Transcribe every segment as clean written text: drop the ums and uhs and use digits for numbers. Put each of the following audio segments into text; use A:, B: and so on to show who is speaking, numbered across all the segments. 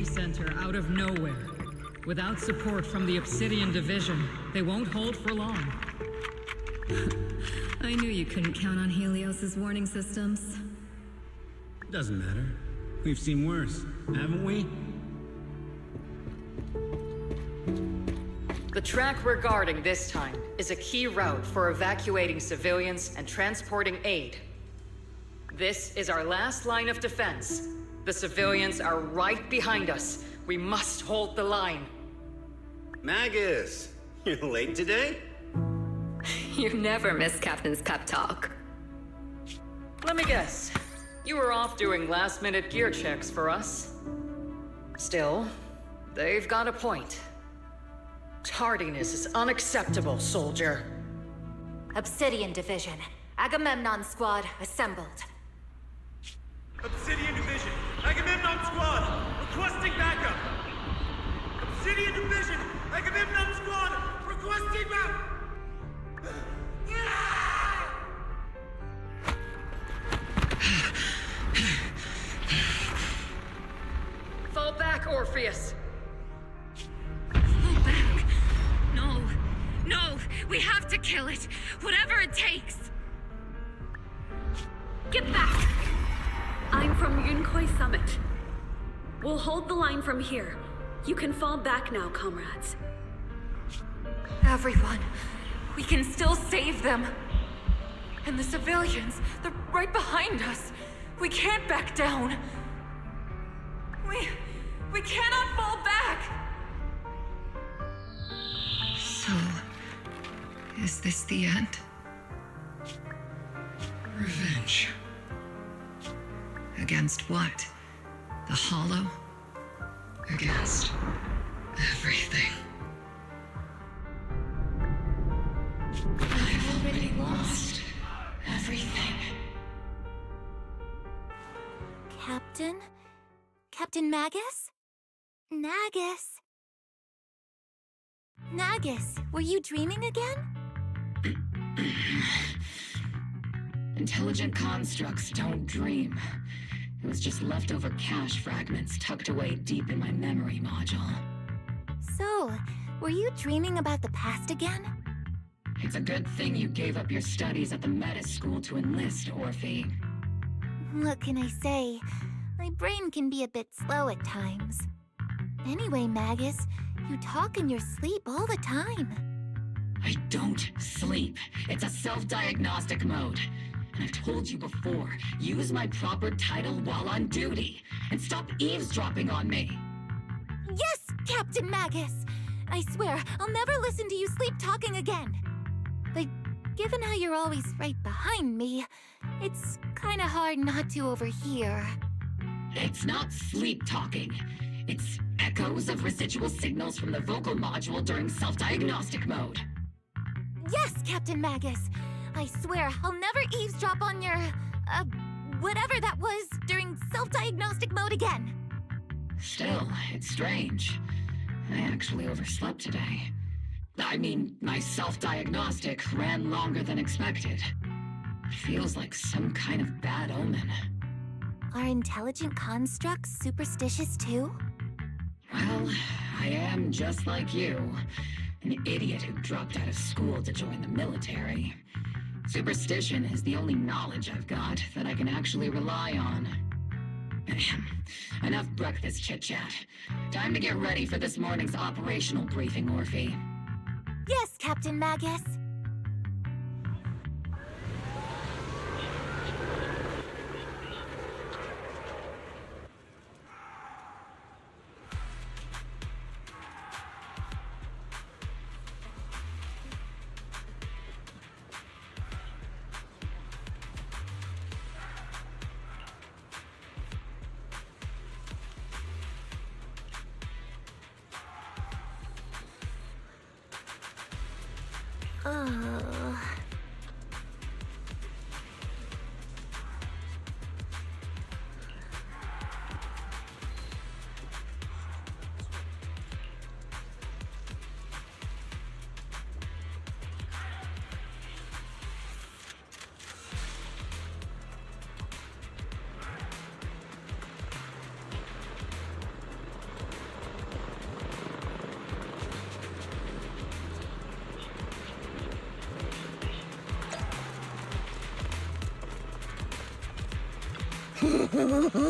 A: security center out of nowhere. Without support from the Obsidian Division, they won't hold for long.
B: I knew you couldn't count on Helios's warning systems.
C: Doesn't matter. We've seen worse, haven't we?
D: The track we're guarding this time is a key route for evacuating civilians and transporting aid. This is our last line of defense. The civilians are right behind us. We must hold the line.
E: Magus, you're late today?
B: You never miss Captain's pep talk.
D: Let me guess. You were off doing last-minute gear checks for us. Still, they've got a point. Tardiness is unacceptable, soldier.
F: Obsidian Division. Agamemnon Squad assembled.
G: Obsidian Division, Agamemnon Squad, requesting backup! Obsidian Division, Agamemnon Squad, requesting backup!
D: Fall back, Orpheus!
B: Fall back! No! No! We have to kill it! Whatever it takes!
H: Get back! I'm from Yunkoi Summit. We'll hold the line from here. You can fall back now, comrades.
F: Everyone, we can still save them. And the civilians, they're right behind us. We can't back down. We cannot fall back!
B: So, is this the end? Revenge. Against what? The Hollow? Against everything. I've already lost everything.
F: Captain? Captain Magus? Nagus? Nagus, were you dreaming again?
B: Intelligent constructs don't dream. It was just leftover cache fragments tucked away deep in my memory module.
F: So, were you dreaming about the past again?
B: It's a good thing you gave up your studies at the Metis School to enlist, Orphe.
F: What can I say? My brain can be a bit slow at times. Anyway, Magus, you talk in your sleep all the time.
B: I don't sleep. It's a self-diagnostic mode. And I've told you before, use my proper title while on duty, and stop eavesdropping on me.
F: Yes, Captain Magus! I swear, I'll never listen to you sleep talking again. But given how you're always right behind me, it's kinda hard not to overhear.
B: It's not sleep talking. It's echoes of residual signals from the vocal module during self-diagnostic mode.
F: Yes, Captain Magus! I swear, I'll never eavesdrop on your, whatever that was during self-diagnostic mode again.
B: Still, it's strange. I actually overslept today. I mean, my self-diagnostic ran longer than expected. It feels like some kind of bad omen.
F: Are intelligent constructs superstitious too?
B: Well, I am just like you. An idiot who dropped out of school to join the military. Superstition is the only knowledge I've got that I can actually rely on. Enough breakfast chit-chat. Time to get ready for this morning's operational briefing, Orphe.
F: Yes, Captain Magus. Mm-hmm.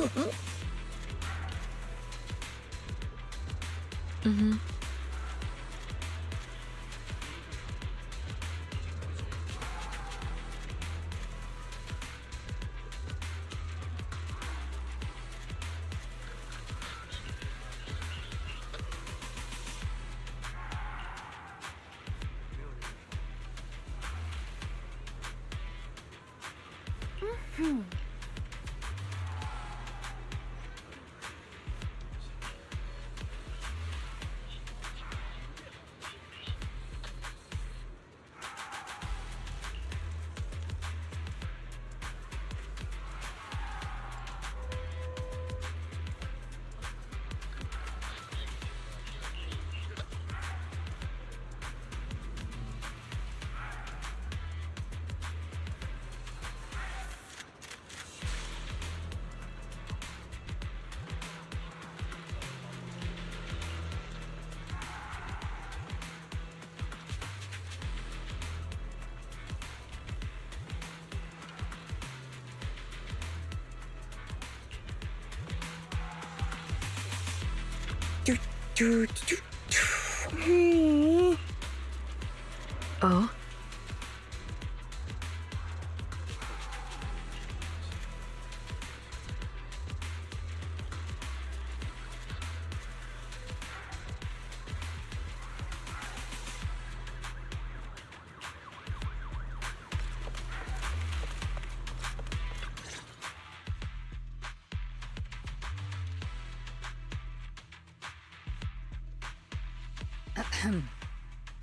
F: Oh?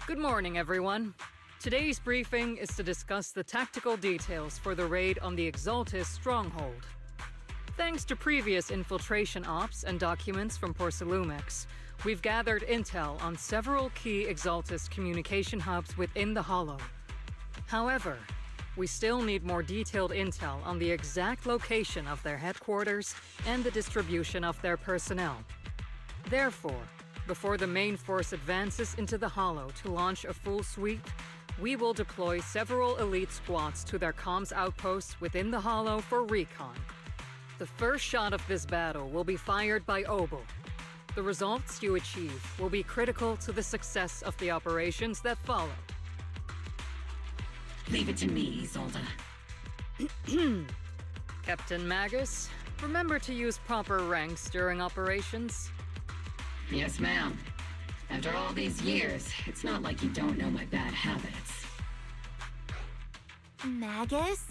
D: Good morning, everyone. Today's briefing is to discuss the tactical details for the raid on the Exaltis stronghold. Thanks to previous infiltration ops and documents from Porcelumex, we've gathered intel on several key Exaltis communication hubs within the Hollow. However, we still need more detailed intel on the exact location of their headquarters and the distribution of their personnel. Therefore, before the main force advances into the Hollow to launch a full sweep, we will deploy several elite squads to their comms outposts within the Hollow for recon. The first shot of this battle will be fired by Obel. The results you achieve will be critical to the success of the operations that follow.
B: Leave it to me, Isolde.
D: Captain Magus, remember to use proper ranks during operations.
B: Yes, ma'am. After all these years, it's not like you don't know my bad habits.
F: Magus?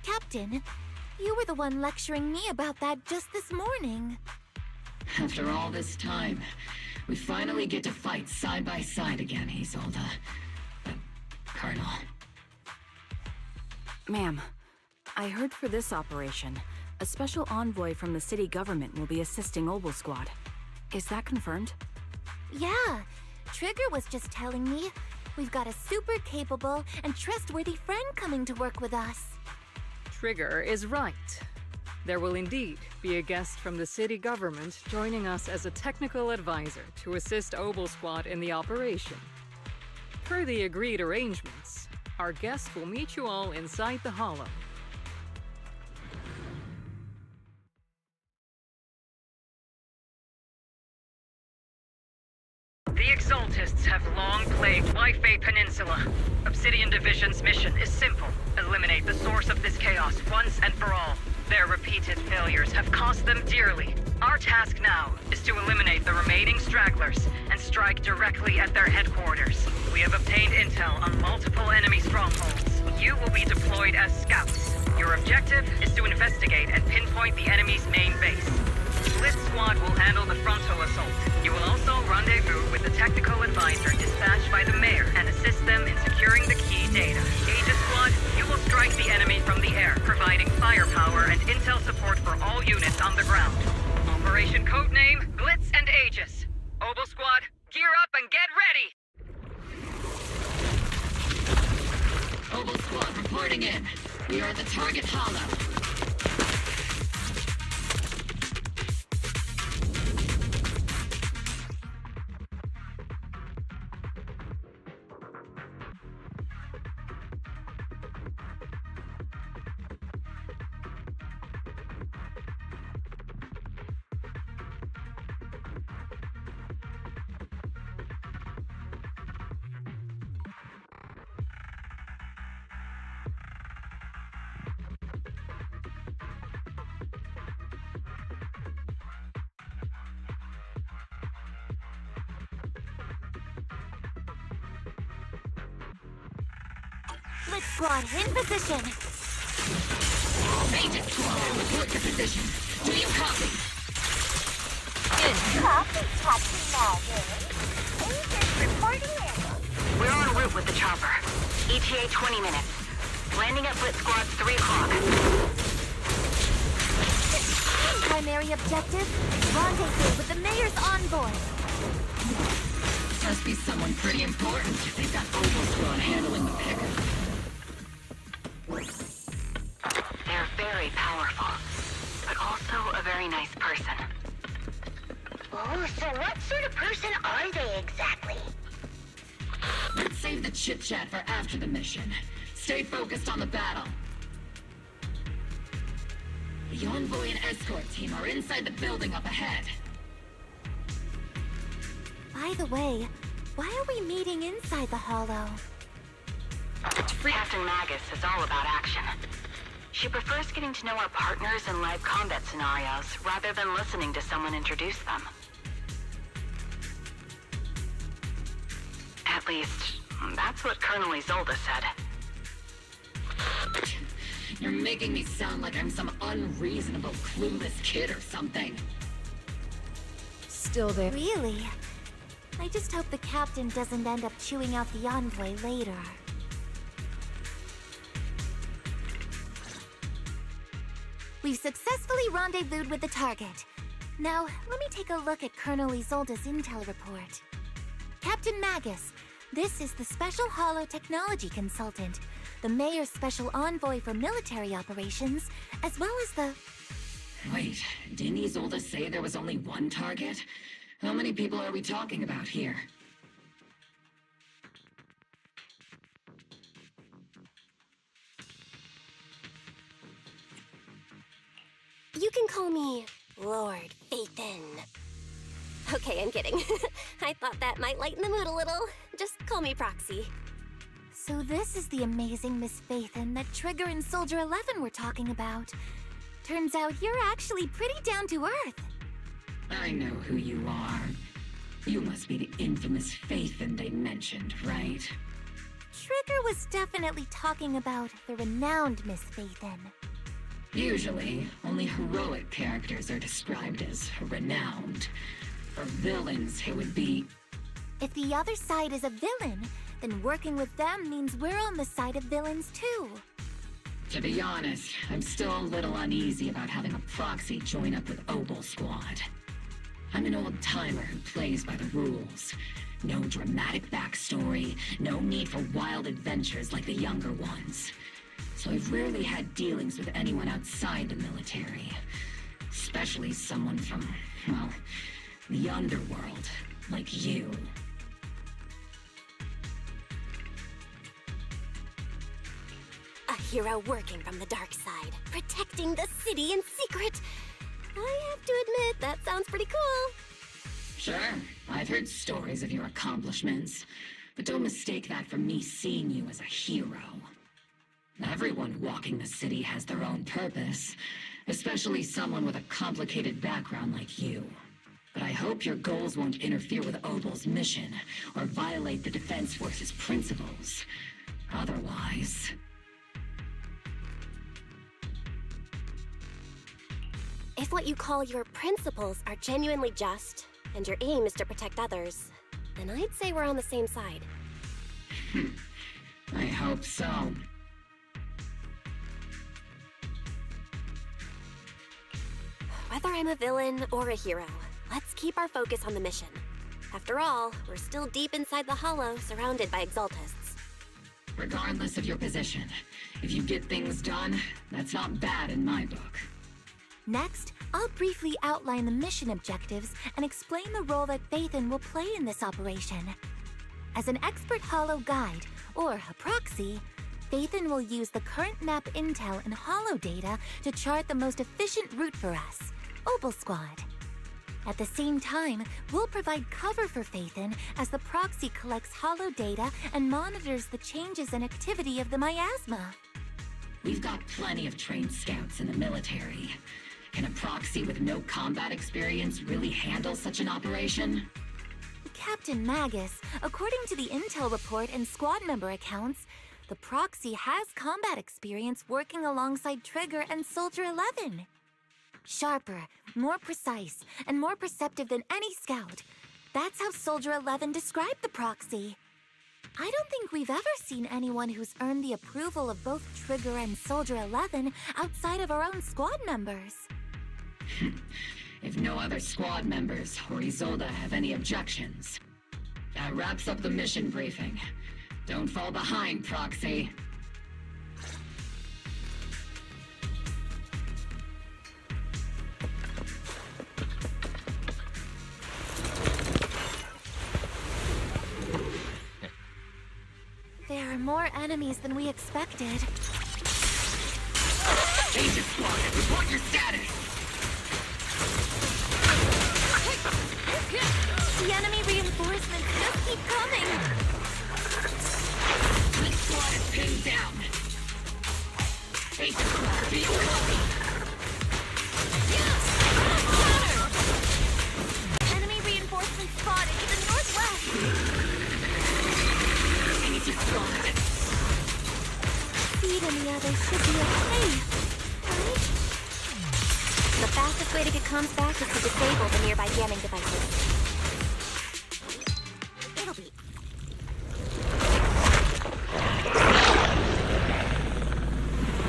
F: Captain, you were the one lecturing me about that just this morning.
B: After all this time, we finally get to fight side by side again, Isolde. Colonel.
I: Ma'am, I heard for this operation, a special envoy from the city government will be assisting Obel Squad. Is that confirmed?
F: Yeah, Trigger was just telling me we've got a super capable and trustworthy friend coming to work with us.
D: Trigger is right. There will indeed be a guest from the city government joining us as a technical advisor to assist Obel Squad in the operation. Per the agreed arrangements, our guest will meet you all inside the Hollow. The Exaltists have long plagued Wi-Fi Peninsula. Obsidian Division's mission is simple. Eliminate the source of this chaos once and for all. Their repeated failures have cost them dearly. Our task now is to eliminate the remaining stragglers and strike directly at their headquarters. We have obtained intel on multiple enemy strongholds. You will be deployed as scouts. Your objective is to investigate and pinpoint the enemy's main base. Blitz Squad will handle the frontal assault. You will also rendezvous with the technical advisor dispatched by the mayor and assist them in securing the key data. Aegis Squad, you will strike the enemy from the air, providing firepower and intel support for all units on the ground. Operation codename Blitz and Aegis. Obel Squad, gear up and get ready!
B: Obel Squad reporting in. We are at the target hollow.
F: Split squad in position.
B: Agent Squad, report your position. Do you copy?
F: Copy, Captain Maggie. Agent reporting in.
I: We're en route with the chopper. ETA 20 minutes. Landing at Blitz Squad's 3 o'clock.
F: Primary objective, rendezvous with the mayor's envoy.
B: Must be someone pretty important if they've got Opal Squad handling the pickup.
I: They're very powerful, but also a very nice person.
F: Oh, so what sort of person are they exactly?
B: Let's save the chit-chat for after the mission. Stay focused on the battle. The envoy and escort team are inside the building up ahead.
F: By the way, why are we meeting inside the Hollow?
I: Captain Magus is all about action. She prefers getting to know our partners in live combat scenarios rather than listening to someone introduce them. At least, that's what Colonel Isolde said.
B: You're making me sound like I'm some unreasonable, clueless kid or something.
F: Still there. Really? I just hope the captain doesn't end up chewing out the envoy later. We've successfully rendezvoused with the target. Now, let me take a look at Colonel Isolde's intel report. Captain Magus, this is the Special Hollow Technology Consultant, the Mayor's Special Envoy for Military Operations, as well as the...
B: Wait, didn't Isolde say there was only one target? How many people are we talking about here?
J: You can call me Lord Phaethon. Okay, I'm kidding. I thought that might lighten the mood a little. Just call me Proxy.
F: So this is the amazing Miss Phaethon that Trigger and Soldier 11 were talking about. Turns out you're actually pretty down to earth.
B: I know who you are. You must be the infamous Phaethon they mentioned, right?
F: Trigger was definitely talking about the renowned Miss Phaethon.
B: Usually, only heroic characters are described as renowned. For villains, it would be...
F: If the other side is a villain, then working with them means we're on the side of villains too.
B: To be honest, I'm still a little uneasy about having a proxy join up with Opal Squad. I'm an old-timer who plays by the rules. No dramatic backstory, no need for wild adventures like the younger ones. So I've rarely had dealings with anyone outside the military. Especially someone from, well, the underworld, like you.
J: A hero working from the dark side, protecting the city in secret. I have to admit, that sounds pretty cool.
B: Sure, I've heard stories of your accomplishments, but don't mistake that for me seeing you as a hero. Everyone walking the city has their own purpose, especially someone with a complicated background like you. But I hope your goals won't interfere with Opal's mission, or violate the Defense Force's principles. Otherwise...
J: If what you call your principles are genuinely just, and your aim is to protect others, then I'd say we're on the same side.
B: I hope so.
J: Whether I'm a villain or a hero, let's keep our focus on the mission. After all, we're still deep inside the Hollow, surrounded by Exaltists.
B: Regardless of your position, if you get things done, that's not bad in my book.
F: Next, I'll briefly outline the mission objectives and explain the role that Phaethon will play in this operation. As an expert Hollow guide, or a proxy, Phaethon will use the current map intel and Hollow data to chart the most efficient route for us, Opal Squad. At the same time, we'll provide cover for Phaethon as the proxy collects Hollow data and monitors the changes and activity of the miasma.
B: We've got plenty of trained scouts in the military. Can a proxy with no combat experience really handle such an operation?
F: Captain Magus, according to the intel report and squad member accounts, The proxy has combat experience working alongside Trigger and Soldier 11. Sharper, more precise, and more perceptive than any scout. That's how Soldier 11 described the proxy. I don't think we've ever seen anyone who's earned the approval of both Trigger and Soldier 11 outside of our own squad members.
B: If no other squad members or Isolde have any objections, that wraps up the mission briefing. Don't fall behind, Proxy.
F: There are more enemies than we expected.
B: Agent Squad, report your status!
F: The enemy reinforcements just keep coming!
B: This squad is pinned down! Agent Squad, be your copy!
F: Enemy reinforcements spotted to the northwest!
B: Agent Squad!
F: Speed and the others should be okay, right? The fastest way to get comms back is to disable the nearby jamming devices. It'll be...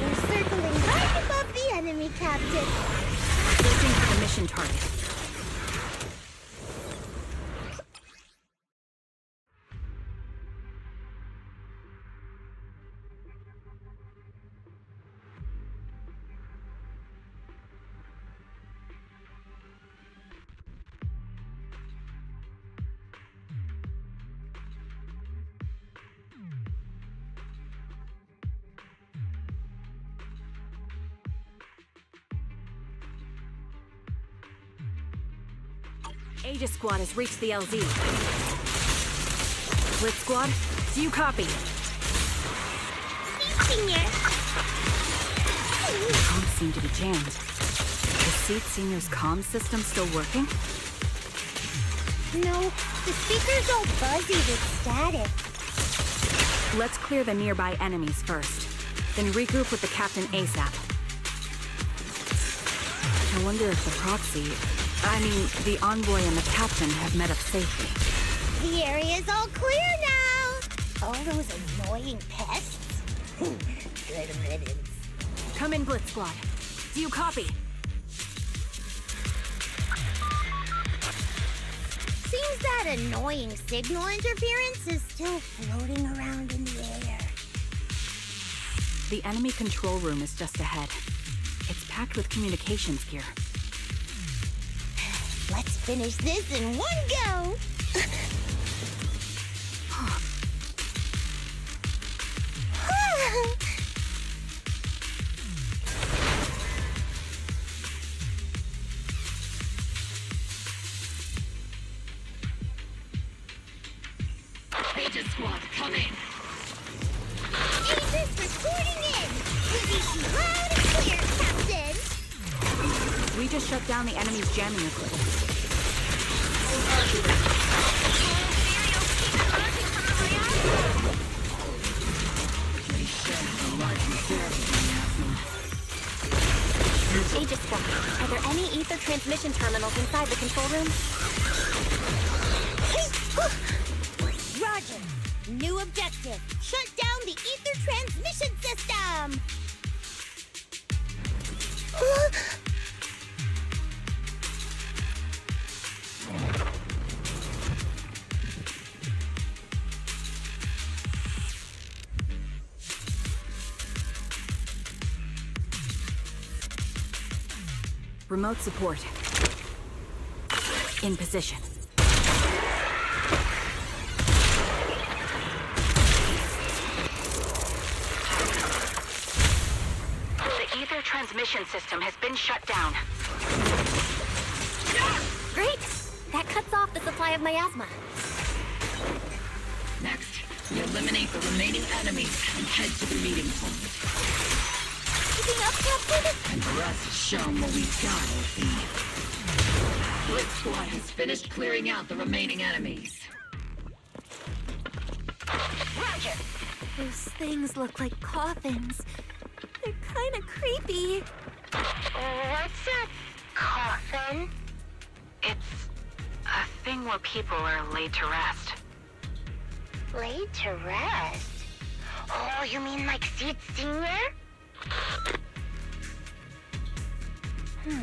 K: We're circling right above the enemy, Captain.
I: Searching for the mission target. Aegis Squad has reached the LZ. Blitz Squad, do you copy? Comms seem to be jammed. Is Seed Senior's comms system still working?
K: No, the speaker's all buzzy with static.
I: Let's clear the nearby enemies first, then regroup with the captain ASAP. I wonder if the proxy, the envoy and the captain have met up safely.
K: The area's all clear now. All those annoying pests. Good riddance.
I: Come in, Blitz Squad. Do you copy?
K: Seems that annoying signal interference is still floating around in the air.
I: The enemy control room is just ahead. It's packed with communications gear.
K: Let's finish this in one go!
B: Agent Squad, come in!
K: Aegis reporting in! We reach you loud and clear, Captain!
I: We just shut down the enemy's jamming equipment.
F: Aegis Squad, are there any ether transmission terminals inside the control room?
K: Roger. New objective. Shut down the ether transmission system!
I: Remote support. In position. The ether transmission system has been shut down.
F: Great! That cuts off the supply of miasma.
B: Next, we eliminate the remaining enemies and head to the meeting point.
F: Keeping up, Captain?
B: And the rest show them what we've got, OC. Blitz Squad has finished clearing out the remaining enemies.
K: Roger.
F: Those things look like coffins. They're kinda creepy.
L: What's a coffin?
M: It's a thing where people are laid to rest.
K: Laid to rest? Oh, you mean like Ch3 Senior?
F: Huh?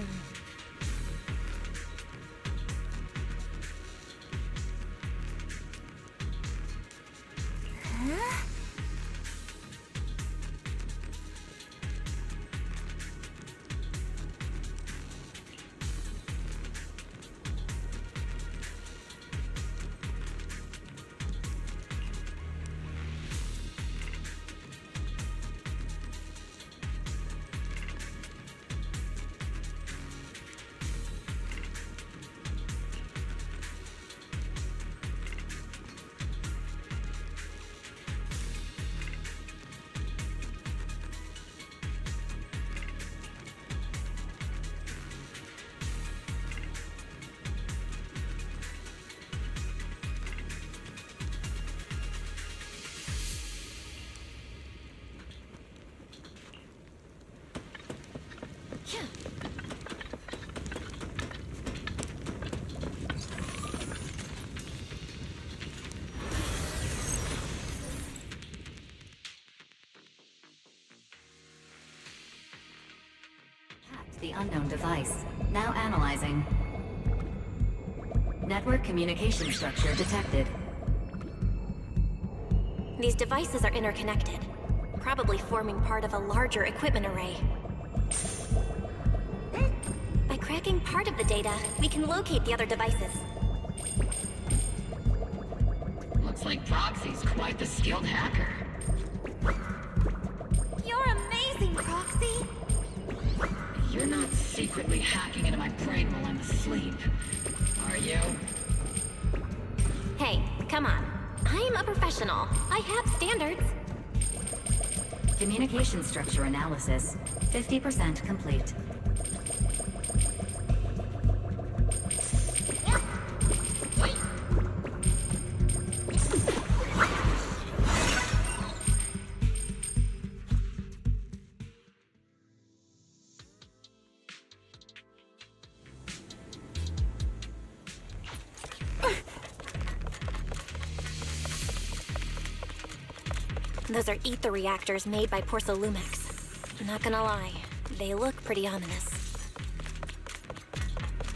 N: The unknown device. Now analyzing. Network communication structure detected.
J: These devices are interconnected, probably forming part of a larger equipment array. By cracking part of the data, we can locate the other devices.
B: Looks like Proxy's quite the skilled hacker.
F: You're amazing, Proxy!
B: You're not secretly hacking into my brain while I'm asleep, are you?
J: Hey, come on. I'm a professional. I have standards.
N: Communication structure analysis. 50% complete.
J: Those are ether reactors made by Porcelumex. Not gonna lie, they look pretty ominous.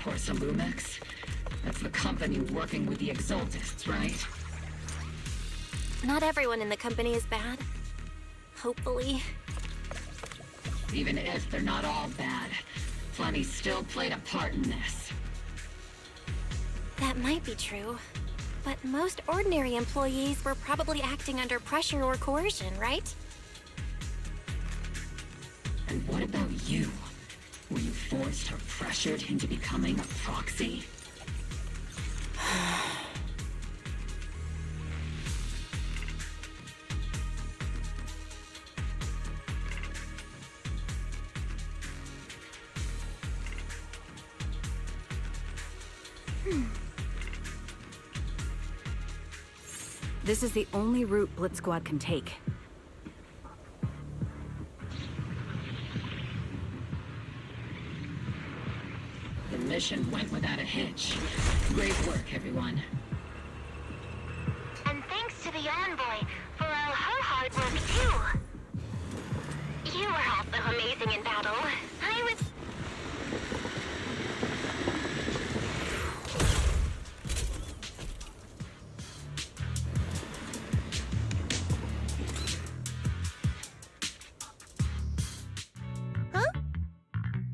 B: Porcelumex? That's the company working with the Exaltists, right?
J: Not everyone in the company is bad. Hopefully.
B: Even if they're not all bad, plenty still played a part in this.
J: That might be true. But most ordinary employees were probably acting under pressure or coercion, right?
B: And what about you? Were you forced or pressured into becoming a proxy?
I: This is the only route Blitz Squad can take.
B: The mission went without a hitch. Great work, everyone.
K: And thanks to the Envoy for all her hard work, too. You were also amazing in battle. I was...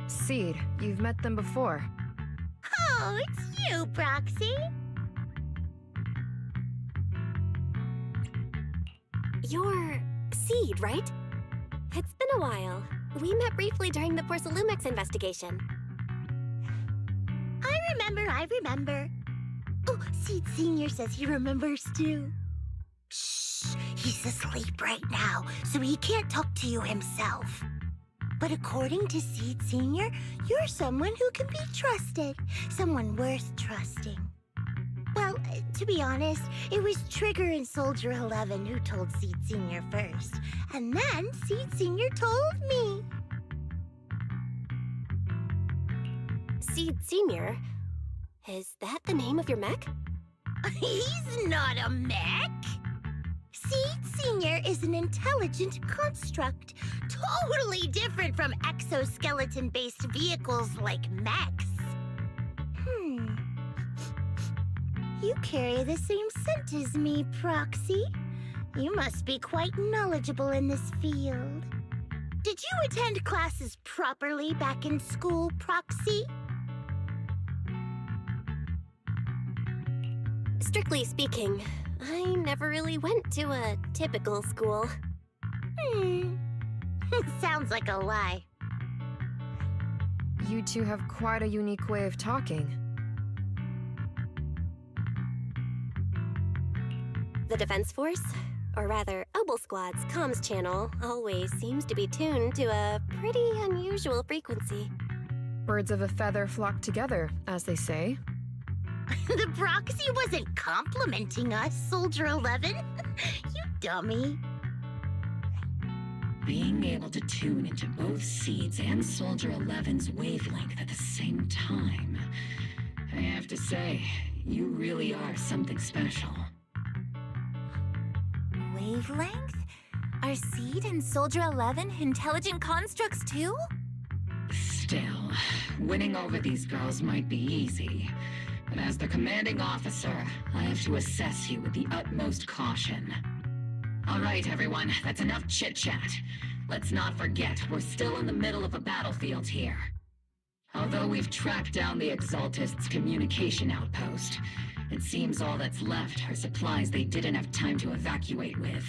O: Seed, you've met them before.
K: Oh, it's you, Proxy.
J: You're Seed, right? It's been a while. We met briefly during the Porcelumex investigation.
K: I remember. Oh, Ch3 Senior says he remembers too. Shh, he's asleep right now, so he can't talk to you himself. But according to Ch3 Senior, you're someone who can be trusted. Someone worth trusting. Well, To be honest, it was Trigger and Soldier 11 who told Seed Senior first. And then Seed Senior told me.
J: Seed Senior? Is that the name of your mech?
K: He's not a mech. Seed Senior is an intelligent construct, totally different from exoskeleton-based vehicles like mechs. You carry the same scent as me, Proxy. You must be quite knowledgeable in this field. Did you attend classes properly back in school, Proxy?
J: Strictly speaking, I never really went to a typical school.
K: Sounds like a lie.
O: You two have quite a unique way of talking.
J: The Defense Force, or rather, Obel Squad's comms channel, always seems to be tuned to a pretty unusual frequency.
O: Birds of a feather flock together, as they say.
K: The Proxy wasn't complimenting us, Soldier 11. You dummy.
B: Being able to tune into both Seed's and Soldier 11's wavelength at the same time. I have to say, you really are something special.
F: Wavelength? Are Seed and Soldier 11 intelligent constructs too?
B: Still, winning over these girls might be easy. But as their commanding officer, I have to assess you with the utmost caution. All right, everyone, that's enough chit-chat. Let's not forget, we're still in the middle of a battlefield here. Although we've tracked down the Exaltists' communication outpost, it seems all that's left are supplies they didn't have time to evacuate with.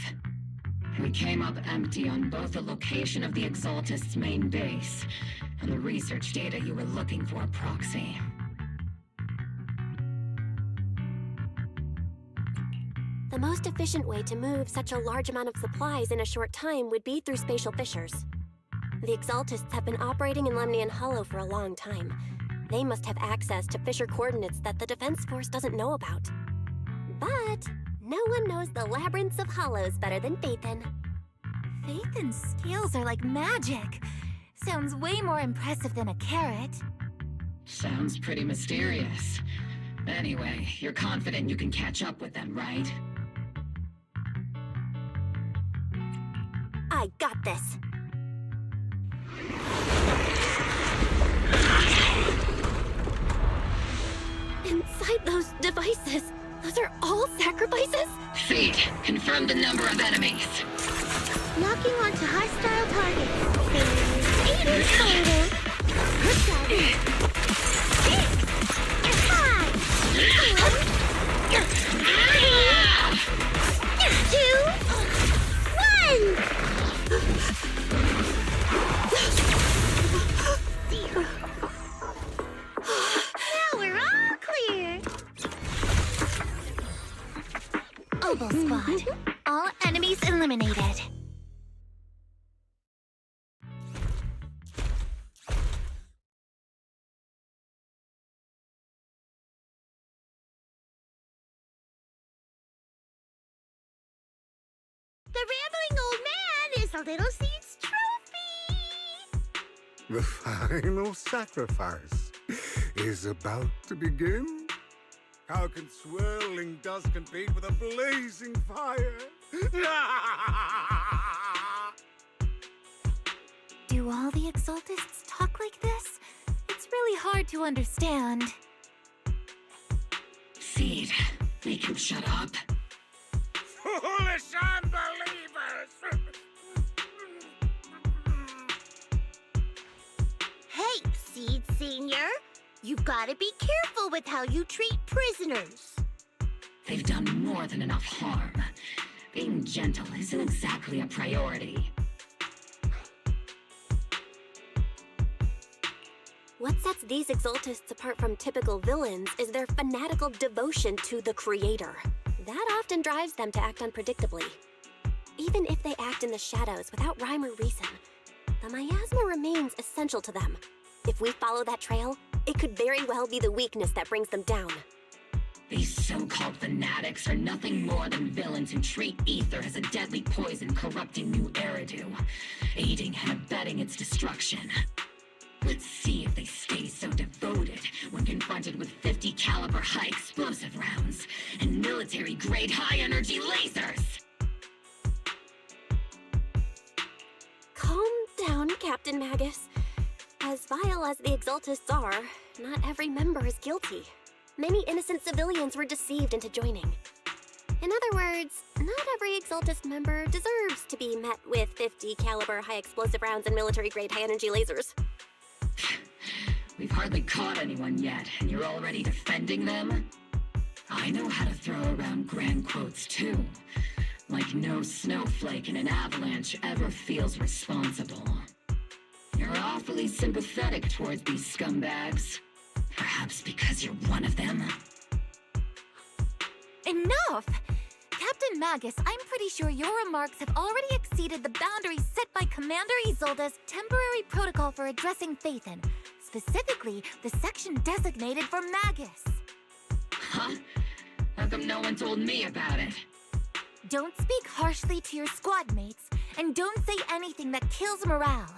B: We came up empty on both the location of the Exaltists' main base and the research data you were looking for, Proxy.
J: The most efficient way to move such a large amount of supplies in a short time would be through spatial fissures. The Exaltists have been operating in Lemnian Hollow for a long time. They must have access to fissure coordinates that the Defense Force doesn't know about. But no one knows the labyrinths of hollows better than Phaethon.
F: Phaethon's skills are like magic. Sounds way more impressive than a carrot.
B: Sounds pretty mysterious. Anyway, you're confident you can catch up with them, right?
J: I got this. Inside those devices, those are all sacrifices?
B: Seed, confirm the number of enemies.
K: Locking onto hostile targets. There's 8 in total. Good job. 5, 2, 1. Now we're all clear.
F: Obel Squad. All enemies eliminated.
K: The rambling old man is a little Seed's trophy.
P: The final sacrifice is about to begin. How can swirling dust compete with a blazing fire?
F: Do all the Exaltists talk like this? It's really hard to understand.
B: Seed, make him shut up.
P: Foolish unbelievers!
K: Hey, Seed Senior. You've got to be careful with how you treat prisoners.
B: They've done more than enough harm. Being gentle isn't exactly a priority.
J: What sets these Exaltists apart from typical villains is their fanatical devotion to the Creator. That often drives them to act unpredictably. Even if they act in the shadows without rhyme or reason, the miasma remains essential to them. If we follow that trail, it could very well be the weakness that brings them down.
B: These so-called fanatics are nothing more than villains who treat ether as a deadly poison corrupting New Eridu, aiding and abetting its destruction. Let's see if they stay so devoted when confronted with 50 caliber high explosive rounds and military-grade high-energy lasers!
J: Calm down, Captain Magus. As vile as the Exaltists are, not every member is guilty. Many innocent civilians were deceived into joining. In other words, not every Exaltist member deserves to be met with 50 caliber high explosive rounds and military-grade high-energy lasers.
B: We've hardly caught anyone yet, and you're already defending them? I know how to throw around grand quotes too. Like no snowflake in an avalanche ever feels responsible. You're awfully sympathetic towards these scumbags. Perhaps because you're one of them?
F: Enough! Captain Magus, I'm pretty sure your remarks have already exceeded the boundaries set by Commander Isolde's temporary protocol for addressing Phaethon, specifically the section designated for Magus.
B: Huh? How come no one told me about it?
F: Don't speak harshly to your squad mates, and don't say anything that kills morale.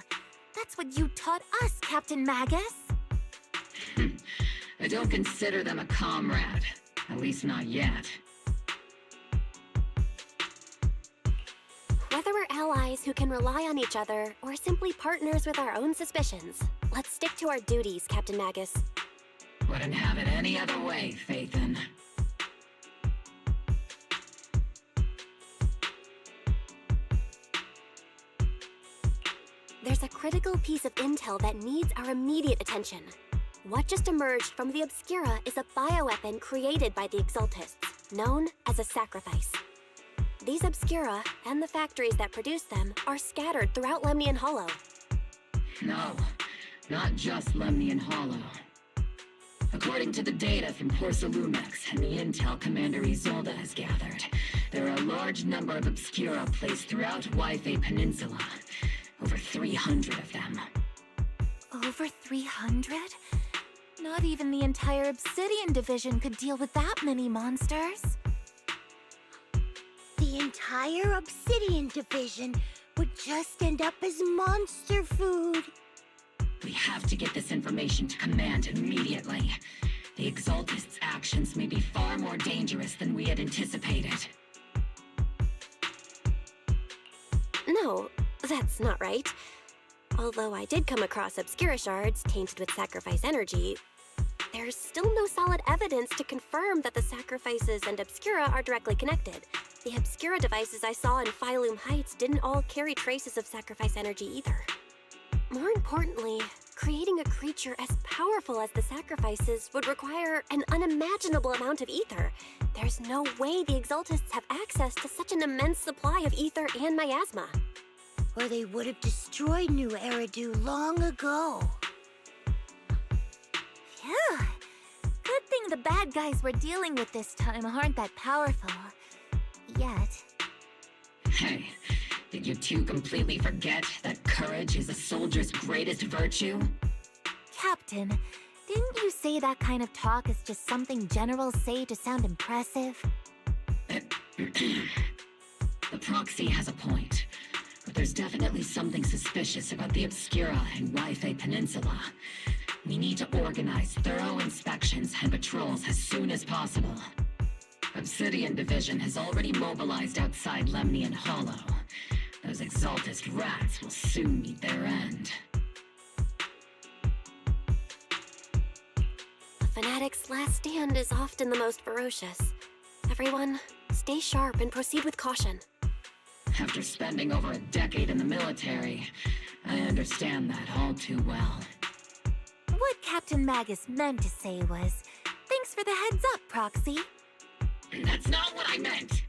F: That's what you taught us, Captain Magus.
B: I don't consider them a comrade. At least not yet.
J: Whether we're allies who can rely on each other, or simply partners with our own suspicions, let's stick to our duties, Captain Magus.
B: Wouldn't have it any other way, Phaethon.
J: There's a critical piece of intel that needs our immediate attention. What just emerged from the Obscura is a bioweapon created by the Exaltists, known as a sacrifice. These Obscura, and the factories that produce them, are scattered throughout Lemnian Hollow.
B: No, not just Lemnian Hollow. According to the data from Porcelumex and the intel Commander Isolde has gathered, there are a large number of Obscura placed throughout Waifei Peninsula. Over 300 of them.
F: Over 300? Not even the entire Obsidian Division could deal with that many monsters.
K: The entire Obsidian Division would just end up as monster food.
B: We have to get this information to Command immediately. The Exaltists' actions may be far more dangerous than we had anticipated.
J: No, that's not right. Although I did come across Obscura shards tainted with sacrifice energy, there's still no solid evidence to confirm that the sacrifices and Obscura are directly connected. The Obscura devices I saw in Phylum Heights didn't all carry traces of sacrifice energy either. More importantly, creating a creature as powerful as the sacrifices would require an unimaginable amount of ether. There's no way the Exaltists have access to such an immense supply of ether and miasma.
K: Or they would have destroyed New Eridu long ago.
F: Phew. Good thing the bad guys we're dealing with this time aren't that powerful. Yet.
B: Hey, did you two completely forget that courage is a soldier's greatest virtue?
F: Captain, didn't you say that kind of talk is just something generals say to sound impressive?
B: The proxy has a point. But there's definitely something suspicious about the Obscura and Waifei Peninsula. We need to organize thorough inspections and patrols as soon as possible. Obsidian Division has already mobilized outside Lemnian Hollow. Those Exaltist rats will soon meet their end.
J: The Fanatic's last stand is often the most ferocious. Everyone, stay sharp and proceed with caution.
B: After spending over a decade in the military, I understand that all too well.
F: What Captain Magus meant to say was, thanks for the heads up, Proxy.
B: That's not what I meant!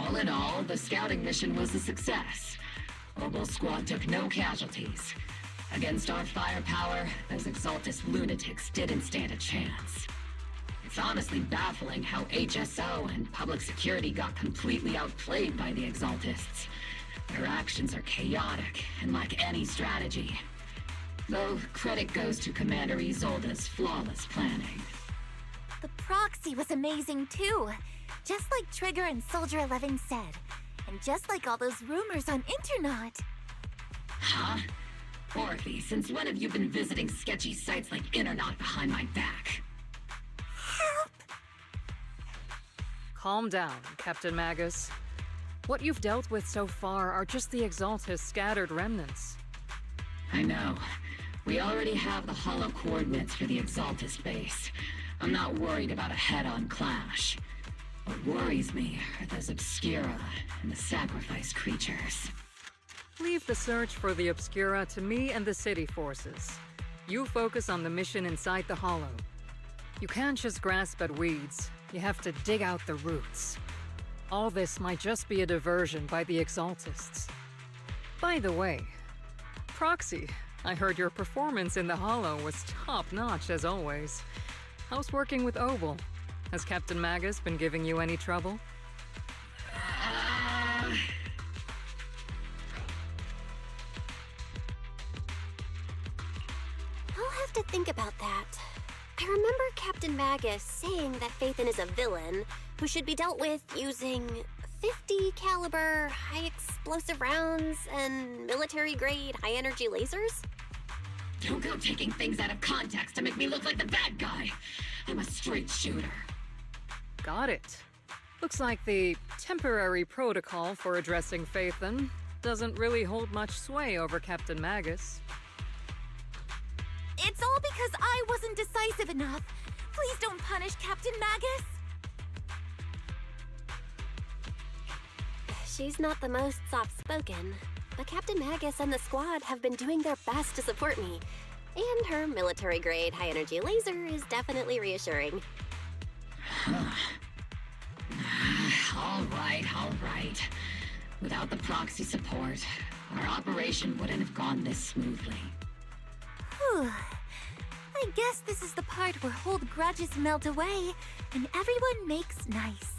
B: All in all, the scouting mission was a success. Obel Squad took no casualties. Against our firepower, those Exaltus lunatics didn't stand a chance. It's honestly baffling how HSO and public security got completely outplayed by the Exaltists. Their actions are chaotic and lack any strategy. Though credit goes to Commander Isolde's flawless planning.
F: The proxy was amazing too. Just like Trigger and Soldier 11 said. And just like all those rumors on Internet.
B: Huh? Orphe, since when have you been visiting sketchy sites like Internet behind my back?
F: Help!
D: Calm down, Captain Magus. What you've dealt with so far are just the Exaltus scattered remnants.
B: I know. We already have the hollow coordinates for the Exaltus base. I'm not worried about a head-on clash. What worries me are those Obscura and the sacrifice creatures.
D: Leave the search for the Obscura to me and the city forces. You focus on the mission inside the Hollow. You can't just grasp at weeds. You have to dig out the roots. All this might just be a diversion by the Exaltists. By the way, Proxy, I heard your performance in the Hollow was top-notch as always. How's working with Obel? Has Captain Magus been giving you any trouble?
J: I'll have to think about that. I remember Captain Magus saying that Phaethon is a villain who should be dealt with using 50 caliber, high explosive rounds and military-grade high-energy lasers?
B: Don't go taking things out of context to make me look like the bad guy. I'm a straight shooter.
D: Got it. Looks like the temporary protocol for addressing Phaethon doesn't really hold much sway over Captain Magus.
F: It's all because I wasn't decisive enough. Please don't punish Captain Magus.
J: She's not the most soft-spoken, but Captain Magus and the squad have been doing their best to support me. And her military-grade high-energy laser is definitely reassuring.
B: All right. Without the proxy support, our operation wouldn't have gone this smoothly.
F: Whew. I guess this is the part where old grudges melt away and everyone makes nice.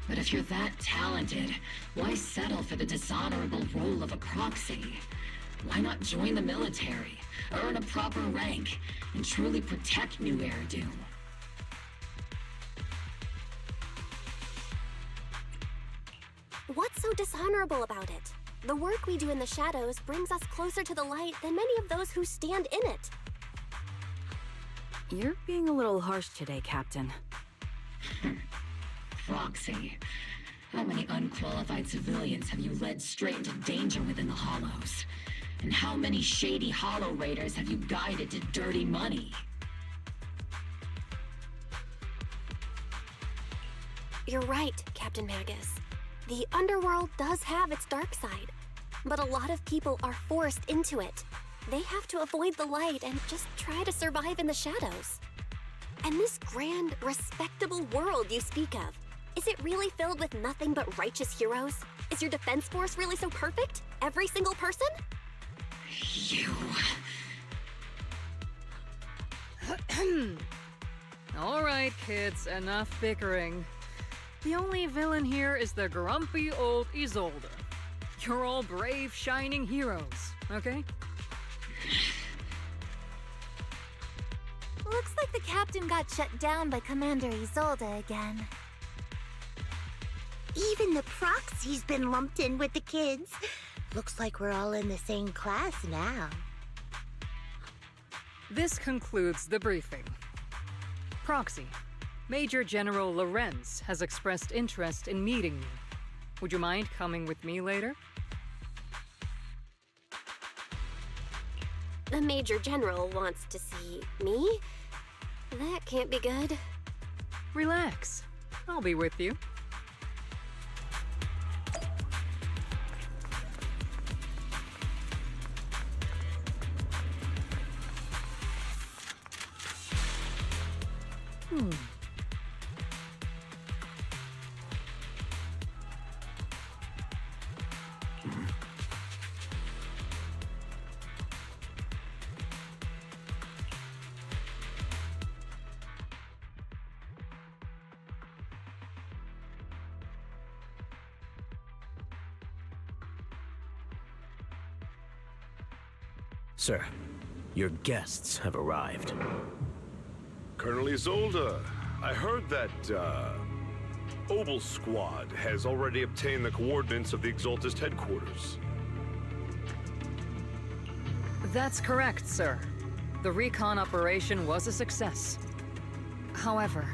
B: But if you're that talented, why settle for the dishonorable role of a proxy? Why not join the military, earn a proper rank, and truly protect New Eridu?
J: What's so dishonorable about it? The work we do in the shadows brings us closer to the light than many of those who stand in it.
I: You're being a little harsh today, Captain.
B: Proxy. How many unqualified civilians have you led straight into danger within the Hollows? And how many shady Hollow Raiders have you guided to dirty money?
J: You're right, Captain Magus. The underworld does have its dark side, but a lot of people are forced into it. They have to avoid the light and just try to survive in the shadows. And this grand, respectable world you speak of, is it really filled with nothing but righteous heroes? Is your defense force really so perfect? Every single person?
B: You...
A: All right, kids, enough bickering. The only villain here is the grumpy old Isolde. You're all brave, shining heroes, okay?
F: Looks like the captain got shut down by Commander Isolde again.
K: Even the proxy's been lumped in with the kids. Looks like we're all in the same class now.
A: This concludes the briefing. Proxy, Major General Lorenz has expressed interest in meeting you. Would you mind coming with me later?
J: The Major General wants to see me? That can't be good.
A: Relax. I'll be with you.
Q: Sir, your guests have arrived.
R: Colonel Isolde, I heard that, Obel Squad has already obtained the coordinates of the Exaltist headquarters.
A: That's correct, sir. The recon operation was a success. However,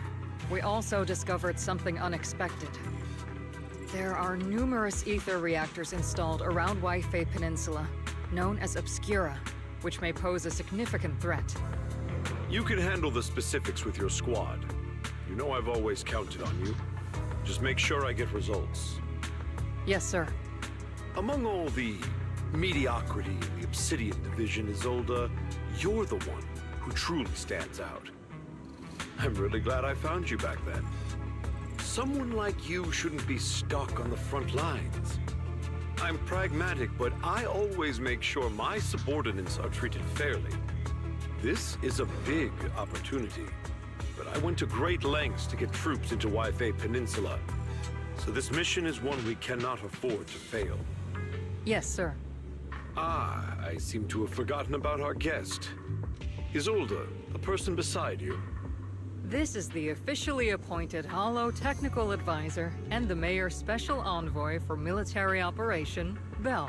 A: we also discovered something unexpected. There are numerous ether reactors installed around Wi-Fi Peninsula, known as Obscura, which may pose a significant threat.
R: You can handle the specifics with your squad. You know I've always counted on you. Just make sure I get results.
A: Yes, sir.
R: Among all the mediocrity in the Obsidian Division, Isolde, you're the one who truly stands out. I'm really glad I found you back then. Someone like you shouldn't be stuck on the front lines. I'm pragmatic, but I always make sure my subordinates are treated fairly. This is a big opportunity, but I went to great lengths to get troops into Wi-Fi Peninsula. So this mission is one we cannot afford to fail.
A: Yes, sir.
R: Ah, I seem to have forgotten about our guest. Isolde, the person beside you.
A: This is the officially appointed Hollow Technical Advisor and the Mayor's Special Envoy for Military Operation, Bell.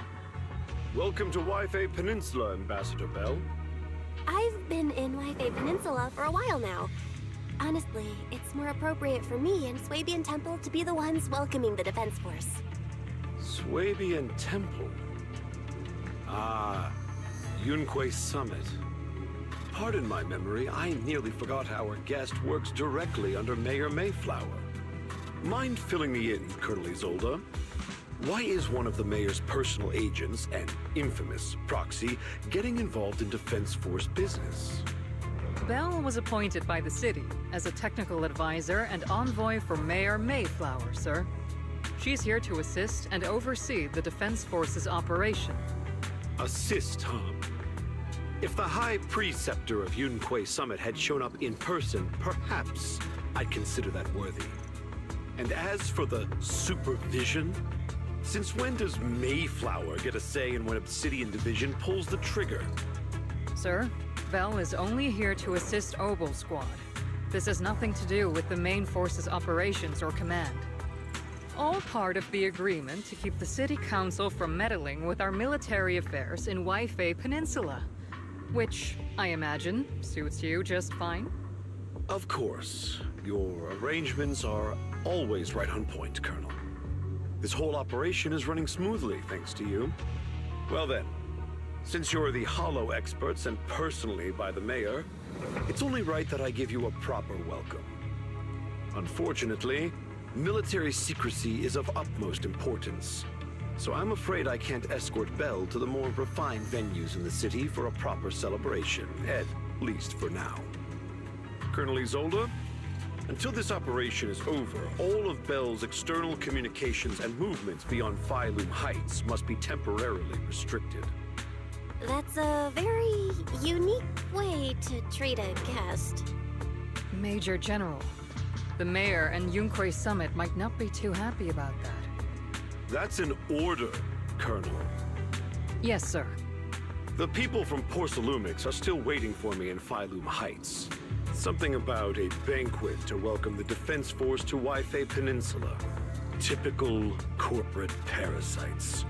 R: Welcome to Wi-Fi Peninsula, Ambassador Bell.
J: I've been in Wi-Fi Peninsula for a while now. Honestly, it's more appropriate for me and Swabian Temple to be the ones welcoming the Defense Force.
R: Swabian Temple? Ah, Yunque Summit. Pardon my memory, I nearly forgot our guest works directly under Mayor Mayflower. Mind filling me in, Colonel Isolde? Why is one of the mayor's personal agents, an infamous proxy, getting involved in Defense Force business?
A: Bell was appointed by the city as a technical advisor and envoy for Mayor Mayflower, sir. She's here to assist and oversee the Defense Force's operation.
R: Assist, huh? If the High Preceptor of Yunque Summit had shown up in person, perhaps I'd consider that worthy. And as for the supervision, since when does Mayflower get a say in when Obsidian Division pulls the trigger?
A: Sir, Bell is only here to assist Obel Squad. This has nothing to do with the main force's operations or command. All part of the agreement to keep the City Council from meddling with our military affairs in Wi-Fi Peninsula. Which, I imagine, suits you just fine?
R: Of course. Your arrangements are always right on point, Colonel. This whole operation is running smoothly, thanks to you. Well then, since you're the Hollow experts and personally by the mayor, it's only right that I give you a proper welcome. Unfortunately, military secrecy is of utmost importance, so I'm afraid I can't escort Belle to the more refined venues in the city for a proper celebration, at least for now. Colonel Isolde, until this operation is over, all of Belle's external communications and movements beyond Phylum Heights must be temporarily restricted.
J: That's a very unique way to treat a guest.
A: Major General, the mayor and Yunquay Summit might not be too happy about that.
R: That's an order, Colonel.
A: Yes, sir.
R: The people from Porcelumix are still waiting for me in Phylum Heights. Something about a banquet to welcome the Defense Force to Waifei Peninsula. Typical corporate parasites.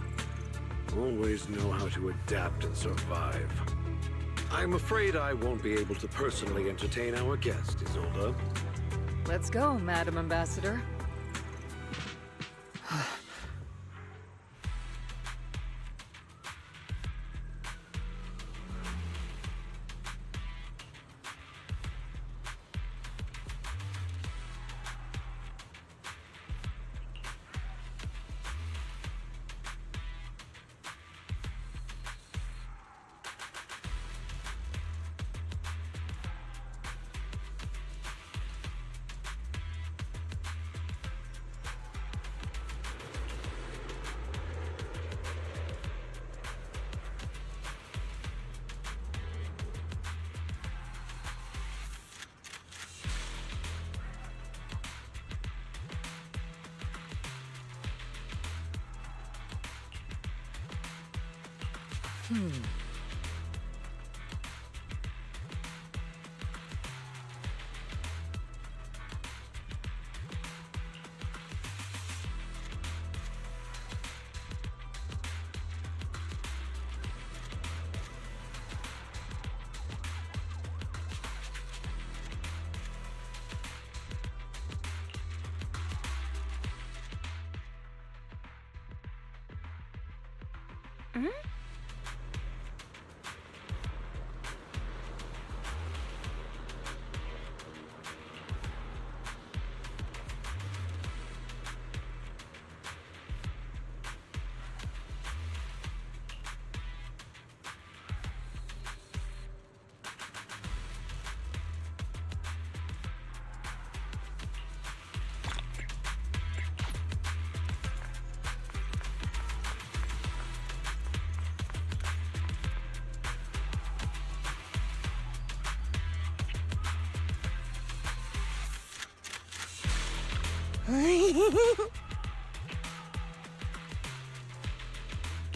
R: Always know how to adapt and survive. I'm afraid I won't be able to personally entertain our guest, Isolde.
A: Let's go, Madam Ambassador.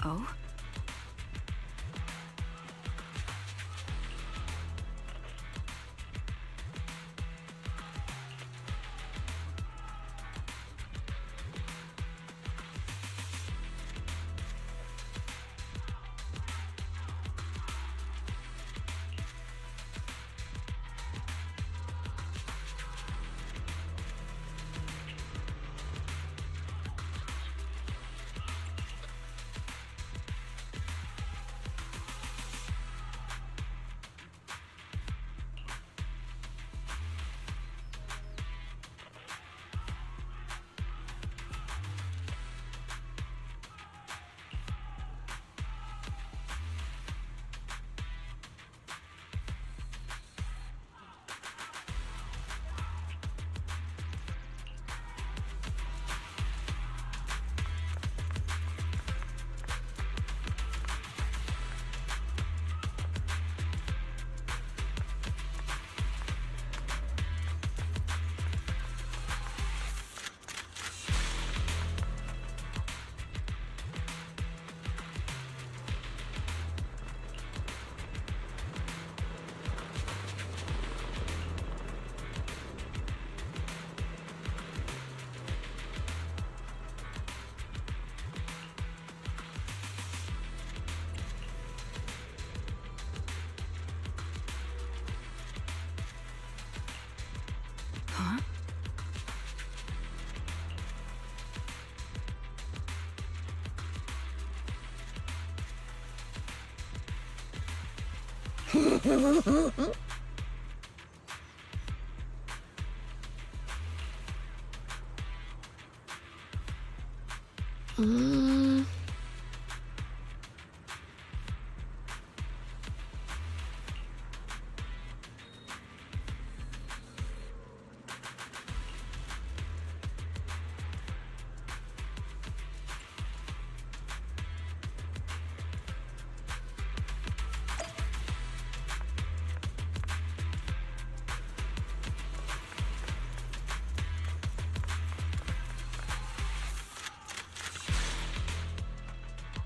I: Oh?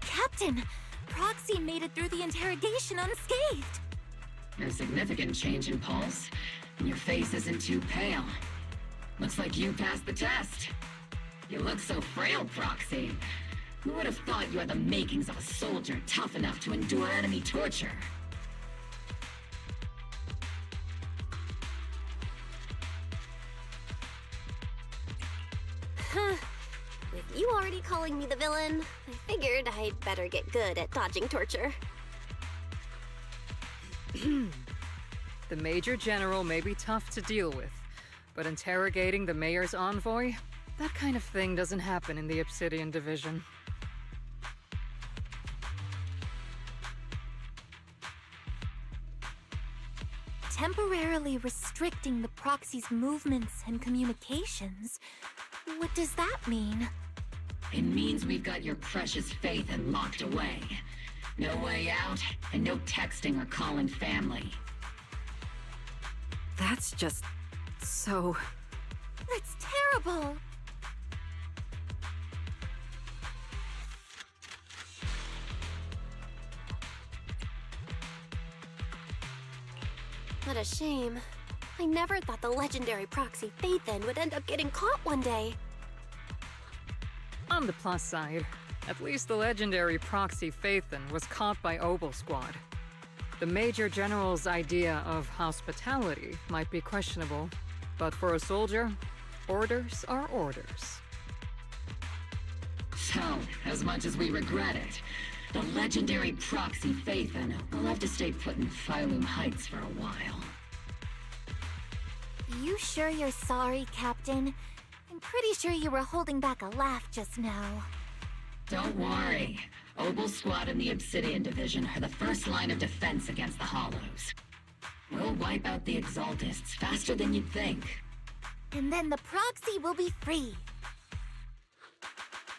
F: Captain, Proxy made it through the interrogation unscathed.
B: No significant change in pulse, and your face isn't too pale. Looks like you passed the test. You look so frail, Proxy. Who would have thought you had the makings of a soldier tough enough to endure enemy torture?
J: Huh. With you already calling me the villain, I figured I'd better get good at dodging torture.
A: The Major General may be tough to deal with, but interrogating the Mayor's envoy? That kind of thing doesn't happen in the Obsidian Division.
F: Temporarily restricting the Proxy's movements and communications? What does that mean?
B: It means we've got your precious Phaethon locked away. No way out, and no texting or calling family.
I: That's just... so...
F: That's terrible!
J: What a shame. I never thought the legendary Proxy Phaethon would end up getting caught one day.
A: On the plus side, at least the legendary Proxy Phaethon was caught by Obel Squad. The Major General's idea of hospitality might be questionable, but for a soldier, orders are orders.
B: So, as much as we regret it, the legendary Proxy Phaethon will have to stay put in Phylum Heights for a while.
F: You sure you're sorry, Captain? I'm pretty sure you were holding back a laugh just now.
B: Don't worry. Obel Squad and the Obsidian Division are the first line of defense against the Hollows. We'll wipe out the Exaltists faster than you'd think.
F: And then the Proxy will be free.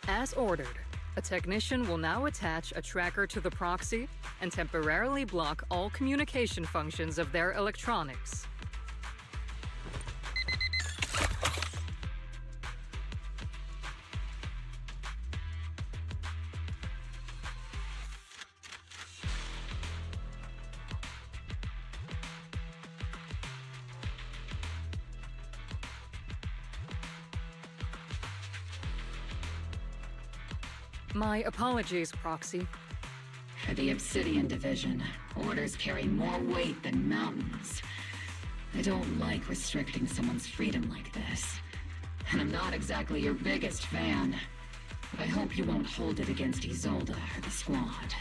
A: As ordered, a technician will now attach a tracker to the Proxy and temporarily block all communication functions of their electronics. My apologies, Proxy.
B: For the Obsidian Division, orders carry more weight than mountains. I don't like restricting someone's freedom like this. And I'm not exactly your biggest fan. But I hope you won't hold it against Isolde or the Squad.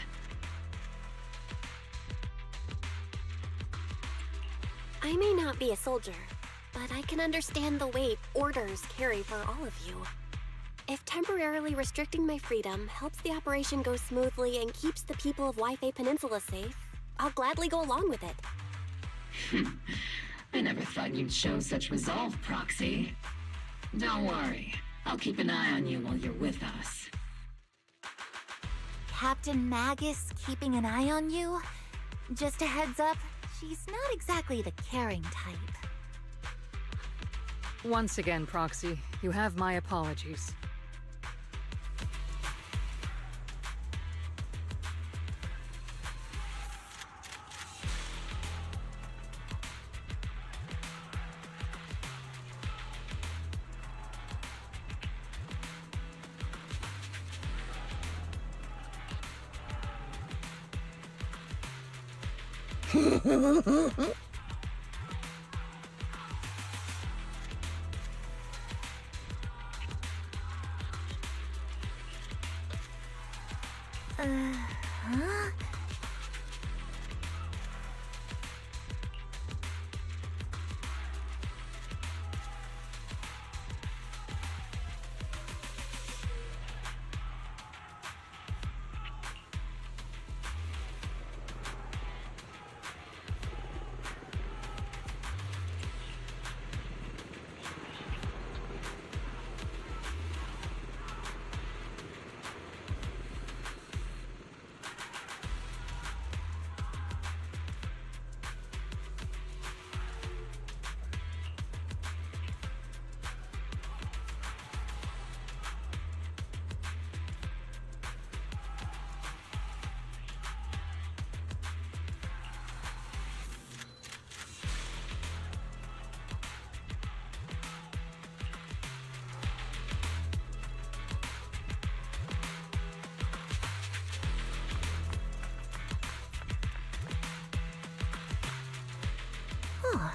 J: I may not be a soldier, but I can understand the weight orders carry for all of you. If temporarily restricting my freedom helps the operation go smoothly and keeps the people of Wi-Fi Peninsula safe, I'll gladly go along with it.
B: I never thought you'd show such resolve, Proxy. Don't worry. I'll keep an eye on you while you're with us.
F: Captain Magus keeping an eye on you? Just a heads up, she's not exactly the caring type.
A: Once again, Proxy, you have my apologies.
F: Huh?
K: Huh.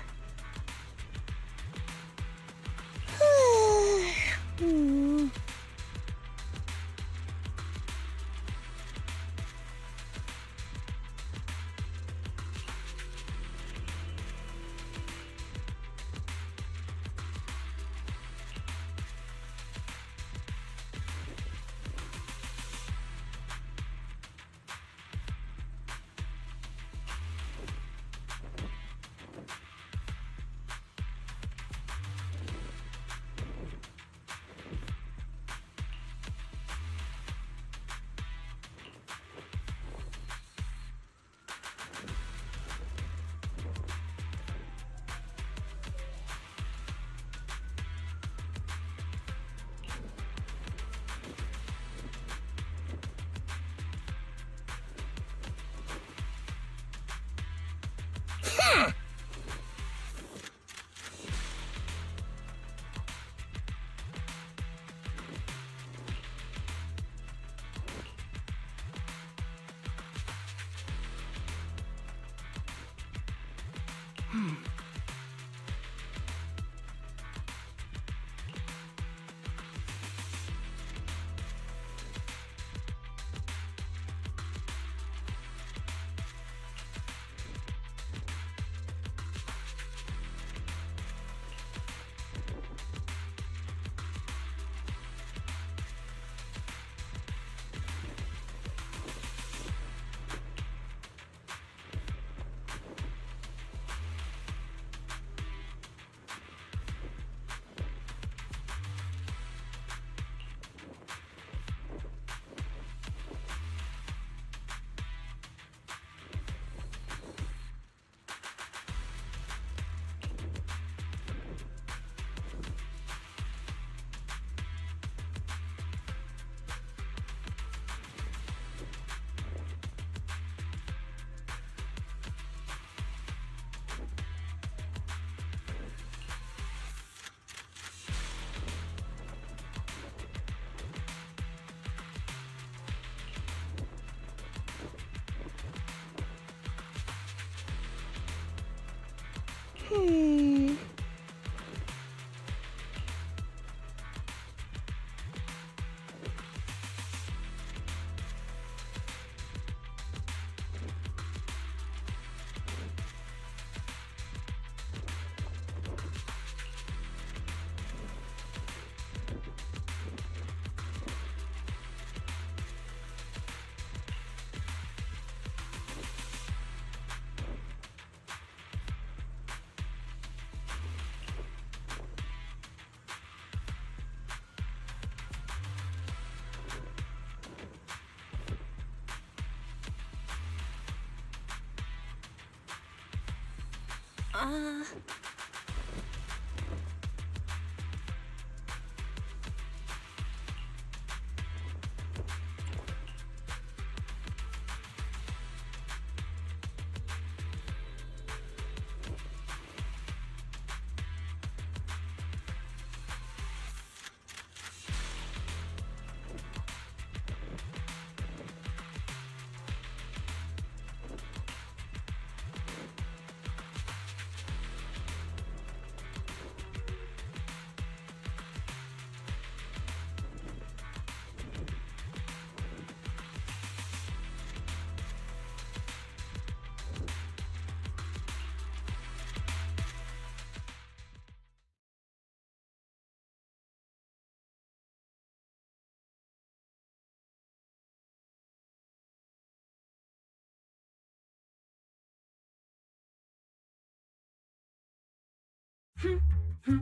K: Hmm.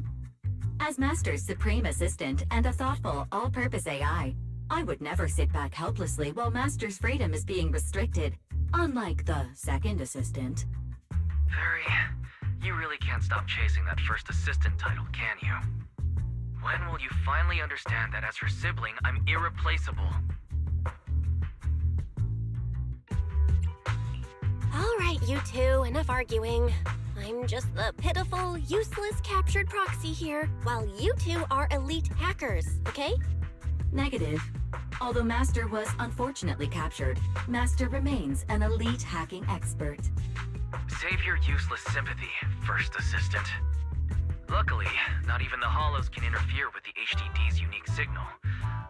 N: As Master's supreme assistant and a thoughtful, all-purpose AI, I would never sit back helplessly while Master's freedom is being restricted, unlike the second assistant.
S: You really can't stop chasing that first assistant title, can you? When will you finally understand that as her sibling, I'm irreplaceable?
J: All right, you two, enough arguing. I'm just the pitiful, useless captured proxy here, while you two are elite hackers, okay?
N: Negative. Although Master was unfortunately captured, Master remains an elite hacking expert.
S: Save your useless sympathy, First Assistant. Luckily, not even the Hollows can interfere with the HDD's unique signal,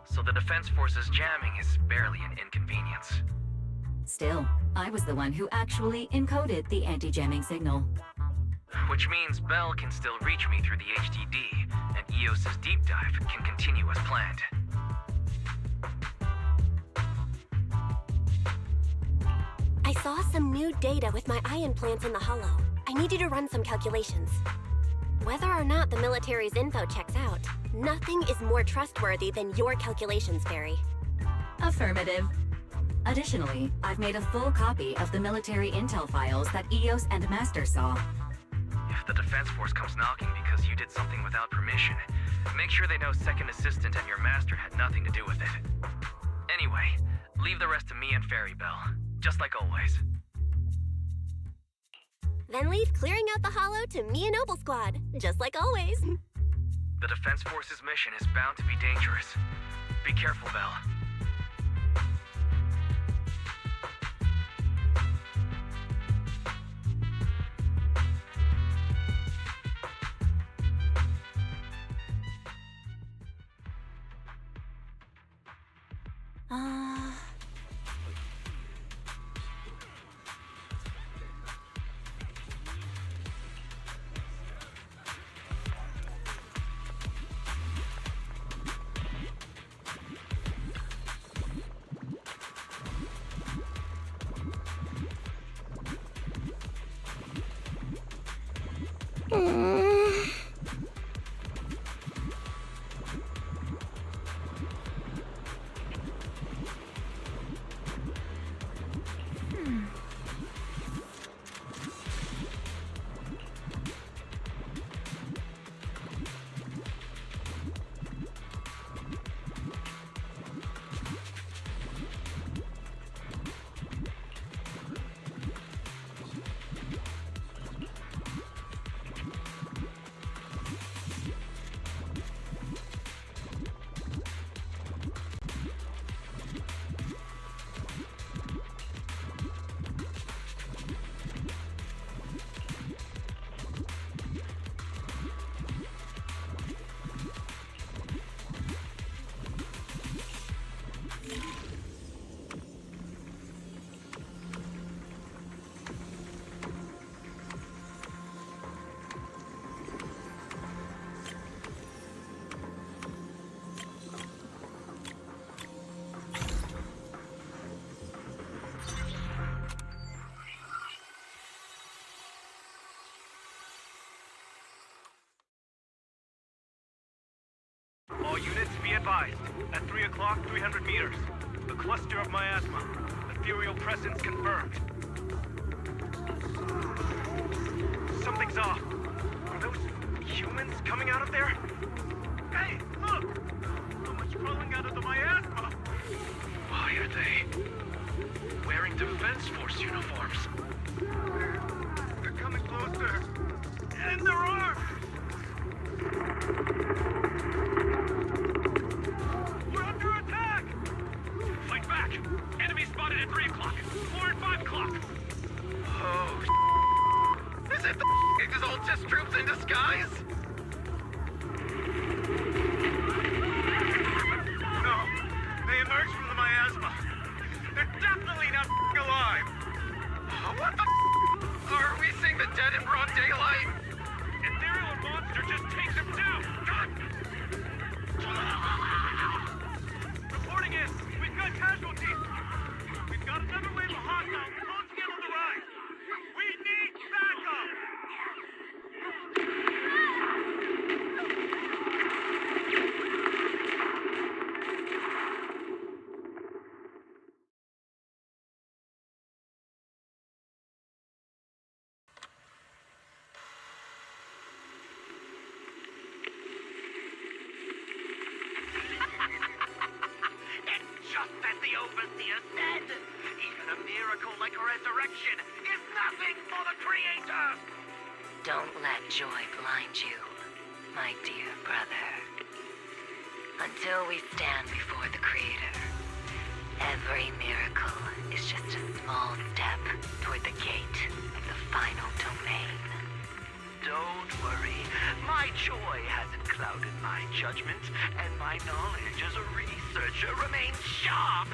S: so the Defense Force's jamming is barely an inconvenience.
N: Still, I was the one who actually encoded the anti-jamming signal.
S: Which means Bell can still reach me through the HDD, and EOS's deep dive can continue as planned.
J: I saw some new data with my ion plants in the Hollow. I need you to run some calculations. Whether or not the military's info checks out, nothing is more trustworthy than your calculations, Fairy.
N: Affirmative. Additionally, I've made a full copy of the military intel files that EOS and Master saw.
S: If the Defense Force comes knocking because you did something without permission, make sure they know Second Assistant and your Master had nothing to do with it. Anyway, leave the rest to me and Fairy Bell, just like always.
J: Then leave clearing out the Hollow to me and Noble Squad, just like always.
S: The Defense Force's mission is bound to be dangerous. Be careful, Bell.
G: All units, be advised. At 3 o'clock, 300 meters. A cluster of miasma. Ethereal presence confirmed. Something's off. Are those humans coming out of there? Hey, look! Someone's crawling out of the miasma! Why are they wearing Defense Force uniforms? They're coming closer. And they're armed! We're under attack! Fight back! Enemy spotted at 3 o'clock, 4 and 5 o'clock! Oh, is it the Exaltus troops in disguise? No, they emerged from the miasma. They're definitely not alive! What the are we seeing the dead in broad daylight? Ethereal or monster, just take them down! Reporting in, we've got casualties! We've got another wave of hostiles closing in on the right! We need backup! Just as the Overseer said, even a miracle like a resurrection is nothing for the Creator!
T: Don't let joy blind you, my dear brother. Until we stand before the Creator, every miracle is just a small step toward the gate of the final
G: clouded my judgment, and my knowledge as a researcher remains sharp.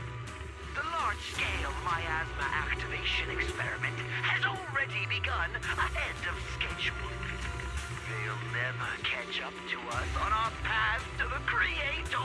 G: The large-scale miasma activation experiment has already begun ahead of schedule. They'll never catch up to us on our path to the Creator.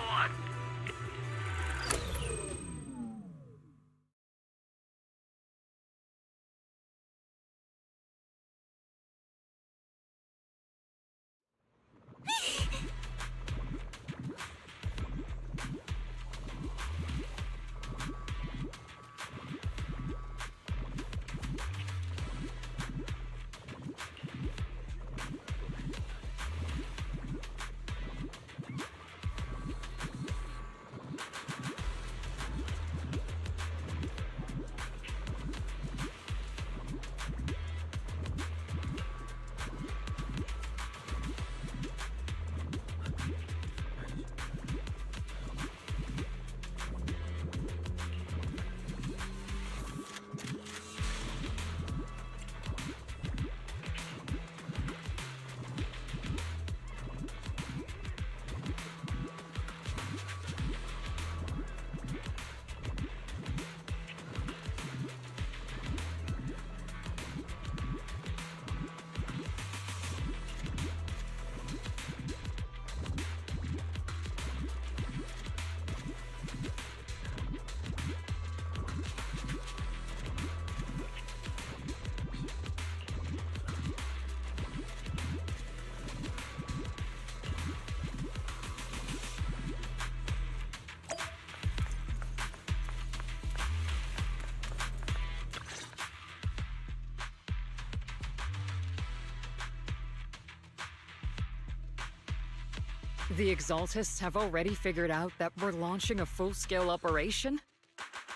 A: The Exaltists have already figured out that we're launching a full-scale operation?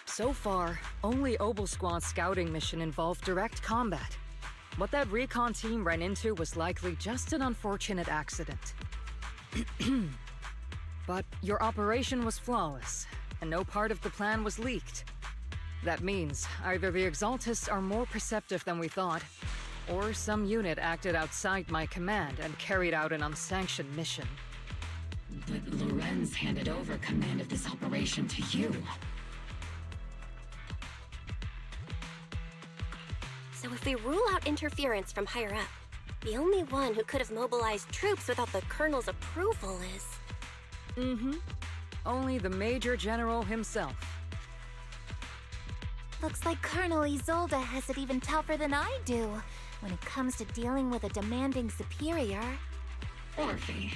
A: So far, only Obel Squad's scouting mission involved direct combat. What that recon team ran into was likely just an unfortunate accident. But your operation was flawless, and no part of the plan was leaked. That means either the Exaltists are more perceptive than we thought, or some unit acted outside my command and carried out an unsanctioned mission.
B: But Lorenz handed over command of this operation to you.
J: So if we rule out interference from higher up, the only one who could have mobilized troops without the Colonel's approval is...
A: Mm-hmm. Only the Major General himself.
F: Looks like Colonel Isolde has it even tougher than I do when it comes to dealing with a demanding superior.
B: Orphe,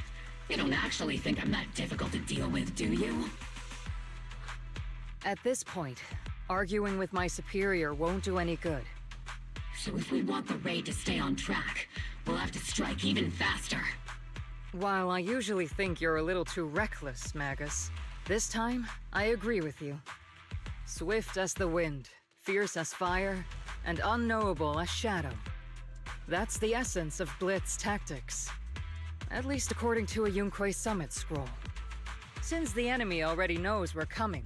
B: you don't actually think I'm that difficult to deal with, do you?
A: At this point, arguing with my superior won't do any good.
B: So if we want the raid to stay on track, we'll have to strike even faster.
A: While I usually think you're a little too reckless, Magus, this time, I agree with you. Swift as the wind, fierce as fire, and unknowable as shadow. That's the essence of Blitz tactics. At least according to a Yunque Summit scroll. Since the enemy already knows we're coming,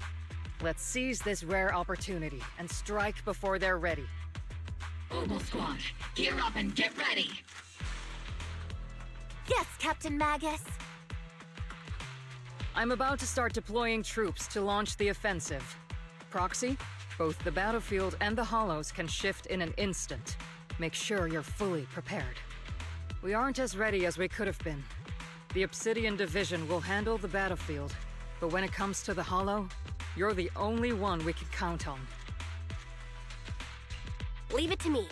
A: let's seize this rare opportunity and strike before they're ready.
B: Obel Squad, gear up and get ready!
F: Yes, Captain Magus!
A: I'm about to start deploying troops to launch the offensive. Proxy, both the battlefield and the hollows can shift in an instant. Make sure you're fully prepared. We aren't as ready as we could have been. The Obsidian Division will handle the battlefield, but when it comes to the hollow, you're the only one we can count on.
J: Leave it to me.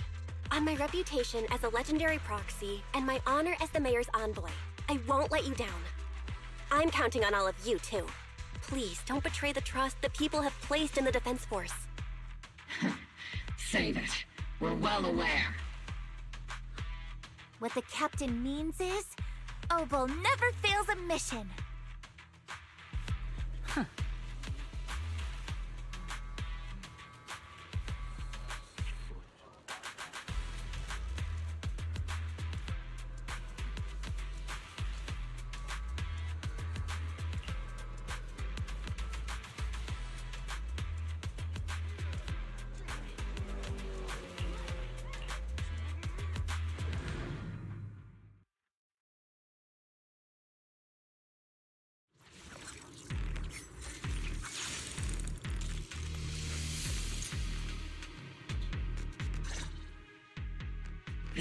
J: On my reputation as a legendary proxy and my honor as the mayor's envoy, I won't let you down. I'm counting on all of you, too. Please don't betray the trust the people have placed in the Defense Force.
B: Save it. We're well aware.
F: What the captain means is, Obel never fails a mission.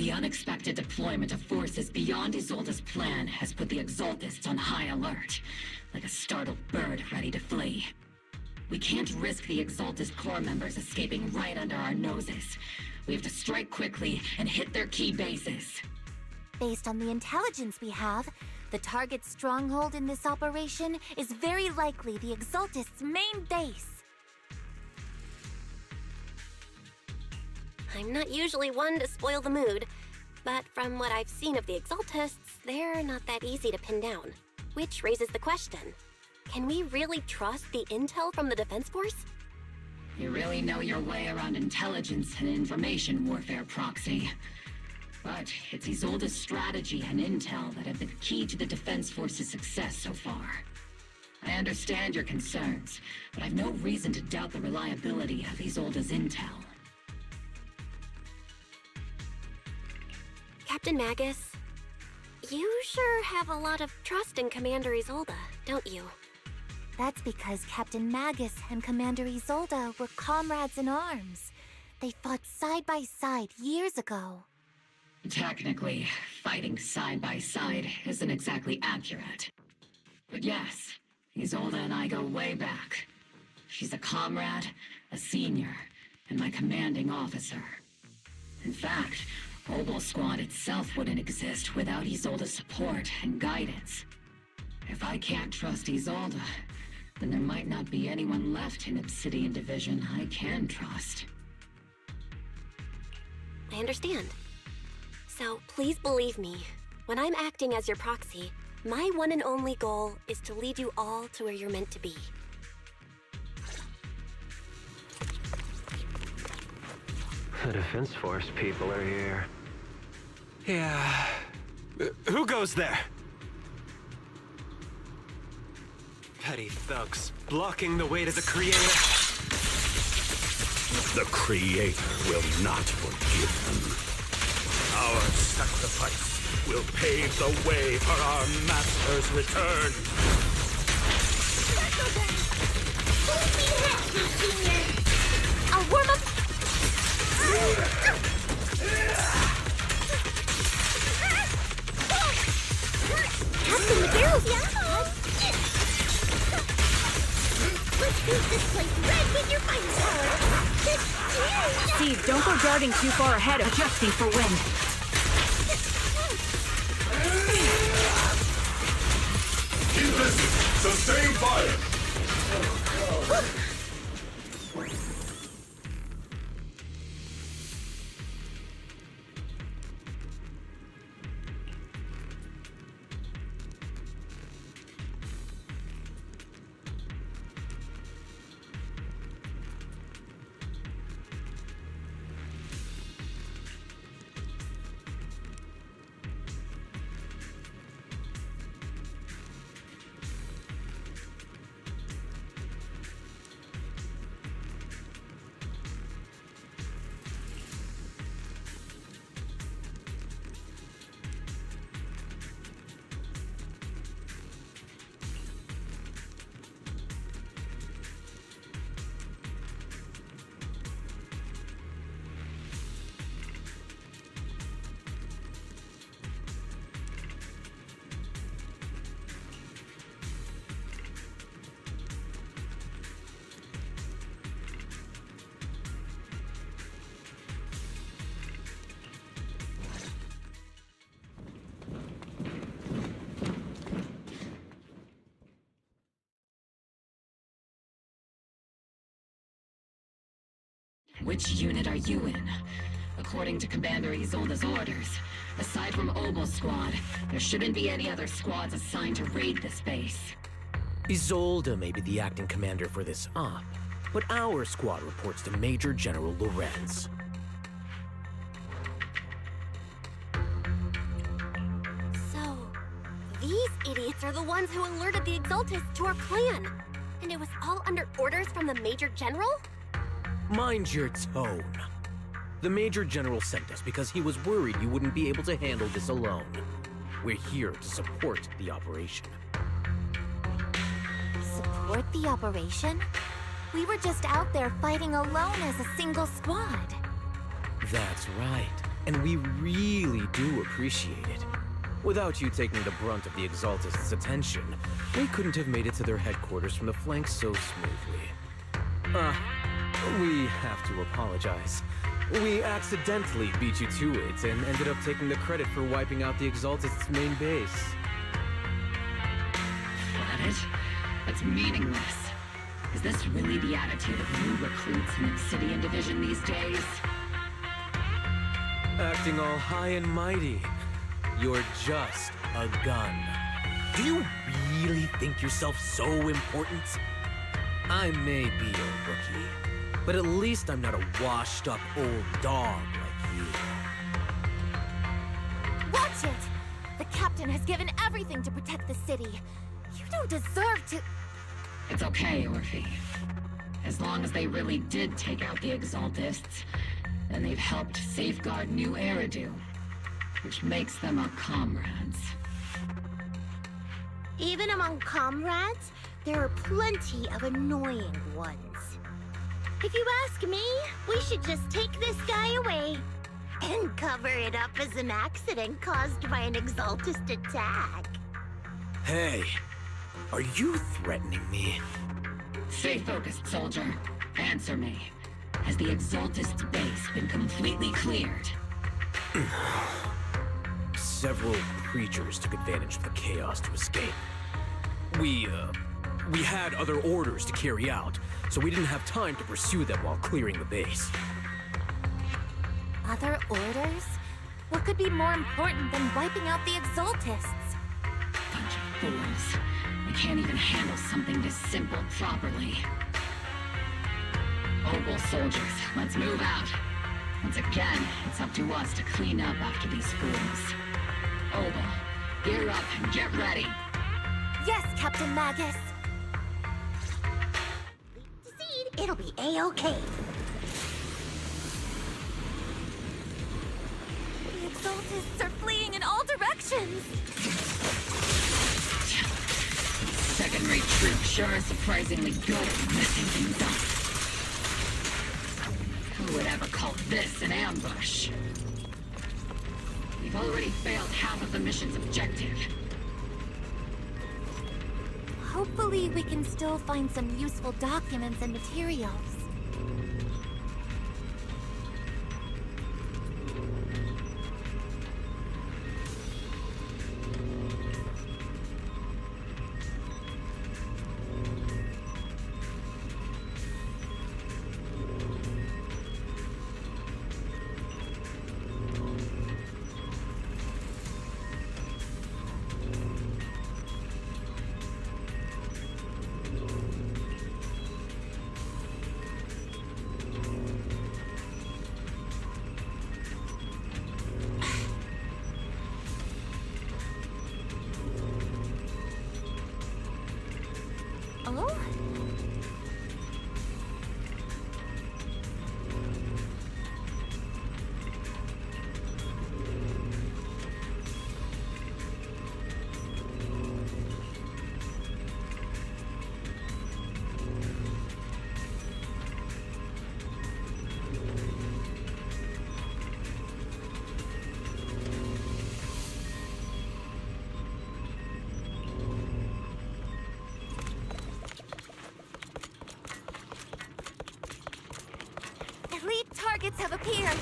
B: The unexpected deployment of forces beyond Isolde's plan has put the Exaltists on high alert, like a startled bird ready to flee. We can't risk the Exaltist core members escaping right under our noses. We have to strike quickly and hit their key bases.
F: Based on the intelligence we have, the target's stronghold in this operation is very likely the Exaltists' main base.
J: I'm not usually one to spoil the mood, but from what I've seen of the Exaltists, they're not that easy to pin down. Which raises the question, can we really trust the intel from the Defense Force?
B: You really know your way around intelligence and information warfare, Proxy. But it's Isolde's strategy and intel that have been key to the Defense Force's success so far. I understand your concerns, but I've no reason to doubt the reliability of Isolde's intel.
J: Captain Magus, you sure have a lot of trust in Commander Isolde, don't you?
F: That's because Captain Magus and Commander Isolde were comrades in arms. They fought side by side years ago.
B: Technically, fighting side by side isn't exactly accurate. But yes, Isolde and I go way back. She's a comrade, a senior, and my commanding officer. In fact, Obel Squad itself wouldn't exist without Isolde's support and guidance. If I can't trust Isolde, then there might not be anyone left in Obsidian Division I can trust.
J: I understand. So please believe me, when I'm acting as your proxy, my one and only goal is to lead you all to where you're meant to be.
U: The Defense Force people are here.
V: Yeah. Who goes there? Petty thugs, blocking the way to the Creator.
W: The Creator will not forgive them. Our sacrifice will pave the way for our Master's return.
K: Hold me happy, Junior! I'll warm up...
F: Captain, the barrel's
K: Let's paint this place red with your fighting power!
I: Steve, don't go darting too far ahead, adjusting for wind.
W: Keep busy. Sustain fire.
B: Which unit are you in? According to Commander Isolde's orders, aside from Obel Squad, there shouldn't be any other squads assigned to raid this base.
Q: Isolde may be the acting commander for this op, but our squad reports to Major General Lorenz.
J: So, these idiots are the ones who alerted the Exaltists to our plan. And it was all under orders from the Major General?
Q: Mind your tone. The Major General sent us because he was worried you wouldn't be able to handle this alone. We're here to support the operation.
F: Support the operation? We were just out there fighting alone as a single squad.
Q: That's right. And we really do appreciate it. Without you taking the brunt of the Exaltists' attention, we couldn't have made it to their headquarters from the flanks so smoothly. We have to apologize. We accidentally beat you to it and ended up taking the credit for wiping out the Exaltists' main base.
B: What? That's meaningless. Is this really the attitude of new recruits in the Obsidian Division these days?
Q: Acting all high and mighty. You're just a gun. Do you really think yourself so important? I may be a rookie, but at least I'm not a washed-up old dog like you.
F: Watch it! The captain has given everything to protect the city. You don't deserve to...
B: It's okay, Orphe. As long as they really did take out the Exaltists, then they've helped safeguard New Eridu, which makes them our comrades.
K: Even among comrades, there are plenty of annoying ones. If you ask me, we should just take this guy away and cover it up as an accident caused by an Exaltist attack.
Q: Hey, are you threatening me?
B: Stay focused, soldier. Answer me. Has the Exaltist base been completely cleared?
Q: Several creatures took advantage of the chaos to escape. We had other orders to carry out, so we didn't have time to pursue them while clearing the base.
F: Other orders? What could be more important than wiping out the Exaltists?
B: Bunch of fools. They can't even handle something this simple properly. Obel soldiers, let's move out. Once again, it's up to us to clean up after these fools. Obel, gear up and get ready.
F: Yes, Captain Magus.
K: Seed, it'll be A-okay.
F: The Exaltists are fleeing in all directions.
B: Second-rate troops sure are surprisingly good at messing things up. Who would ever call this an ambush? We've already failed half of the mission's objective.
F: Hopefully we can still find some useful documents and materials. Oh? Elite targets have appeared.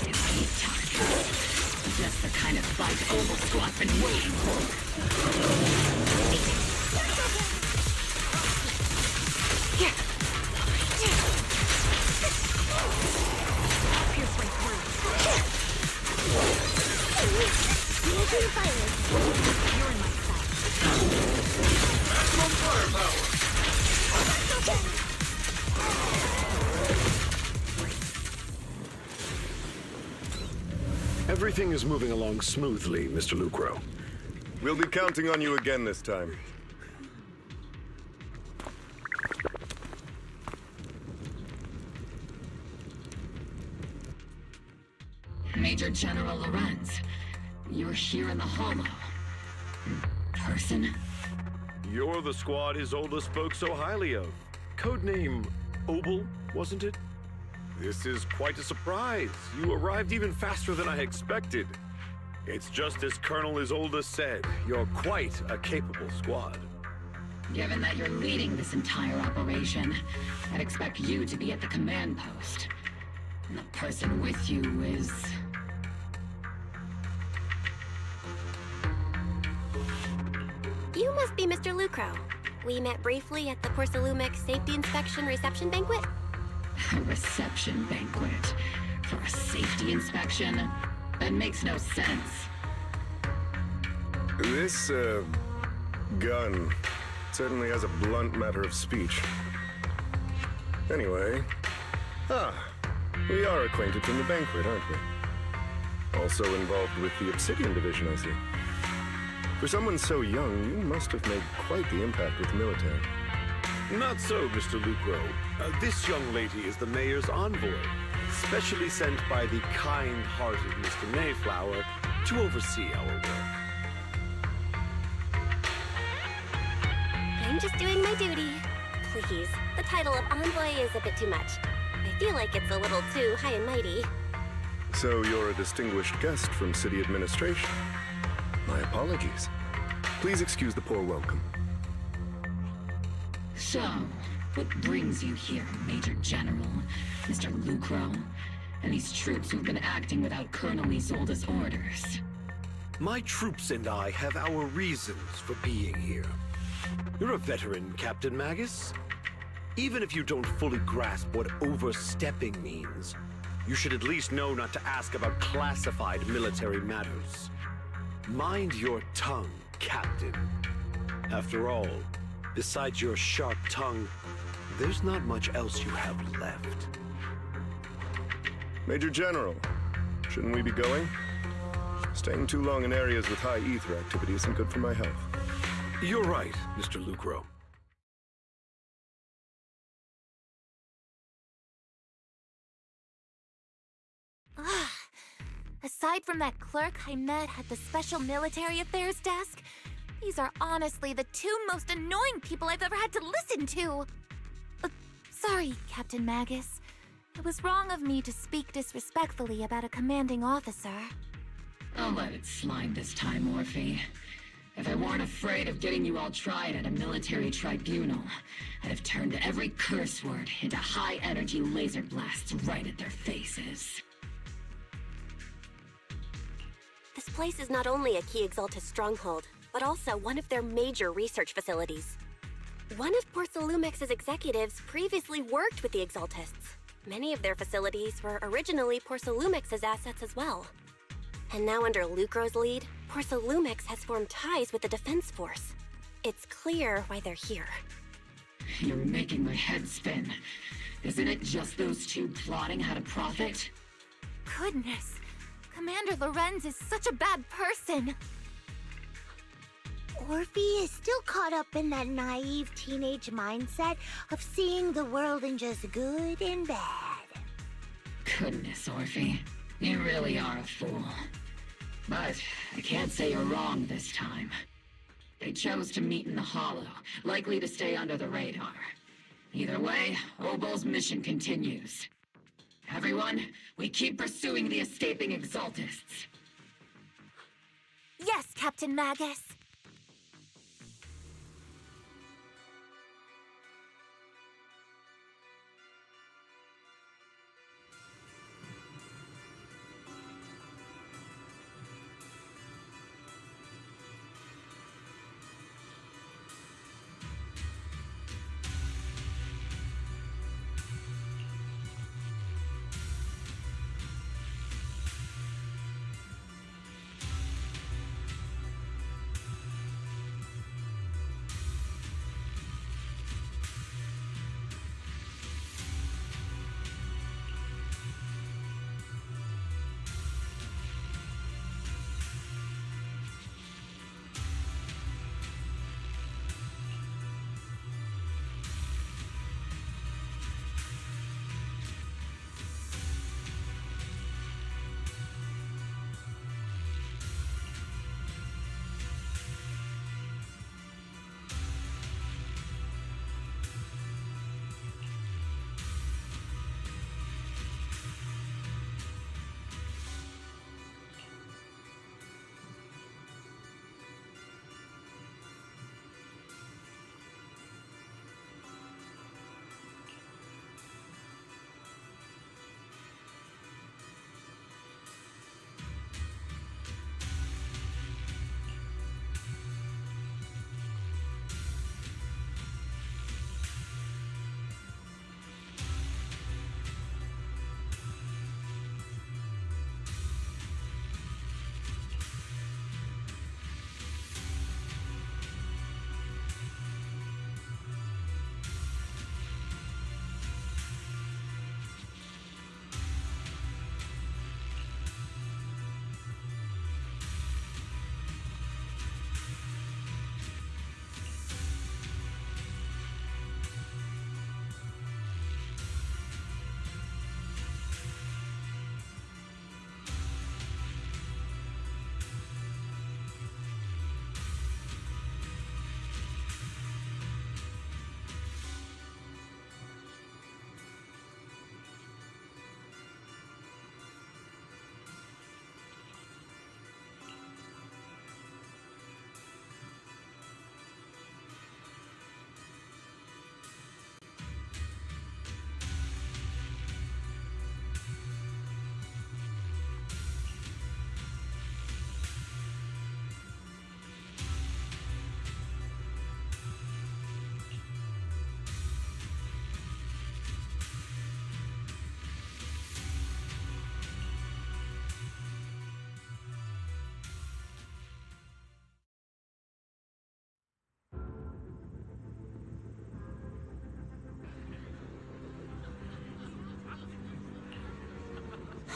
B: Elite targets. Just the kind of fight Obel Squad's been waiting for.
F: I'll pierce right through. You're in my sight.
G: Maximum firepower!
R: Everything is moving along smoothly, Mr. Lucro.
C: We'll be counting on you again this time.
B: Major General Lorenz, you're here in the Hollow. In person?
R: You're the squad his oldest spoke so highly of. Codename Obel, wasn't it? This is quite a surprise. You arrived even faster than I expected. It's just as Colonel Isolde said, you're quite a capable squad.
B: Given that you're leading this entire operation, I'd expect you to be at the command post. And the person with you is...
J: You must be Mr. Lucro. We met briefly at the Porcelumix Safety Inspection Reception Banquet.
B: A reception banquet? For a safety inspection? That makes no sense.
C: This, gun certainly has a blunt matter of speech. Anyway, we are acquainted from the banquet, aren't we? Also involved with the Obsidian Division, I see. For someone so young, you must have made quite the impact with the military.
R: Not so, Mr. Lucro. This young lady is the mayor's envoy, specially sent by the kind-hearted Mr. Mayflower to oversee our work.
J: I'm just doing my duty. Please, the title of envoy is a bit too much. I feel like it's a little too high and mighty.
C: So you're a distinguished guest from city administration. My apologies. Please excuse the poor welcome.
B: So, what brings you here, Major General, Mr. Lucro, and these troops who've been acting without Colonel Isolde's orders?
R: My troops and I have our reasons for being here. You're a veteran, Captain Magus. Even if you don't fully grasp what overstepping means, you should at least know not to ask about classified military matters. Mind your tongue, Captain. After all, besides your sharp tongue, there's not much else you have left.
C: Major General, shouldn't we be going? Staying too long in areas with high ether activity isn't good for my health.
R: You're right, Mr. Lucro.
F: Aside from that clerk I met at the Special Military Affairs desk, these are honestly the two most annoying people I've ever had to listen to. Sorry, Captain Magus. It was wrong of me to speak disrespectfully about a commanding officer.
B: I'll let it slide this time, Orphe. If I weren't afraid of getting you all tried at a military tribunal, I'd have turned every curse word into high-energy laser blasts right at their faces.
J: This place is not only a key Exaltus stronghold, but also one of their major research facilities. One of Porcelumix's executives previously worked with the Exaltists. Many of their facilities were originally Porcelumix's assets as well. And now under Lucro's lead, Porcelumix has formed ties with the Defense Force. It's clear why they're here.
B: You're making my head spin. Isn't it just those two plotting how to profit?
F: Goodness, Commander Lorenz is such a bad person.
K: Orphe is still caught up in that naive teenage mindset of seeing the world in just good and bad.
B: Goodness, Orphe. You really are a fool. But I can't say you're wrong this time. They chose to meet in the Hollow, likely to stay under the radar. Either way, Obol's mission continues. Everyone, we keep pursuing the escaping Exaltists.
F: Yes, Captain Magus.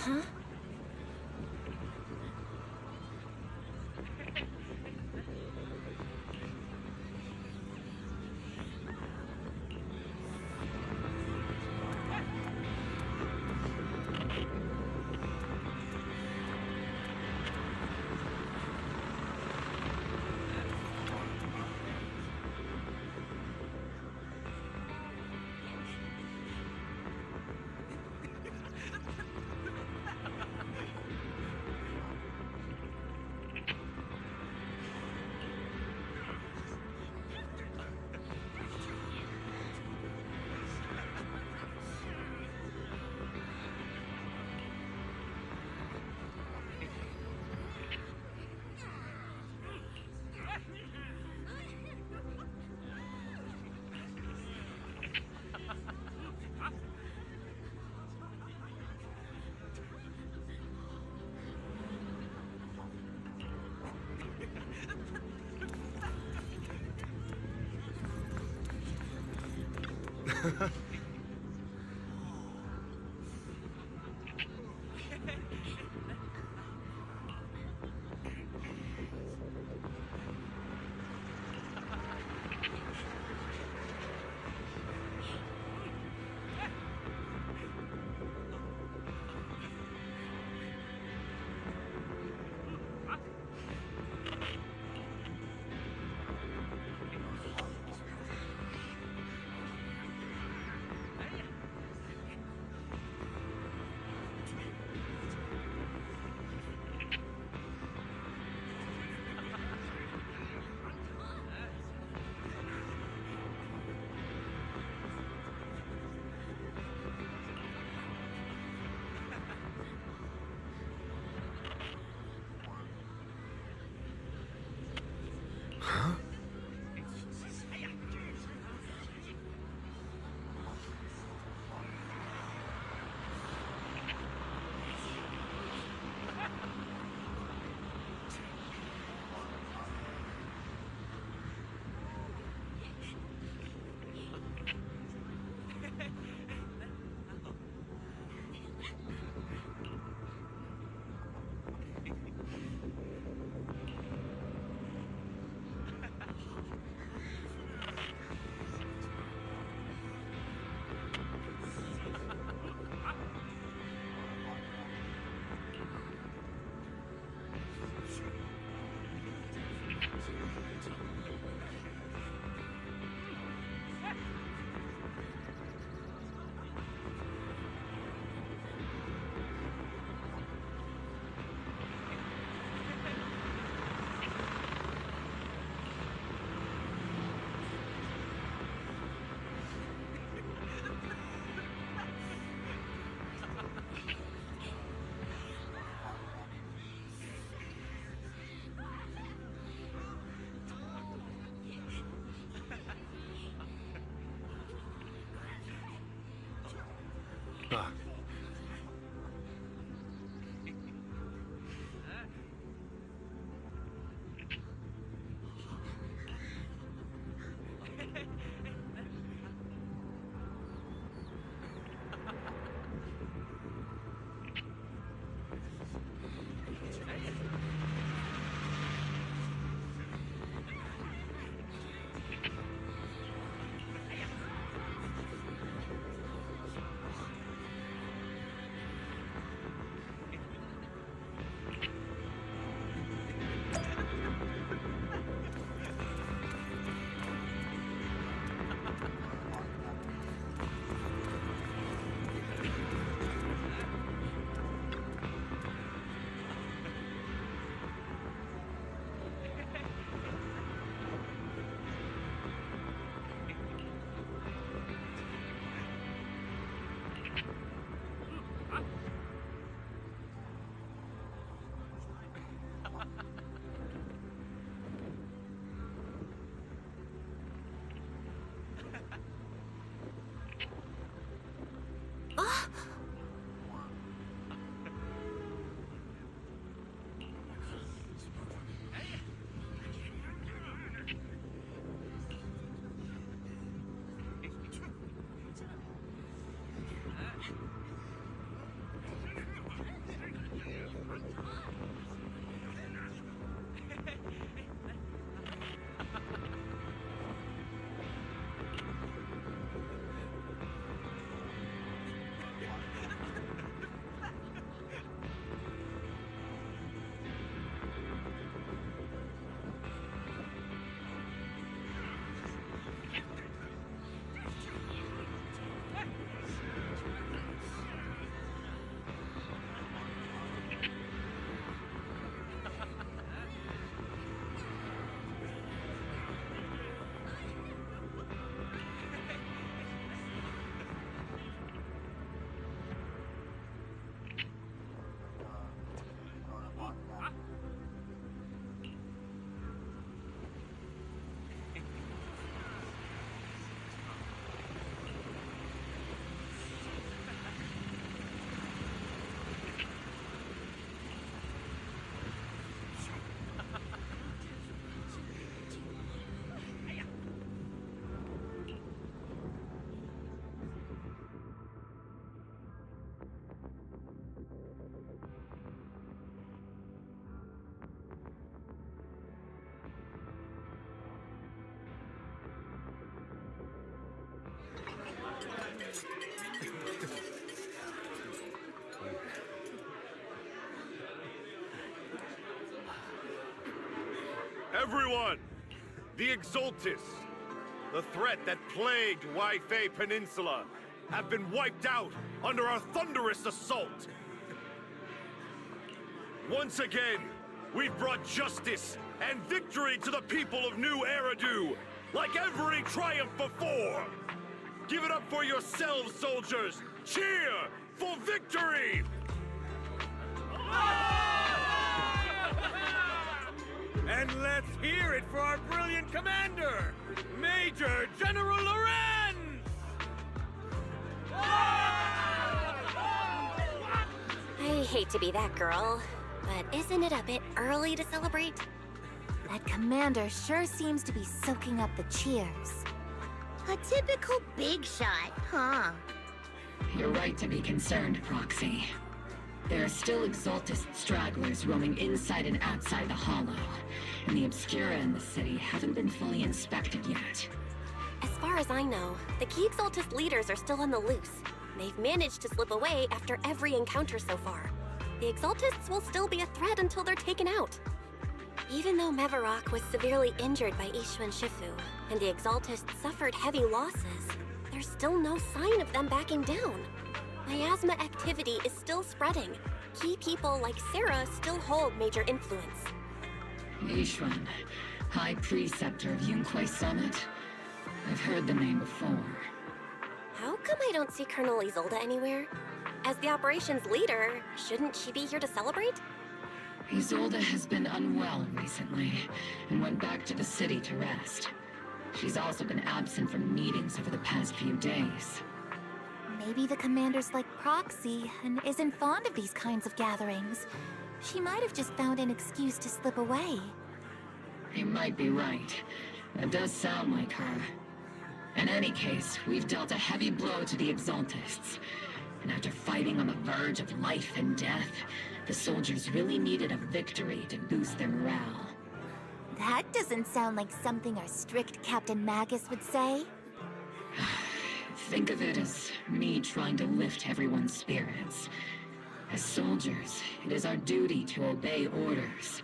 K: Huh?
C: Ah.
W: Everyone! The Exaltists, the threat that plagued Waifei Peninsula, have been wiped out under our thunderous assault. Once again, we've brought justice and victory to the people of New Eridu, like every triumph before. Give it up for yourselves, soldiers! Cheer for victory!
G: And let's hear it for our brilliant commander, Major General Lorenz!
J: I hate to be that girl, but isn't it a bit early to celebrate?
F: That commander sure seems to be soaking up the cheers.
K: A typical big shot, huh?
B: You're right to be concerned, Proxy. There are still Exaltist stragglers roaming inside and outside the Hollow, and the Obscura in the city haven't been fully inspected yet.
J: As far as I know, the key Exaltist leaders are still on the loose. They've managed to slip away after every encounter so far. The Exaltists will still be a threat until they're taken out. Even though Mevarok was severely injured by Ishu and Shifu, and the Exaltists suffered heavy losses, there's still no sign of them backing down. Miasma activity is still spreading. Key people like Sarah still hold major influence.
B: Yishuan, High Preceptor of Yunquay Summit. I've heard the name before.
J: How come I don't see Colonel Isolde anywhere? As the operations leader, shouldn't she be here to celebrate?
B: Isolde has been unwell recently, and went back to the city to rest. She's also been absent from meetings over the past few days.
F: Maybe the commander's like Proxy and isn't fond of these kinds of gatherings. She might have just found an excuse to slip away.
B: You might be right. That does sound like her. In any case, we've dealt a heavy blow to the Exaltists. And after fighting on the verge of life and death, the soldiers really needed a victory to boost their morale.
F: That doesn't sound like something our strict Captain Magus would say.
B: Think of it as me trying to lift everyone's spirits. As soldiers, it is our duty to obey orders.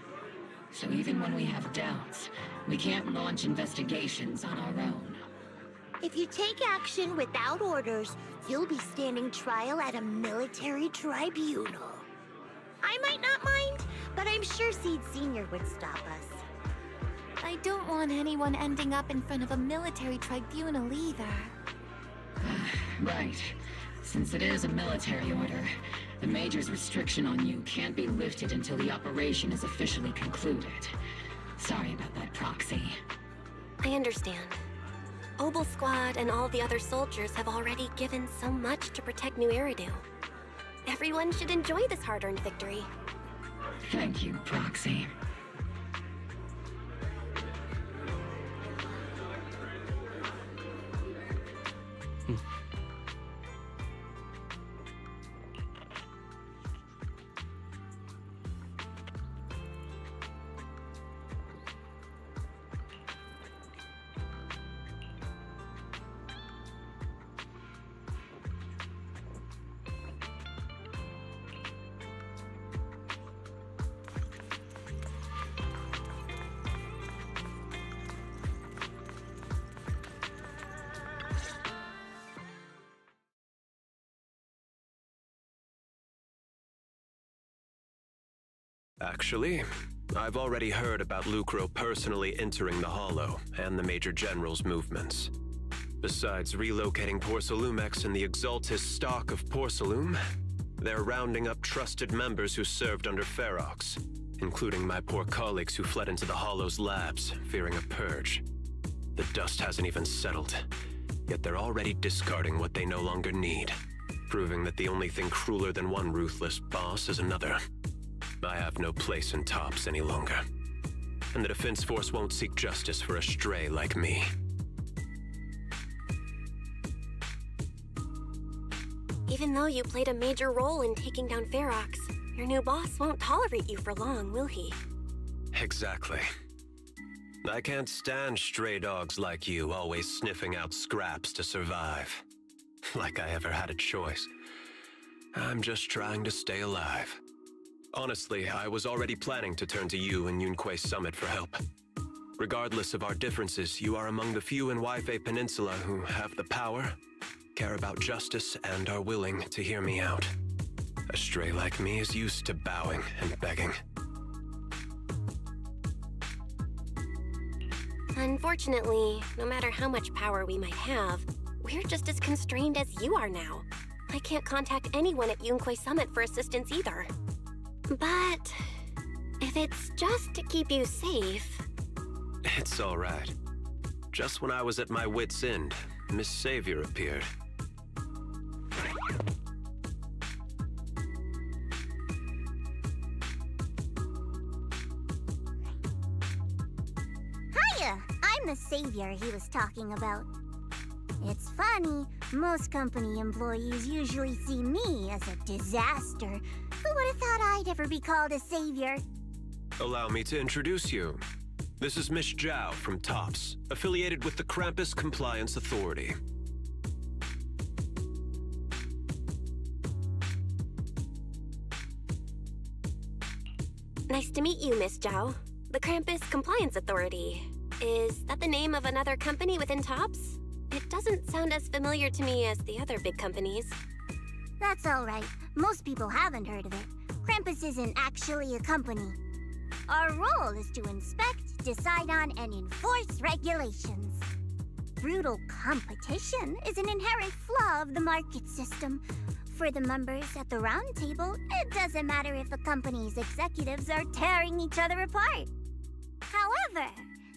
B: So even when we have doubts, we can't launch investigations on our own.
K: If you take action without orders, you'll be standing trial at a military tribunal. I might not mind, but I'm sure Seed Sr. would stop us.
F: I don't want anyone ending up in front of a military tribunal either.
B: Right. Since it is a military order, the Major's restriction on you can't be lifted until the operation is officially concluded. Sorry about that, Proxy.
J: I understand. Obel Squad and all the other soldiers have already given so much to protect New Eridu. Everyone should enjoy this hard-earned victory.
B: Thank you, Proxy.
V: Actually, I've already heard about Lucro personally entering the Hollow and the Major General's movements. Besides relocating Porcelumex and the Exaltist stock of Porcelume, they're rounding up trusted members who served under Ferox, including my poor colleagues who fled into the Hollow's labs, fearing a purge. The dust hasn't even settled, yet they're already discarding what they no longer need, proving that the only thing crueler than one ruthless boss is another. I have no place in Tops any longer, and the Defense Force won't seek justice for a stray like me.
J: Even though you played a major role in taking down Ferox, your new boss won't tolerate you for long, will he?
V: Exactly. I can't stand stray dogs like you always sniffing out scraps to survive. Like I ever had a choice. I'm just trying to stay alive. Honestly, I was already planning to turn to you and Yunquay Summit for help. Regardless of our differences, you are among the few in Yfe Peninsula who have the power, care about justice, and are willing to hear me out. A stray like me is used to bowing and begging.
J: Unfortunately, no matter how much power we might have, we're just as constrained as you are now. I can't contact anyone at Yunque Summit for assistance either. But if it's just to keep you safe...
V: It's all right. Just when I was at my wit's end, Miss Savior appeared.
K: Hiya! I'm the savior he was talking about. It's funny, most company employees usually see me as a disaster. Who would have thought I'd ever be called a savior?
V: Allow me to introduce you. This is Miss Zhao from TOPS, affiliated with the Krampus Compliance Authority.
J: Nice to meet you, Miss Zhao. The Krampus Compliance Authority. Is that the name of another company within TOPS? It doesn't sound as familiar to me as the other big companies.
K: That's alright. Most people haven't heard of it. Krampus isn't actually a company. Our role is to inspect, decide on, and enforce regulations. Brutal competition is an inherent flaw of the market system. For the members at the round table, it doesn't matter if the company's executives are tearing each other apart. However,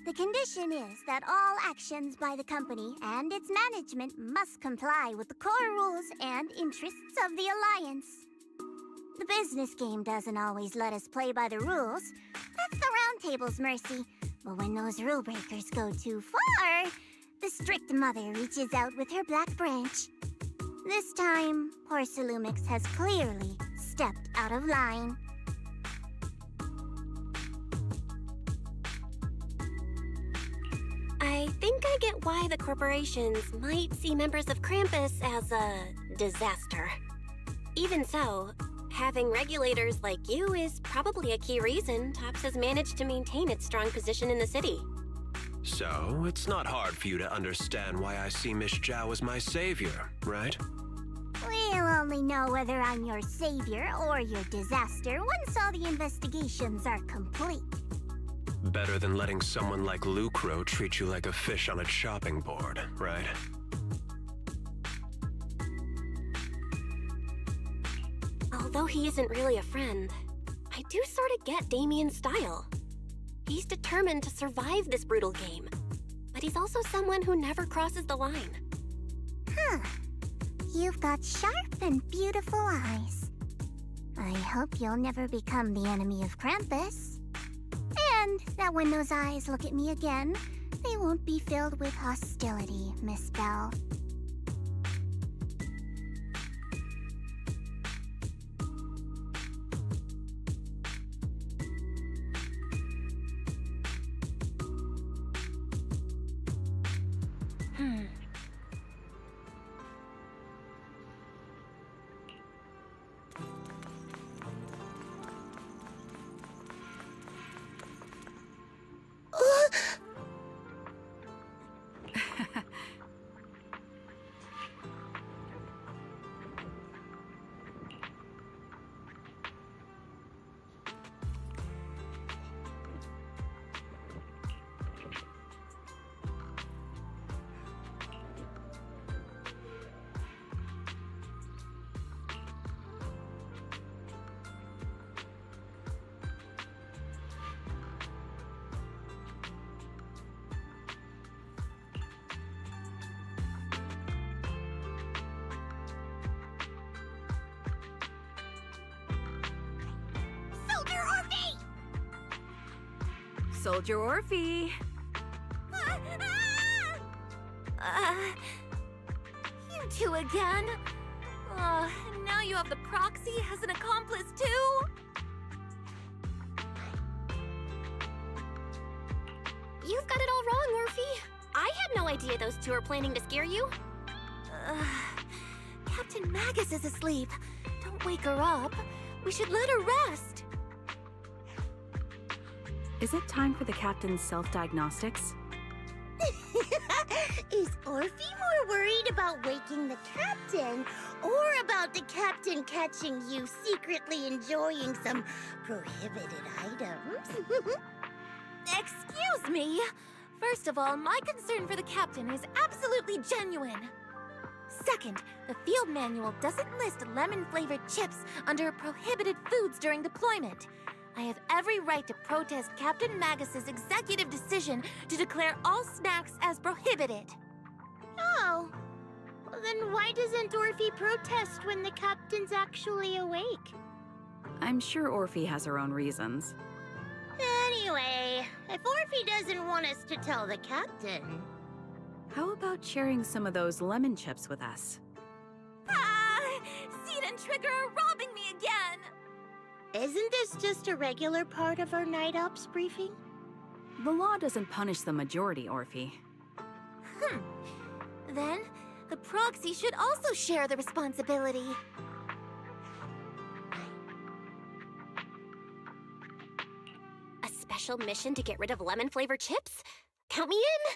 K: the condition is that all actions by the company and its management must comply with the core rules and interests of the Alliance. The business game doesn't always let us play by the rules. That's the round table's mercy. But when those rule breakers go too far, the strict mother reaches out with her black branch. This time, poor Salumix has clearly stepped out of line.
J: I think I get why the corporations might see members of Krampus as a disaster. Even so, having regulators like you is probably a key reason TOPS has managed to maintain its strong position in the city.
V: So, it's not hard for you to understand why I see Miss Zhao as my savior, right?
K: We'll only know whether I'm your savior or your disaster once all the investigations are complete.
V: Better than letting someone like Lucro treat you like a fish on a chopping board, right?
J: Although he isn't really a friend, I do sort of get Damien's style. He's determined to survive this brutal game, but he's also someone who never crosses the line.
K: Huh. You've got sharp and beautiful eyes. I hope you'll never become the enemy of Krampus. And that when those eyes look at me again, they won't be filled with hostility, Miss Bell.
I: Soldier Orphe!
F: You two again? And now you have the proxy as an accomplice too?
J: You've got it all wrong, Orphe. I had no idea those two are planning to scare you.
F: Captain Magus is asleep. Don't wake her up. We should let her rest.
I: Is it time for the captain's self-diagnostics?
K: Is Orphe more worried about waking the captain, or about the captain catching you secretly enjoying some prohibited items?
F: Excuse me! First of all, my concern for the captain is absolutely genuine. Second, the field manual doesn't list lemon-flavored chips under prohibited foods during deployment. I have every right to protest Captain Magus's executive decision to declare all snacks as prohibited.
K: Oh. Well, then why doesn't Orphe protest when the captain's actually awake?
I: I'm sure Orphe has her own reasons.
K: Anyway, if Orphe doesn't want us to tell the captain...
I: How about sharing some of those lemon chips with us?
F: Ah! Seed and Trigger are robbing me again!
K: Isn't this just a regular part of our night ops briefing?
I: The law doesn't punish the majority, Orphe.
F: Then, the proxy should also share the responsibility.
J: A special mission to get rid of lemon-flavored chips? Count me in!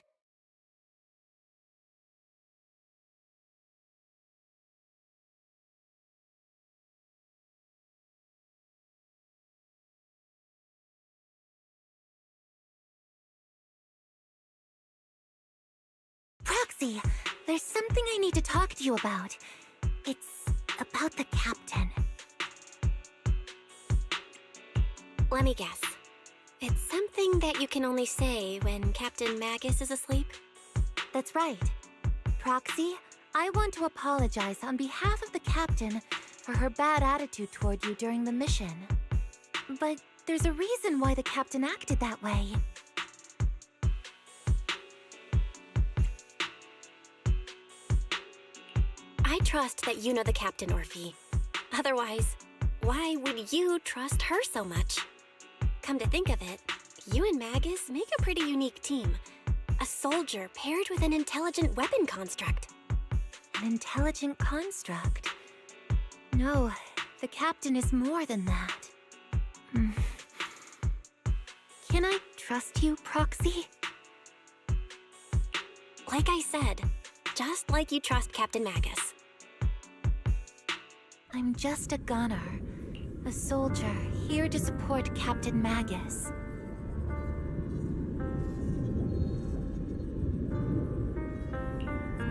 F: Proxy, there's something I need to talk to you about. It's about the captain.
J: Let me guess. It's something that you can only say when Captain Magus is asleep?
F: That's right. Proxy, I want to apologize on behalf of the captain for her bad attitude toward you during the mission. But there's a reason why the captain acted that way.
J: I trust that you know the captain, Orphe. Otherwise, why would you trust her so much? Come to think of it, you and Magus make a pretty unique team. A soldier paired with an intelligent weapon construct.
F: An intelligent construct? No, the captain is more than that. Can I trust you, Proxy?
J: Like I said, just like you trust Captain Magus.
F: I'm just a gunner. A soldier, here to support Captain Magus.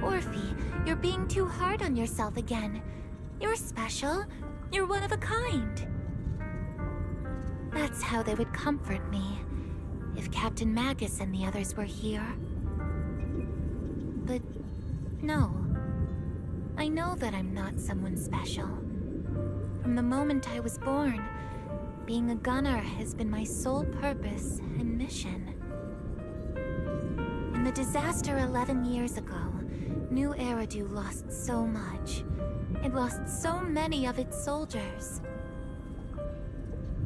F: Orphe, you're being too hard on yourself again. You're special. You're one of a kind. That's how they would comfort me, if Captain Magus and the others were here. But no. I know that I'm not someone special. From the moment I was born, being a gunner has been my sole purpose and mission. In the disaster 11 years ago, New Eridu lost so much. It lost so many of its soldiers.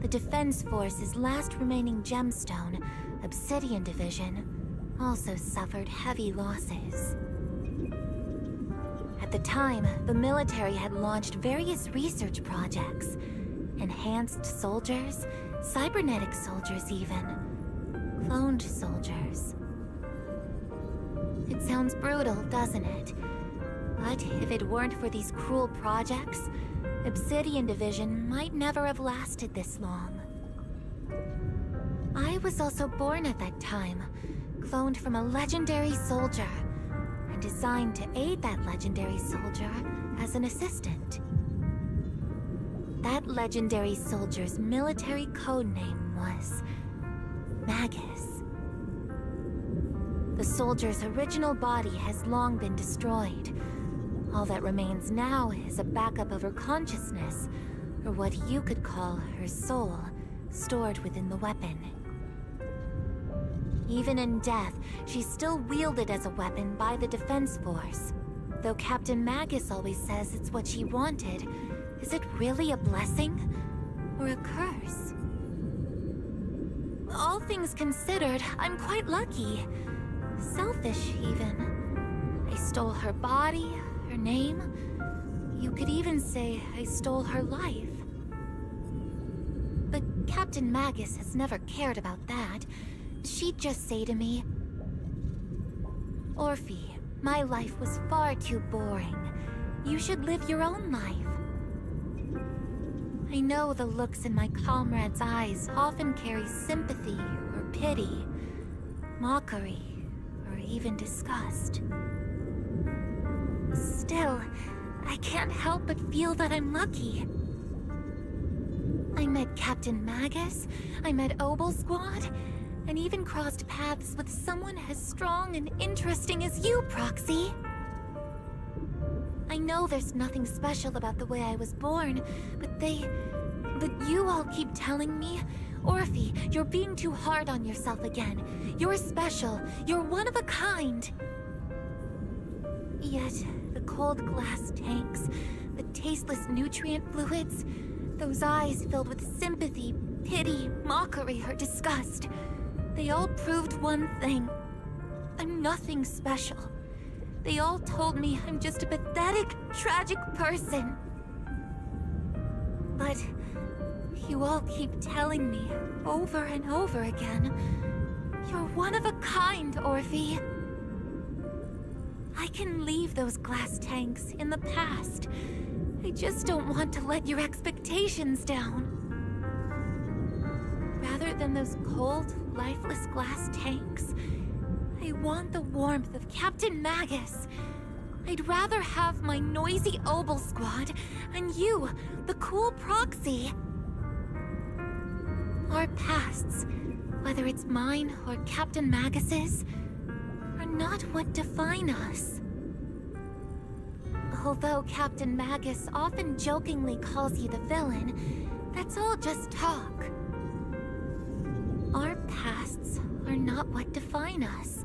F: The Defense Force's last remaining gemstone, Obsidian Division, also suffered heavy losses. At the time, the military had launched various research projects. Enhanced soldiers, cybernetic soldiers even. Cloned soldiers. It sounds brutal, doesn't it? But if it weren't for these cruel projects, Obsidian Division might never have lasted this long. I was also born at that time, cloned from a legendary soldier, and designed to aid that legendary soldier as an assistant. That legendary soldier's military codename was Magus. The soldier's original body has long been destroyed. All that remains now is a backup of her consciousness, or what you could call her soul, stored within the weapon. Even in death, she's still wielded as a weapon by the Defense Force. Though Captain Magus always says it's what she wanted, is it really a blessing or a curse? All things considered, I'm quite lucky. Selfish, even. I stole her body, her name. You could even say I stole her life. But Captain Captain Magus has never cared about that. She'd just say to me, Orphe, my life was far too boring. You should live your own life. I know the looks in my comrades' eyes often carry sympathy or pity, mockery, or even disgust. Still, I can't help but feel that I'm lucky. I met Captain Magus, I met Obel Squad, and even crossed paths with someone as strong and interesting as you, Proxy. I know there's nothing special about the way I was born, but you all keep telling me, Orphe, you're being too hard on yourself again. You're special. You're one of a kind. Yet, the cold glass tanks, the tasteless nutrient fluids, those eyes filled with sympathy, pity, mockery, or disgust, they all proved one thing. I'm nothing special. They all told me I'm just a pathetic, tragic person. But you all keep telling me, over and over again, you're one of a kind, Orphe. I can leave those glass tanks in the past. I just don't want to let your expectations down. Rather than those cold, lifeless glass tanks, I want the warmth of Captain Magus. I'd rather have my noisy Obel Squad and you, the cool Proxy. Our pasts, whether it's mine or Captain Magus's, are not what define us. Although Captain Magus often jokingly calls you the villain, that's all just talk. Our pasts are not what define us.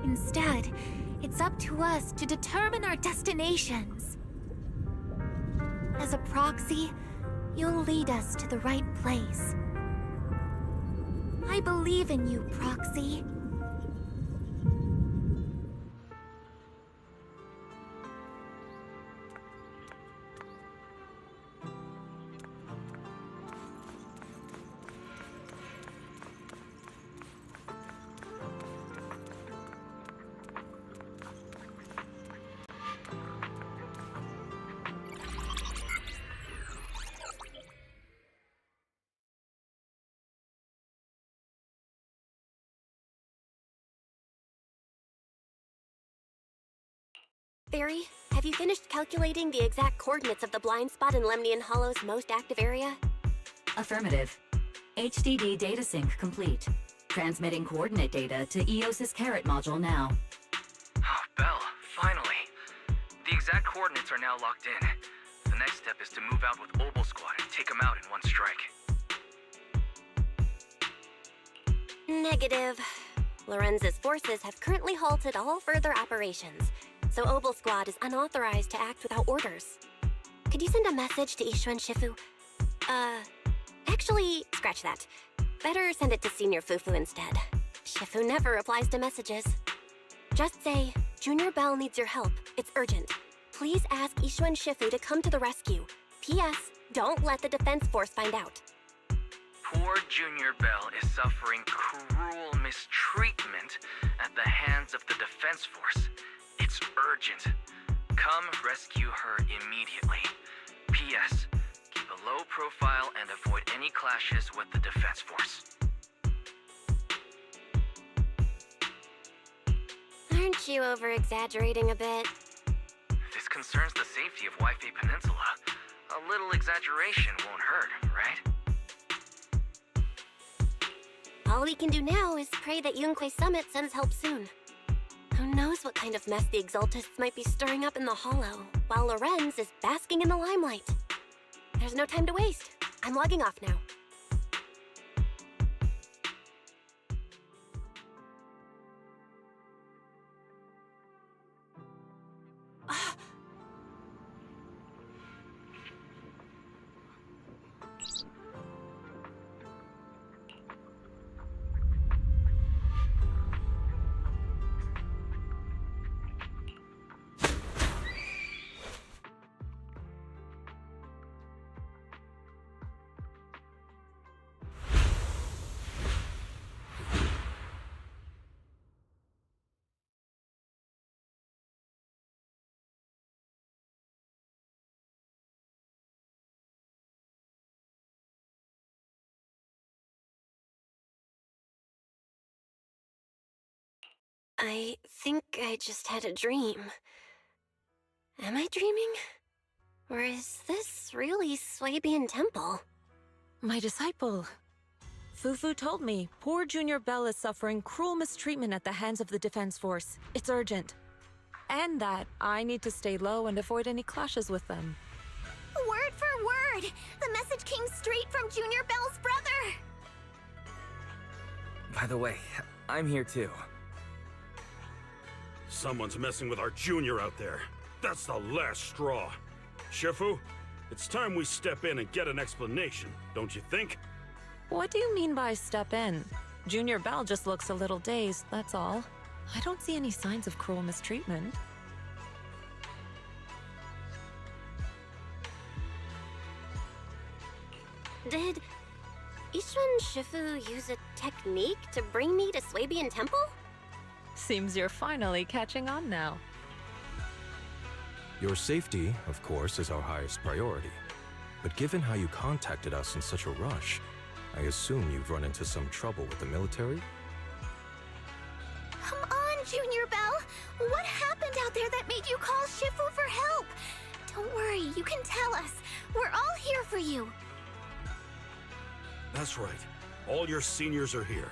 F: Instead, it's up to us to determine our destinations. As a Proxy, you'll lead us to the right place. I believe in you, Proxy.
J: Barry, have you finished calculating the exact coordinates of the blind spot in Lemnian Hollow's most active area?
N: Affirmative. HDD data sync complete. Transmitting coordinate data to EOS's Carrot module now.
S: Oh, Belle, finally. The exact coordinates are now locked in. The next step is to move out with Obel Squad and take them out in one strike.
J: Negative. Lorenz's forces have currently halted all further operations, so Obel Squad is unauthorized to act without orders. Could you send a message to Ishu and Shifu? Actually, scratch that. Better send it to Senior Fufu instead. Shifu never replies to messages. Just say, Junior Belle needs your help. It's urgent. Please ask Ishu and Shifu to come to the rescue. P.S. Don't let the defense force find out.
S: Poor Junior Belle is suffering cruel mistreatment at the hands of the defense force. It's urgent. Come rescue her immediately. P.S. Keep a low profile and avoid any clashes with the defense force.
J: Aren't you over-exaggerating a bit?
S: This concerns the safety of Wi-Fi Peninsula. A little exaggeration won't hurt, right?
J: All we can do now is pray that Yunque Summit sends help soon. Who knows what kind of mess the Exaltists might be stirring up in the Hollow, while Lorenz is basking in the limelight. There's no time to waste. I'm logging off now. I think I just had a dream. Am I dreaming? Or is this really Swabian Temple?
I: My disciple. Fufu told me poor Junior Bell is suffering cruel mistreatment at the hands of the Defense Force. It's urgent. And that I need to stay low and avoid any clashes with them.
F: Word for word! The message came straight from Junior Bell's brother!
Q: By the way, I'm here too.
W: Someone's messing with our junior out there. That's the last straw. Shifu, it's time we step in and get an explanation, don't you think?
I: What do you mean by step in? Junior Bell just looks a little dazed, that's all. I don't see any signs of cruel mistreatment.
J: Did Ishun Shifu use a technique to bring me to Swabian Temple?
I: Seems you're finally catching on now.
E: Your safety, of course, is our highest priority. But given how you contacted us in such a rush, I assume you've run into some trouble with the military?
F: Come on, Junior Bell! What happened out there that made you call Shifu for help? Don't worry, you can tell us. We're all here for you.
W: That's right. All your seniors are here.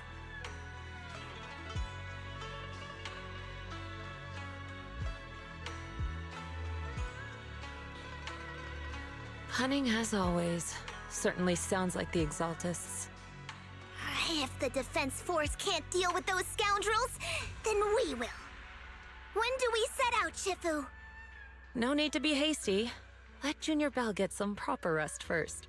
I: Cunning as always. Certainly sounds like the Exaltists.
F: If the Defense Force can't deal with those scoundrels, then we will. When do we set out, Shifu?
I: No need to be hasty. Let Junior Bell get some proper rest first.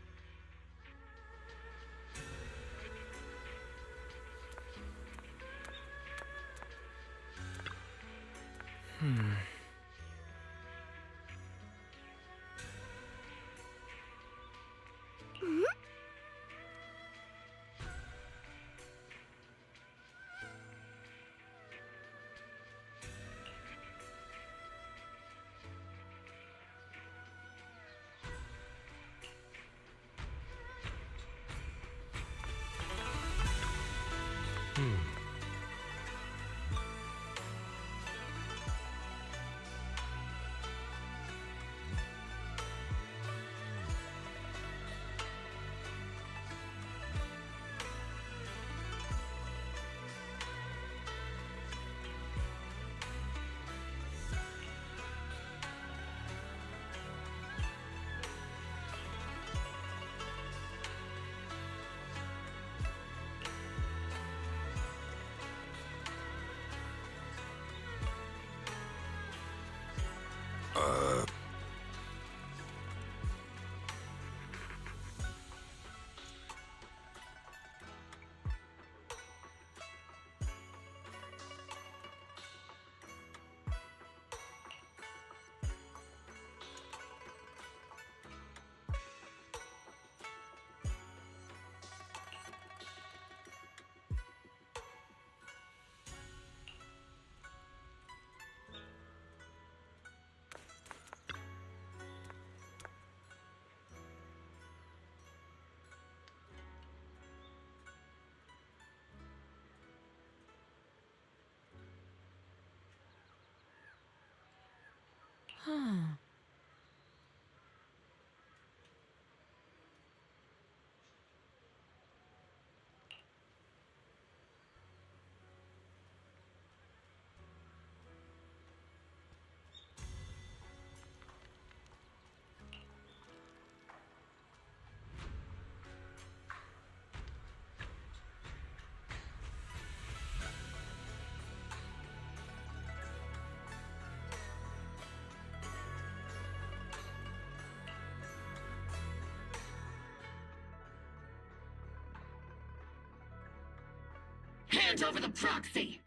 B: Hand over the proxy!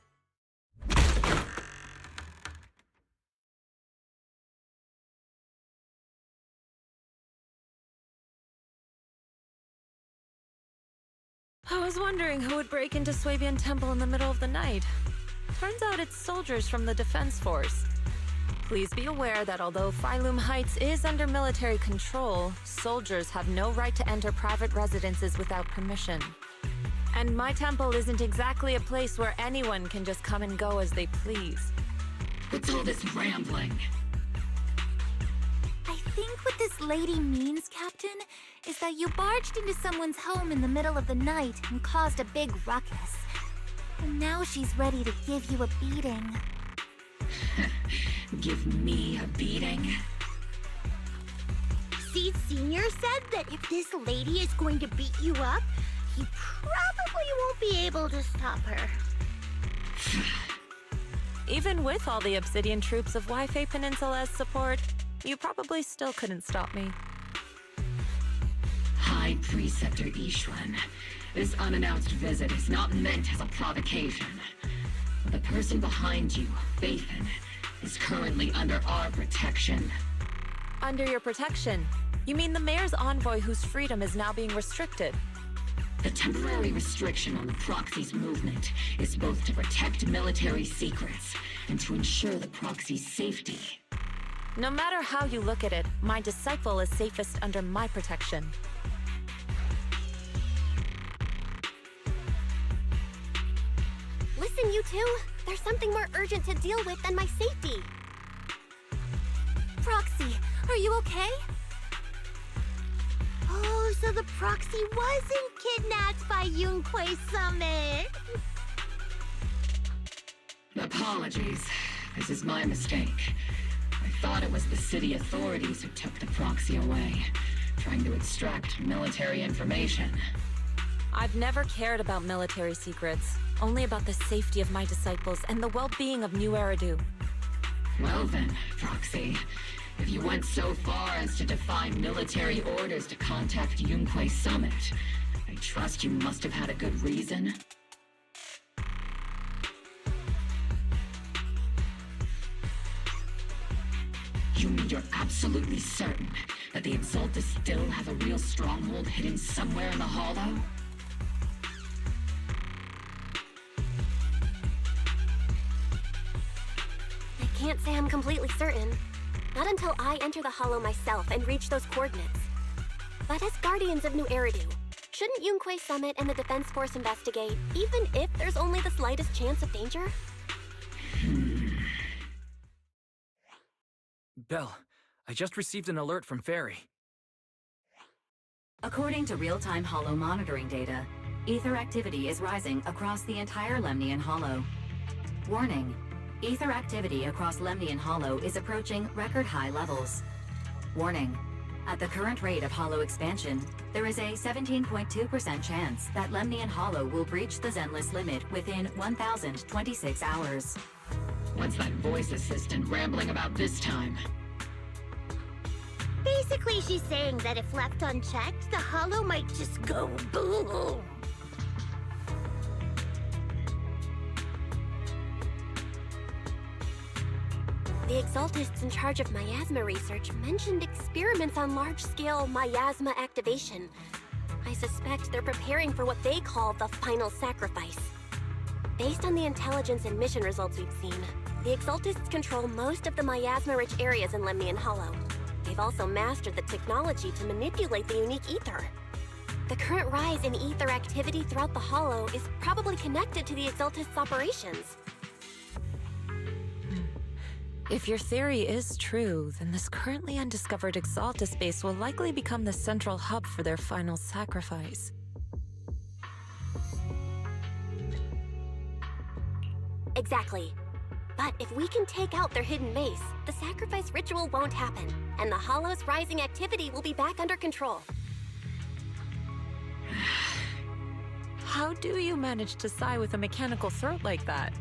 I: I was wondering who would break into Swabian Temple in the middle of the night. Turns out it's soldiers from the Defense Force. Please be aware that although Phylum Heights is under military control, soldiers have no right to enter private residences without permission. And my temple isn't exactly a place where anyone can just come and go as they please.
B: What's all this rambling?
F: I think what this lady means, Captain, is that you barged into someone's home in the middle of the night and caused a big ruckus. And now she's ready to give you a beating.
B: Give me a beating?
K: Seed Sr. said that if this lady is going to beat you up, he probably won't be able to stop her.
I: Even with all the Obsidian troops of Wi-Fi Peninsula's support, you probably still couldn't stop me.
B: High Preceptor Ishwan, this unannounced visit is not meant as a provocation. The person behind you, Bathan, is currently under our protection.
I: Under your protection? You mean the mayor's envoy whose freedom is now being restricted?
B: The temporary restriction on the proxy's movement is both to protect military secrets and to ensure the proxy's safety.
I: No matter how you look at it, my disciple is safest under my protection.
J: Listen, you two. There's something more urgent to deal with than my safety.
F: Proxy, are you okay?
K: Oh, so the proxy wasn't kidnapped by Yunquei Summit.
B: Apologies. This is my mistake. I thought it was the city authorities who took the proxy away, trying to extract military information.
I: I've never cared about military secrets, only about the safety of my disciples and the well-being of New Eridu.
B: Well then, Proxy, if you went so far as to defy military orders to contact Yunquei Summit, I trust you must have had a good reason. You mean you're absolutely certain that the Exaltus still have a real stronghold hidden somewhere in the Hollow?
J: I can't say I'm completely certain. Not until I enter the Hollow myself and reach those coordinates. But as Guardians of New Eridu, shouldn't Yunquei Summit and the Defense Force investigate, even if there's only the slightest chance of danger?
S: Belle, I just received an alert from Fairy.
N: According to real-time Hollow monitoring data, ether activity is rising across the entire Lemnian Hollow. Warning. Ether activity across Lemnian Hollow is approaching record-high levels. Warning. At the current rate of Hollow expansion, there is a 17.2% chance that Lemnian Hollow will breach the Zenless limit within 1,026 hours.
B: What's that voice assistant rambling about this time?
K: Basically, she's saying that if left unchecked, the Hollow might just go boom.
J: The Exaltists in charge of miasma research mentioned experiments on large-scale miasma activation. I suspect they're preparing for what they call the final sacrifice. Based on the intelligence and mission results we've seen, the Exaltists control most of the miasma-rich areas in Lemnian Hollow. They've also mastered the technology to manipulate the unique ether. The current rise in ether activity throughout the Hollow is probably connected to the Exaltists' operations.
I: If your theory is true, then this currently undiscovered Exaltus base will likely become the central hub for their final sacrifice.
J: Exactly. But if we can take out their hidden base, the sacrifice ritual won't happen, and the Hollow's rising activity will be back under control.
I: How do you manage to sigh with a mechanical throat like that?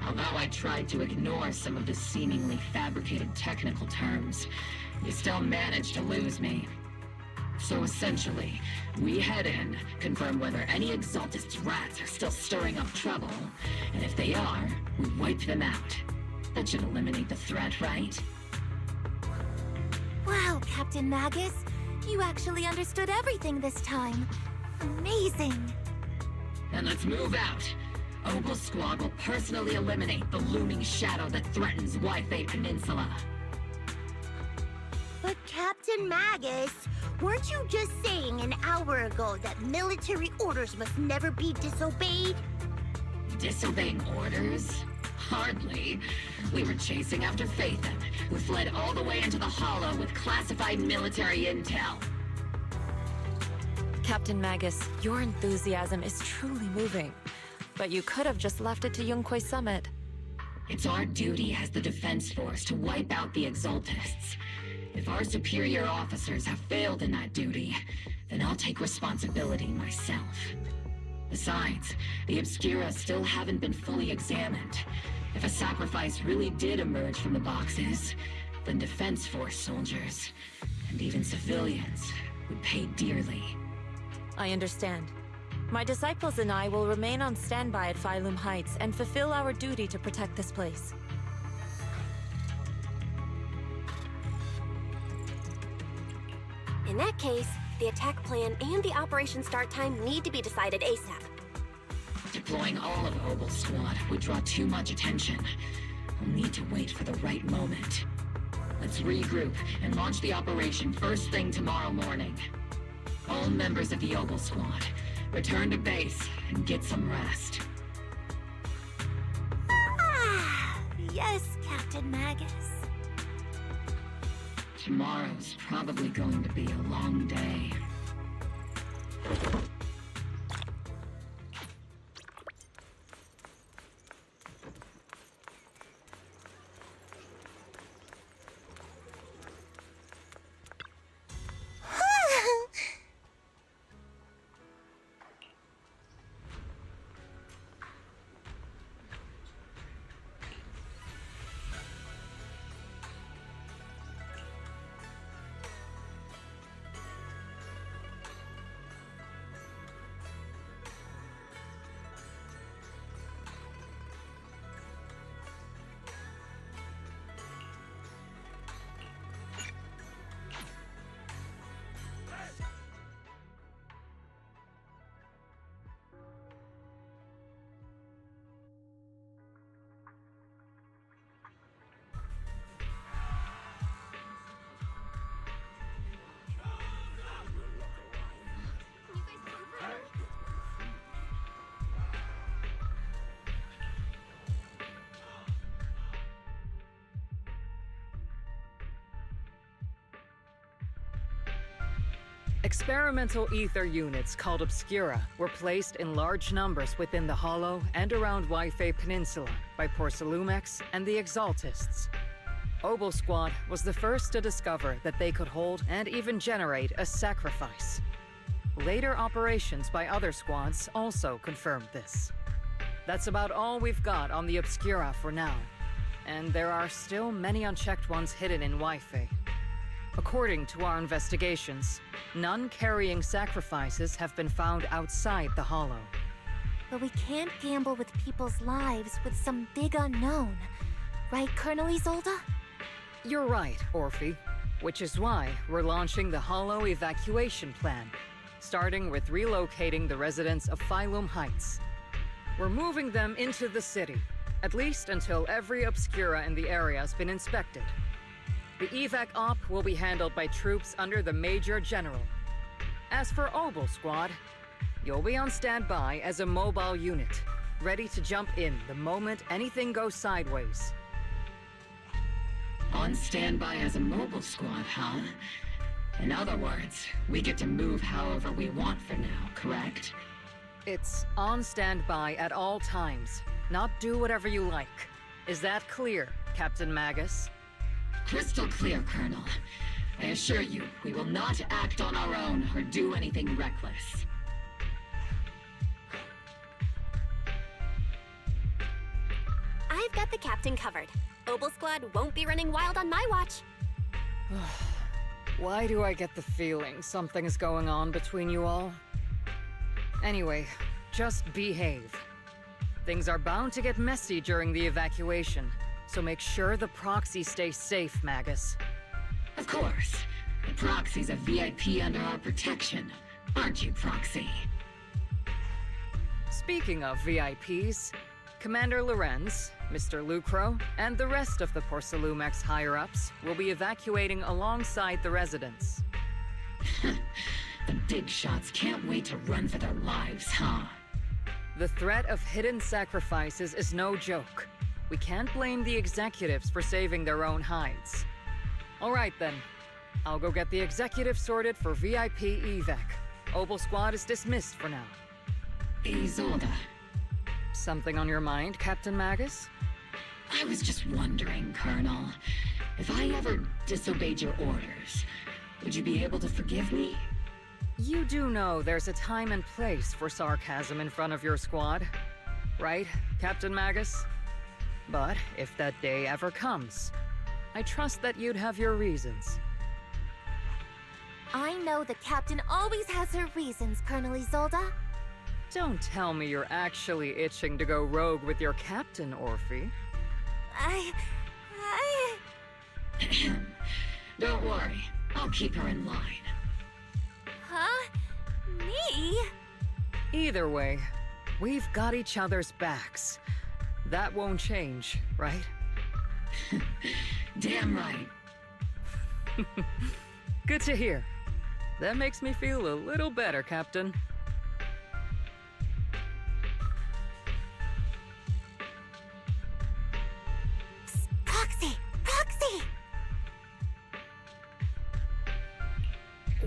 B: Although I tried to ignore some of the seemingly fabricated technical terms, you still managed to lose me. So essentially, we head in, confirm whether any Exaltist rats are still stirring up trouble, and if they are, we wipe them out. That should eliminate the threat, right?
F: Wow, Captain Magus. You actually understood everything this time. Amazing.
B: Then let's move out. Ogle Squad will personally eliminate the looming shadow that threatens Wi-Fi Peninsula.
K: But Captain Captain Magus, weren't you just saying an hour ago that military orders must never be disobeyed?
B: Disobeying orders? Hardly. We were chasing after Phaethon, who fled all the way into the Hollow with classified military intel.
I: Captain Magus, your enthusiasm is truly moving. But you could have just left it to Yunquay Summit.
B: It's our duty as the Defense Force to wipe out the Exaltists. If our superior officers have failed in that duty, then I'll take responsibility myself. Besides, the Obscura still haven't been fully examined. If a sacrifice really did emerge from the boxes, then Defense Force soldiers, and even civilians, would pay dearly.
I: I understand. My disciples and I will remain on standby at Phylum Heights and fulfill our duty to protect this place.
J: In that case, the attack plan and the operation start time need to be decided ASAP.
B: Deploying all of Obel's squad would draw too much attention. We'll need to wait for the right moment. Let's regroup and launch the operation first thing tomorrow morning. All members of the Obel squad, return to base and get some rest.
K: Yes, Captain Magus.
B: Tomorrow's probably going to be a long day.
A: Experimental ether units called Obscura were placed in large numbers within the Hollow and around Yfei Peninsula by Porcelumex and the Exaltists. Obel Squad was the first to discover that they could hold and even generate a sacrifice. Later operations by other squads also confirmed this. That's about all we've got on the Obscura for now, and there are still many unchecked ones hidden in Yfei. According to our investigations, none carrying sacrifices have been found outside the Hollow.
F: But we can't gamble with people's lives with some big unknown. Right, Colonel Isolde?
A: You're right, Orphe. Which is why we're launching the Hollow evacuation plan, starting with relocating the residents of Phylum Heights. We're moving them into the city, at least until every Obscura in the area has been inspected. The evac op will be handled by troops under the Major General. As for Obel Squad, you'll be on standby as a mobile unit, ready to jump in the moment anything goes sideways.
B: On standby as a mobile squad, huh? In other words, we get to move however we want for now, correct?
A: It's on standby at all times, not do whatever you like. Is that clear, Captain Magus?
B: Crystal clear, Colonel. I assure you, we will not act on our own or do anything reckless.
J: I've got the captain covered. Obel Squad won't be running wild on my watch.
A: Why do I get the feeling something's going on between you all? Anyway, just behave. Things are bound to get messy during the evacuation, so make sure the proxy stays safe, Magus.
B: Of course. The proxy's a VIP under our protection. Aren't you, Proxy?
A: Speaking of VIPs, Commander Lorenz, Mr. Lucro and the rest of the Porcelumex higher-ups will be evacuating alongside the residents.
B: The big shots can't wait to run for their lives, huh?
A: The threat of hidden sacrifices is no joke. We can't blame the executives for saving their own hides. All right then. I'll go get the executives sorted for VIP evac. Obel Squad is dismissed for now.
B: Isolde.
A: Something on your mind, Captain Magus?
B: I was just wondering, Colonel, if I ever disobeyed your orders, would you be able to forgive me?
A: You do know there's a time and place for sarcasm in front of your squad, right, Captain Magus? But if that day ever comes, I trust that you'd have your reasons.
F: I know the captain always has her reasons, Colonel Isolde.
A: Don't tell me you're actually itching to go rogue with your captain, Orphe.
B: Don't worry, I'll keep her in line.
F: Huh? Me?
A: Either way, we've got each other's backs. That won't change, right?
B: Damn right.
A: Good to hear. That makes me feel a little better, Captain.
F: Proxy! Proxy!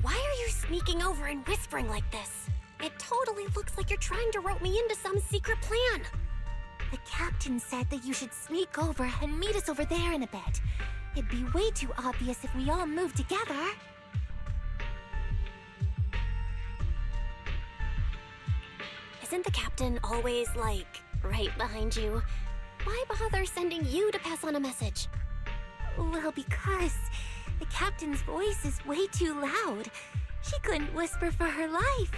F: Why are you sneaking over and whispering like this? It totally looks like you're trying to rope me into some secret plan. The captain said that you should sneak over and meet us over there in a bit. It'd be way too obvious if we all moved together. Isn't the captain always, like, right behind you? Why bother sending you to pass on a message? Well, because the captain's voice is way too loud. She couldn't whisper for her life.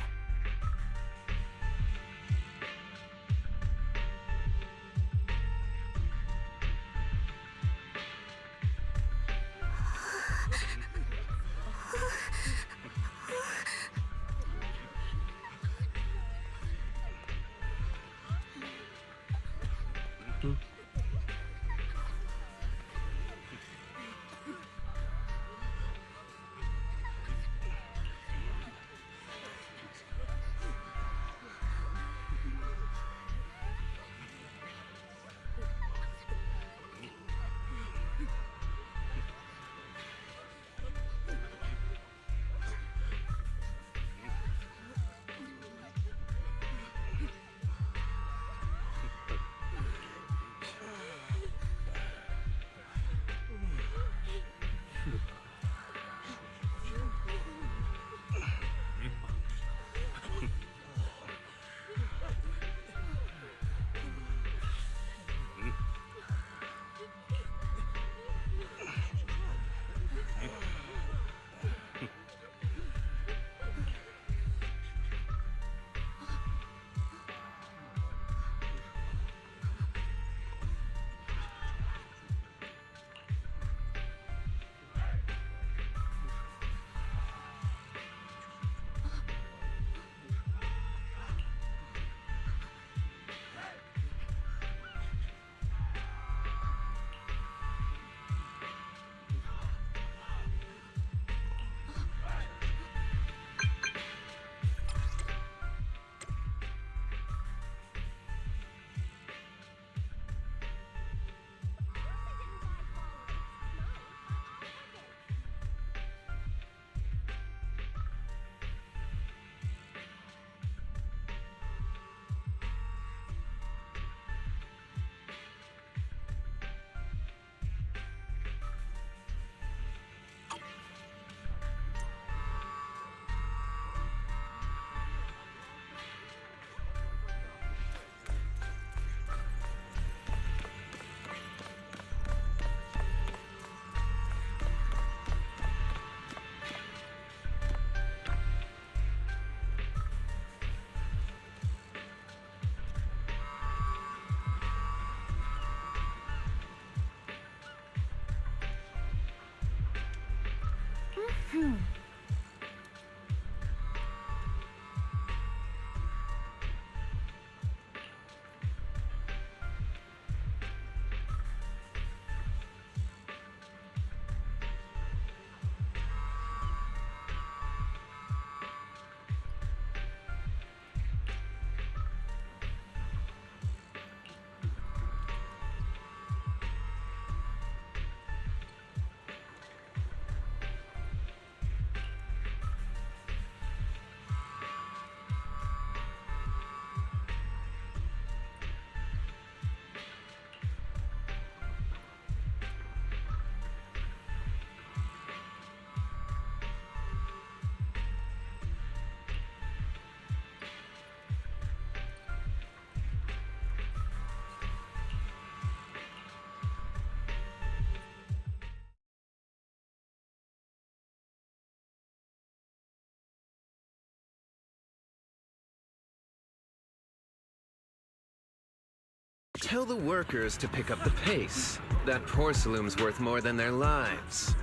H: Tell the workers to pick up the pace. That porcelain's worth more than their lives.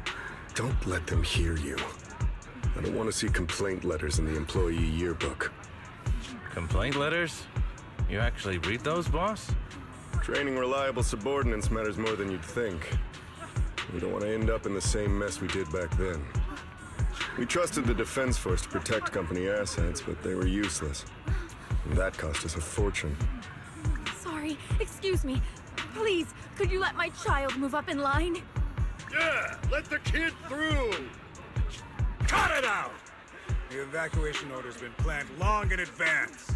C: Don't let them hear you. I don't want to see complaint letters in the employee yearbook.
L: Complaint letters? You actually read those, boss?
C: Training reliable subordinates matters more than you'd think. We don't want to end up in the same mess we did back then. We trusted the Defense Force to protect company assets, but they were useless. And that cost us a fortune.
F: Sorry, excuse me. Please, could you let my child move up in line?
P: Yeah, let the kid through! Cut it out! The evacuation order's been planned long in advance.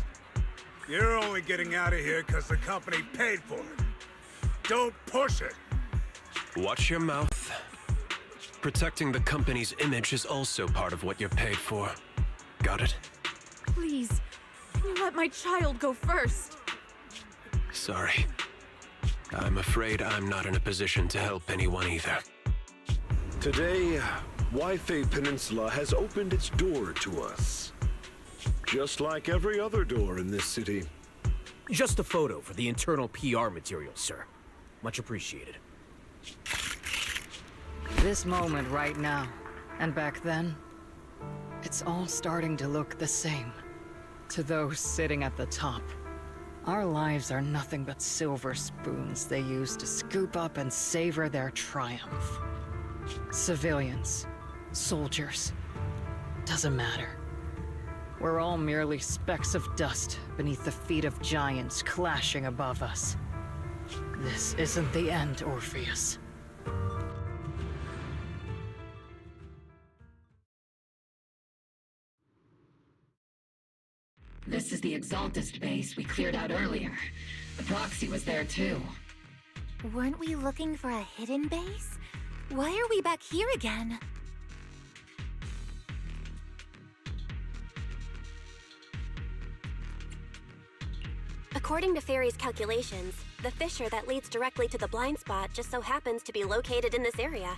P: You're only getting out of here because the company paid for it. Don't push it!
V: Watch your mouth. Protecting the company's image is also part of what you're paid for. Got it?
F: Please, can you let my child go first?
V: Sorry. I'm afraid I'm not in a position to help anyone either.
R: Today, Wi-Fi Peninsula has opened its door to us. Just like every other door in this city.
Q: Just a photo for the internal PR material, sir. Much appreciated.
A: This moment right now, and back then, it's all starting to look the same. To those sitting at the top, our lives are nothing but silver spoons they use to scoop up and savor their triumph. Civilians, soldiers, doesn't matter. We're all merely specks of dust beneath the feet of giants clashing above us. This isn't the end, Orpheus.
B: This is the Exaltist base we cleared out earlier. The proxy was there too.
F: Weren't we looking for a hidden base? Why are we back here again?
J: According to Fairy's calculations, the fissure that leads directly to the blind spot just so happens to be located in this area.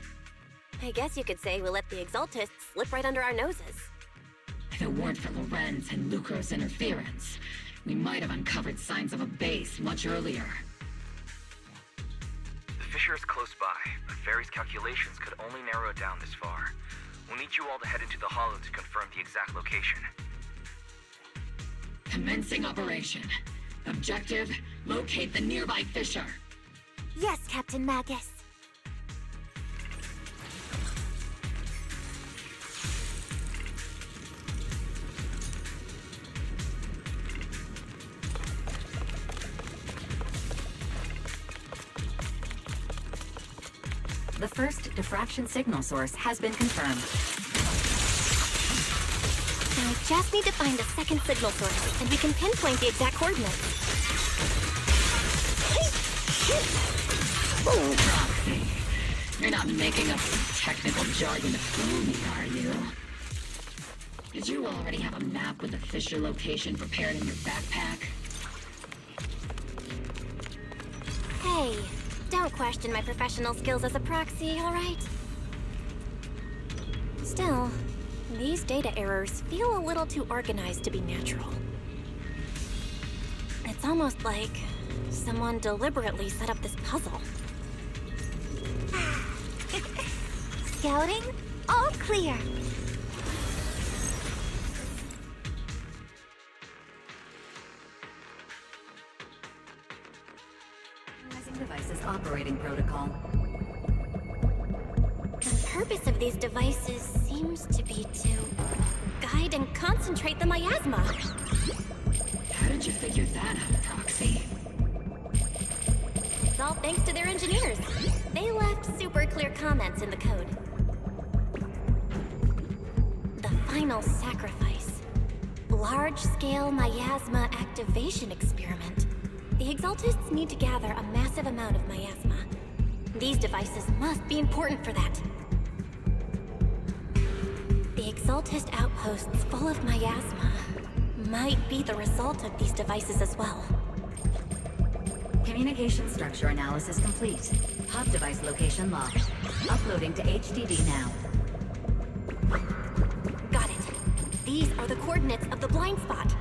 J: I guess you could say we let the Exaltists slip right under our noses.
B: If it weren't for Lorenz and Lucro's interference, we might have uncovered signs of a base much earlier.
S: The fissure is close by, but Fairy's calculations could only narrow it down this far. We'll need you all to head into the hollow to confirm the exact location.
B: Commencing operation. Objective, locate the nearby fissure.
F: Yes, Captain Magus.
N: The first diffraction signal source has been confirmed.
J: Now I just need to find a second signal source, and we can pinpoint the exact coordinates.
B: Oh, Proxy. You're not making up some technical jargon to fool me, are you? Did you already have a map with the fissure location prepared in your backpack?
J: Hey, don't question my professional skills as a proxy, all right? Still, these data errors feel a little too organized to be natural. It's almost like someone deliberately set up this puzzle.
F: Scouting? All clear.
N: Devices operating protocol.
J: The purpose of these devices seems to be to guide and concentrate the miasma.
B: How did you figure that out, Proxy?
J: It's all thanks to their engineers. They left super clear comments in the code. The final sacrifice. Large-scale miasma activation experiment. The Exaltists need to gather a massive amount of miasma. These devices must be important for that. The Exaltist outposts full of miasma might be the result of these devices as well.
N: Communication structure analysis complete. Hub device location locked. Uploading to HDD now.
J: Got it. These are the coordinates of the blind spot.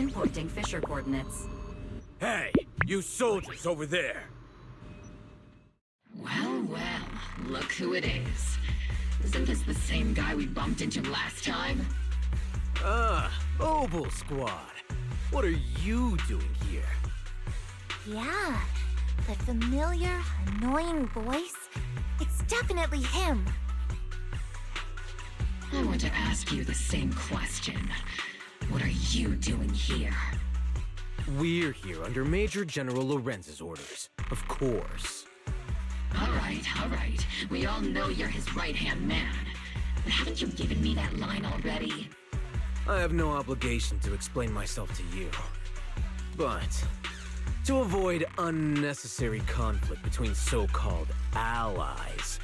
N: Pinpointing fissure coordinates.
Q: Hey, you soldiers over there!
B: Well, well, look who it is. Isn't this the same guy we bumped into last time?
Q: Obel Squad. What are you doing here?
K: Yeah, the familiar, annoying voice. It's definitely him.
B: I want to ask you the same question. What are you doing here?
Q: We're here under Major General Lorenz's orders, of course.
B: All right. We all know you're his right-hand man. But haven't you given me that line already?
Q: I have no obligation to explain myself to you. But to avoid unnecessary conflict between so-called allies,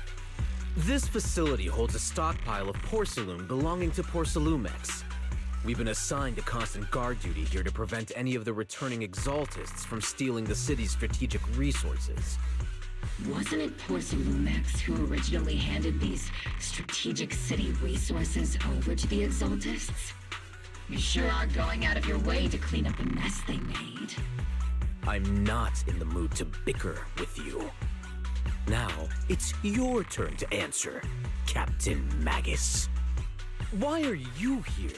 Q: this facility holds a stockpile of porcelain belonging to Porcelumex. We've been assigned to constant guard duty here to prevent any of the returning exaltists from stealing the city's strategic resources.
B: Wasn't it Porcelumex who originally handed these strategic city resources over to the exaltists? You sure are going out of your way to clean up the mess they made.
Q: I'm not in the mood to bicker with you. Now, it's your turn to answer, Captain Magus. Why are you here?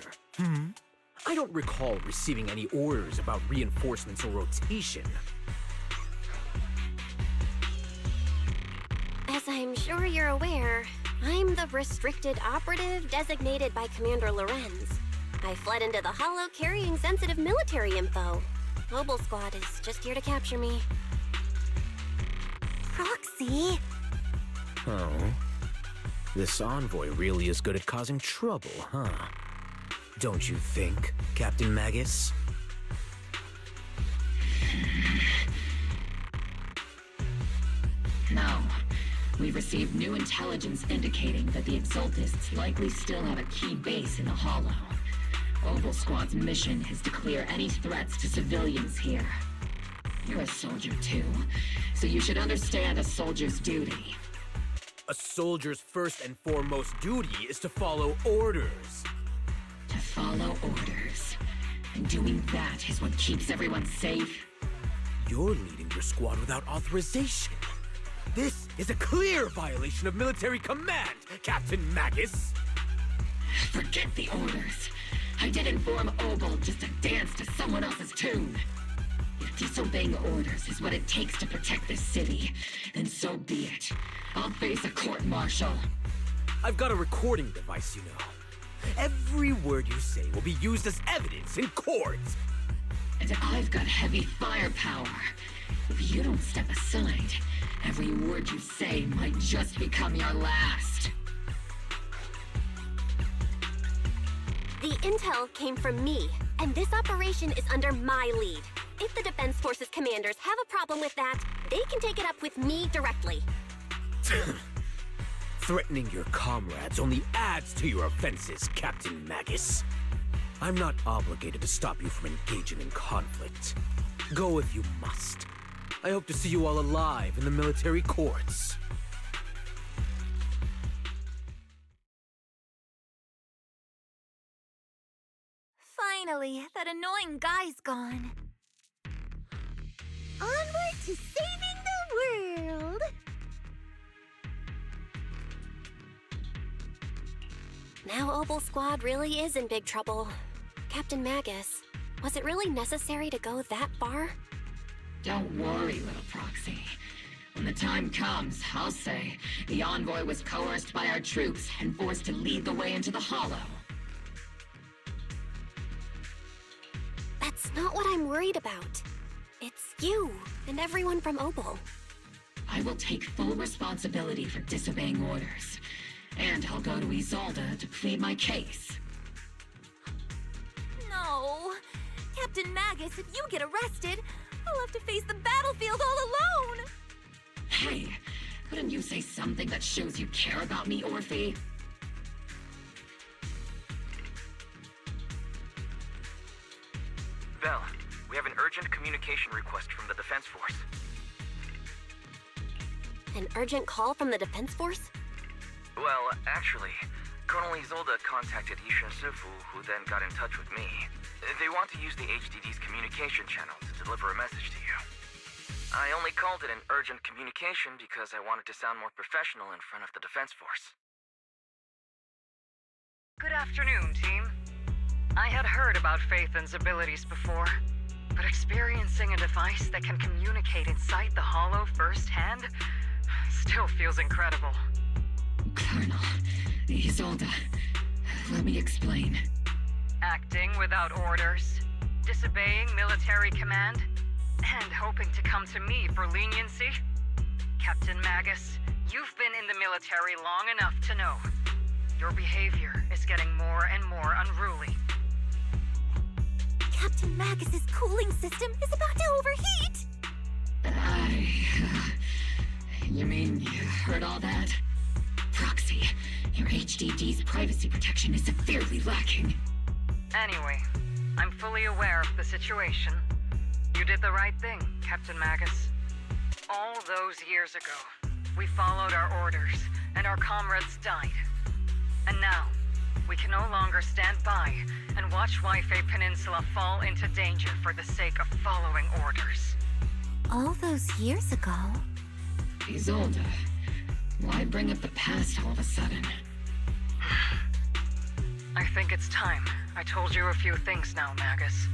Q: I don't recall receiving any orders about reinforcements or rotation.
J: As I'm sure you're aware, I'm the restricted operative designated by Commander Lorenz. I fled into the Hollow carrying sensitive military info. Obel Squad is just here to capture me.
K: Proxy?
Q: Oh. This envoy really is good at causing trouble, huh? Don't you think, Captain Magus?
B: No. We've received new intelligence indicating that the Exaltists likely still have a key base in the Hollow. Obel Squad's mission is to clear any threats to civilians here. You're a soldier too, so you should understand a soldier's duty.
Q: A soldier's first and foremost duty is to follow orders.
B: To follow orders. And doing that is what keeps everyone safe.
Q: You're leading your squad without authorization. This is a clear violation of military command, Captain Magus!
B: Forget the orders. I didn't form Obel just to dance to someone else's tune. If disobeying orders is what it takes to protect this city, then so be it. I'll face a court-martial.
Q: I've got a recording device, you know. Every word you say will be used as evidence in court.
B: And I've got heavy firepower. If you don't step aside, every word you say might just become your last.
J: The intel came from me, and this operation is under my lead. If the Defense Forces commanders have a problem with that, they can take it up with me directly.
Q: Threatening your comrades only adds to your offenses, Captain Magus. I'm not obligated to stop you from engaging in conflict. Go if you must. I hope to see you all alive in the military courts.
K: Finally, that annoying guy's gone. Onward to saving the world!
J: Now Obel Squad really is in big trouble. Captain Magus, was it really necessary to go that far?
B: Don't worry, little proxy. When the time comes, I'll say the envoy was coerced by our troops and forced to lead the way into the Hollow.
J: That's not what I'm worried about. It's you and everyone from Obel.
B: I will take full responsibility for disobeying orders. And I'll go to Isolde to plead my case.
K: No. Captain Magus, if you get arrested, I'll have to face the battlefield all alone!
B: Hey, couldn't you say something that shows you care about me, Orphe?
S: Vel, we have an urgent communication request from the Defense Force.
J: An urgent call from the Defense Force?
S: Well, actually, Colonel Isolde contacted Ch3, who then got in touch with me. They want to use the HDD's communication channel to deliver a message to you. I only called it an urgent communication because I wanted to sound more professional in front of the Defense Force.
A: Good afternoon, team. I had heard about Phaethon's abilities before, but experiencing a device that can communicate inside the Hollow firsthand still feels incredible.
B: Colonel, Isolde, let me explain.
A: Acting without orders, disobeying military command, and hoping to come to me for leniency? Captain Magus, you've been in the military long enough to know. Your behavior is getting more and more unruly.
F: Captain Magus's cooling system is about to overheat!
B: You mean you heard all that? Proxy, your HDD's privacy protection is severely lacking.
A: Anyway, I'm fully aware of the situation. You did the right thing, Captain Magus. All those years ago, we followed our orders, and our comrades died. And now, we can no longer stand by and watch Wi-Fi Peninsula fall into danger for the sake of following orders.
F: All those years ago?
B: Isolde, why bring up the past all of a sudden?
A: I think it's time I told you a few things now, Magus.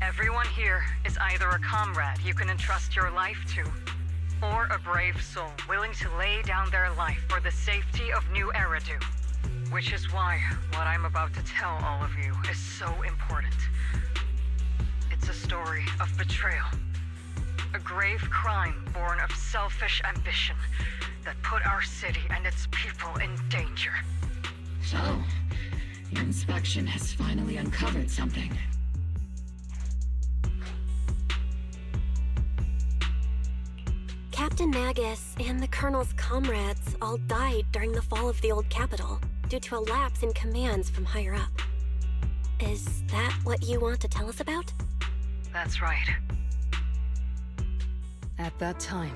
A: Everyone here is either a comrade you can entrust your life to, or a brave soul willing to lay down their life for the safety of New Eridu. Which is why what I'm about to tell all of you is so important. It's a story of betrayal. A grave crime born of selfish ambition that put our city and its people in danger.
B: So, your inspection has finally uncovered something.
J: Captain Magus and the Colonel's comrades all died during the fall of the old capital due to a lapse in commands from higher up. Is that what you want to tell us about?
A: That's right. At that time,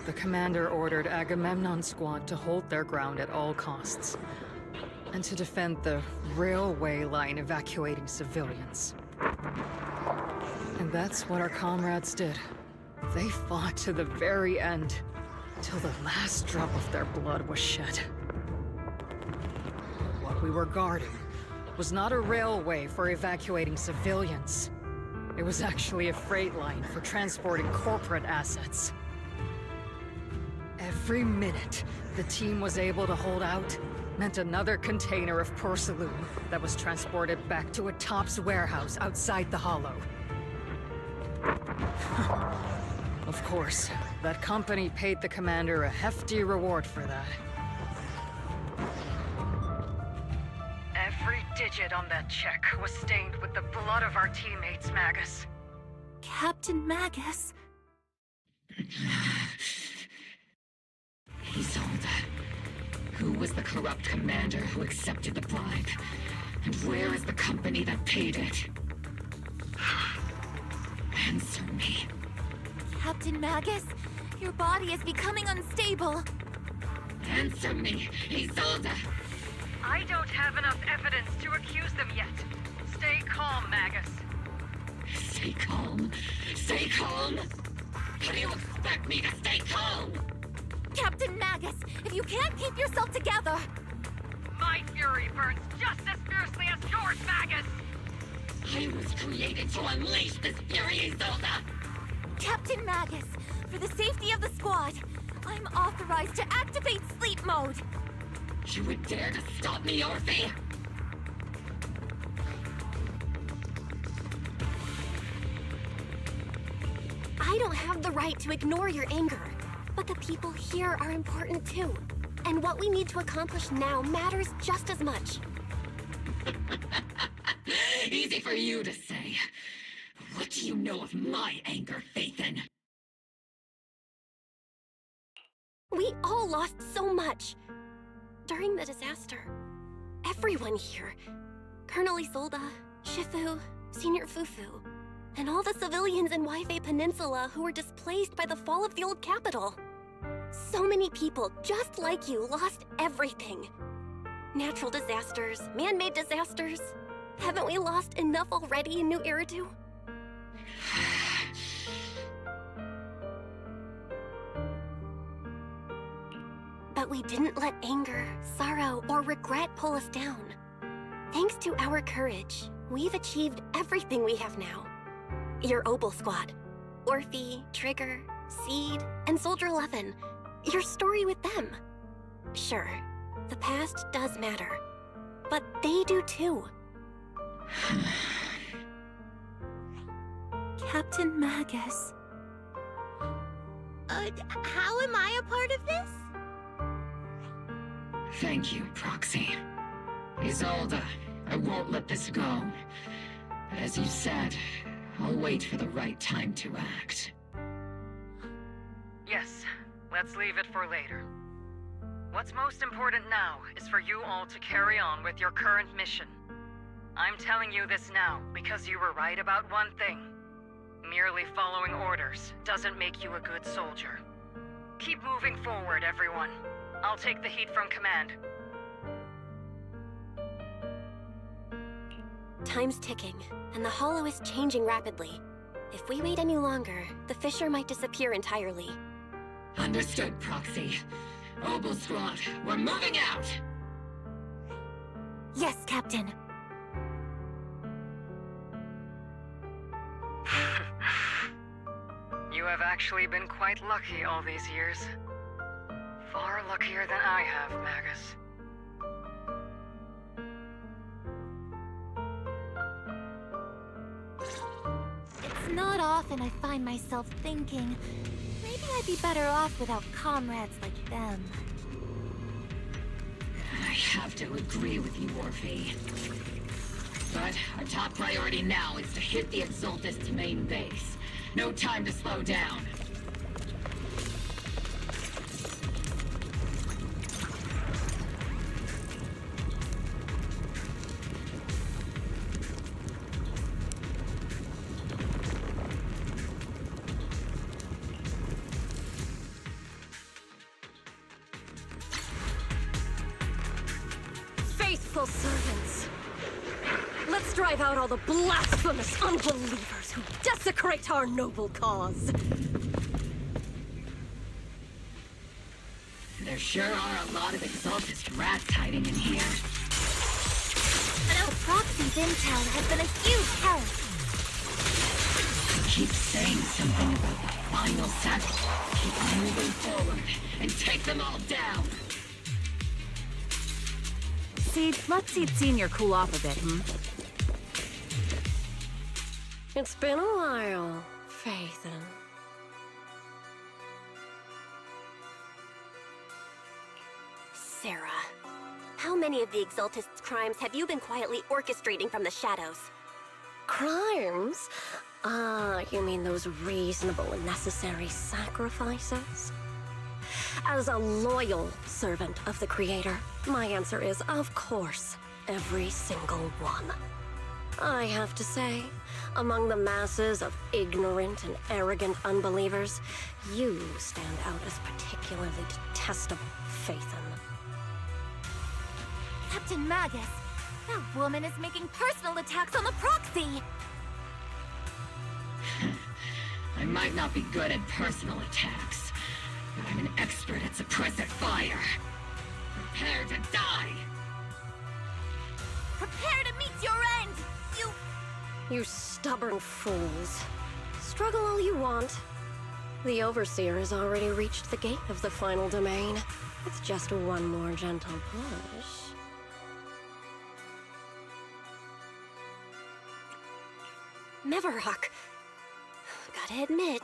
A: the commander ordered Agamemnon's squad to hold their ground at all costs, and to defend the railway line evacuating civilians. And that's what our comrades did. They fought to the very end, till the last drop of their blood was shed. What we were guarding was not a railway for evacuating civilians. It was actually a freight line for transporting corporate assets. Every minute the team was able to hold out meant another container of porcelain that was transported back to a Topps warehouse outside the Hollow. Of course, that company paid the commander a hefty reward for that. Every digit on that check was stained with the blood of our teammates, Magus.
F: Captain Magus?
B: Isolde, who was the corrupt commander who accepted the bribe? And where is the company that paid it? Answer me.
F: Captain Magus, your body is becoming unstable.
B: Answer me, Isolde!
A: I don't have enough evidence to accuse them yet. Stay calm, Magus.
B: Stay calm? Stay calm? How do you expect me to stay calm?
F: Captain Magus, if you can't keep yourself together...
A: My fury burns just as fiercely as yours, Magus!
B: I was created to unleash this fury, Isolde!
F: Captain Magus, for the safety of the squad, I'm authorized to activate sleep mode.
B: You would dare to stop me, Orphe?
J: I don't have the right to ignore your anger, but the people here are important too. And what we need to accomplish now matters just as much.
B: Easy for you to say. What do you know of my anger, Phaethon?
J: We all lost so much. During the disaster, everyone here, Colonel Isolde, Shifu, Senior Fufu, and all the civilians in Wi-Fi Peninsula who were displaced by the fall of the old capital. So many people just like you lost everything. Natural disasters, man-made disasters, Haven't we lost enough already in New Eridu? But we didn't let anger, sorrow, or regret pull us down. Thanks to our courage, we've achieved everything we have now. Your Obel Squad, Orphe, Trigger, Seed, and Soldier 11. Your story with them. Sure, the past does matter, but they do too.
F: Captain Magus.
K: How am I a part of this?
B: Thank you, Proxy. Isolde, I won't let this go. As you said, I'll wait for the right time to act.
A: Yes, let's leave it for later. What's most important now is for you all to carry on with your current mission. I'm telling you this now because you were right about one thing. Merely following orders doesn't make you a good soldier. Keep moving forward, everyone. I'll take the heat from command.
J: Time's ticking, and the Hollow is changing rapidly. If we wait any longer, the fissure might disappear entirely.
B: Understood, Proxy. Obel Squad, we're moving out!
F: Yes, Captain.
A: You have actually been quite lucky all these years. Far luckier than I have, Magus.
F: It's not often I find myself thinking, maybe I'd be better off without comrades like them.
B: I have to agree with you, Orphe. But our top priority now is to hit the Exaltist's main base. No time to slow down.
D: Faithful servants, let's drive out all the blasphemous unbelievers who desecrate our noble cause.
B: There sure are a lot of Exaltist rats hiding in here.
F: The Proxy's intel has been a huge help.
B: Keep saying something about the final sacrifice. Keep moving forward and take them all down.
M: Seed, let's see Senior cool off a bit,
D: It's been a while, Phaethon.
J: Sarah, how many of the Exaltist's crimes have you been quietly orchestrating from the shadows?
D: Crimes? Ah, you mean those reasonable and necessary sacrifices? As a loyal servant of the Creator, my answer is, of course, every single one. I have to say, among the masses of ignorant and arrogant unbelievers, you stand out as particularly detestable, Phaethon.
F: Captain Magus, that woman is making personal attacks on the Proxy!
B: I might not be good at personal attacks, but I'm an expert at suppressive fire. Prepare to die!
F: Prepare to meet your end,
D: You stubborn fools. Struggle all you want. The Overseer has already reached the gate of the final domain, with just one more gentle push.
J: Mevarok. Gotta admit,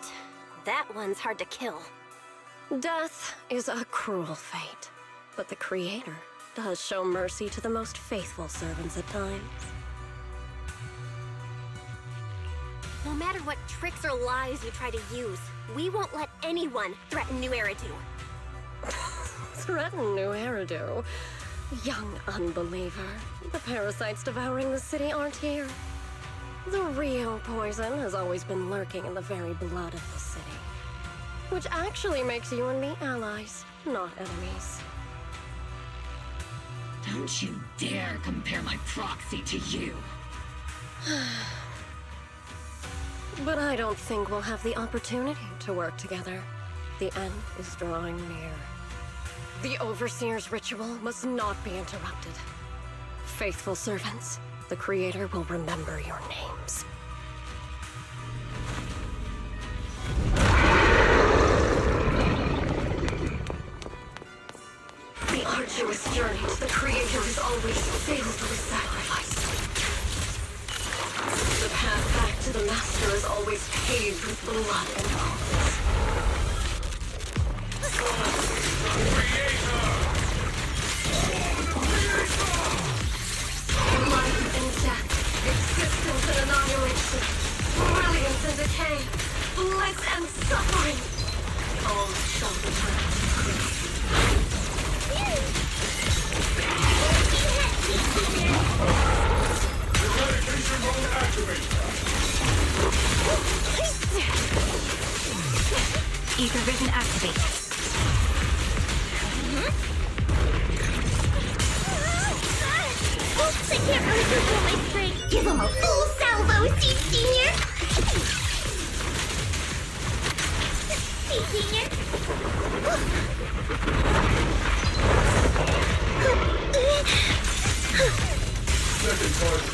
J: that one's hard to kill.
D: Death is a cruel fate, but the Creator does show mercy to the most faithful servants at times.
J: No matter what tricks or lies you try to use, we won't let anyone threaten New Eridu.
D: Threaten New Eridu? Young unbeliever. The parasites devouring the city aren't here. The real poison has always been lurking in the very blood of the city. Which actually makes you and me allies, not enemies.
B: Don't you dare compare my proxy to you.
D: But I don't think we'll have the opportunity to work together. The end is drawing near. The Overseer's ritual must not be interrupted. Faithful servants, the Creator will remember your names. The arduous journey to the Creator is always filled with sacrifice. The path back to the Master is always paved with blood and bones. Life and death, existence and annihilation, brilliance and decay, bliss and suffering, all shall return to creation.
W: Eradication mode activated.
M: Ether vision activated.
K: Oops, I can't really control my strength. Give him a full salvo, Seed Senior. Seed Senior.
W: Second target.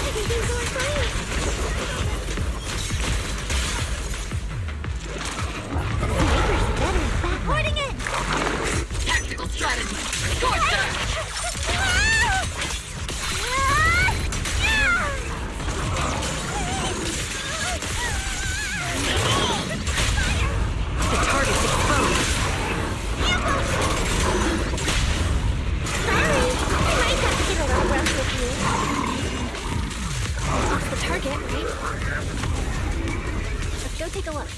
K: Everything's on fire. Sniper's better. Reporting in.
B: Tactical strategy. Torture!
M: The target's exposed.
K: Sorry, I might have to get a little rough with you. Off the target, right? Let's go take a look.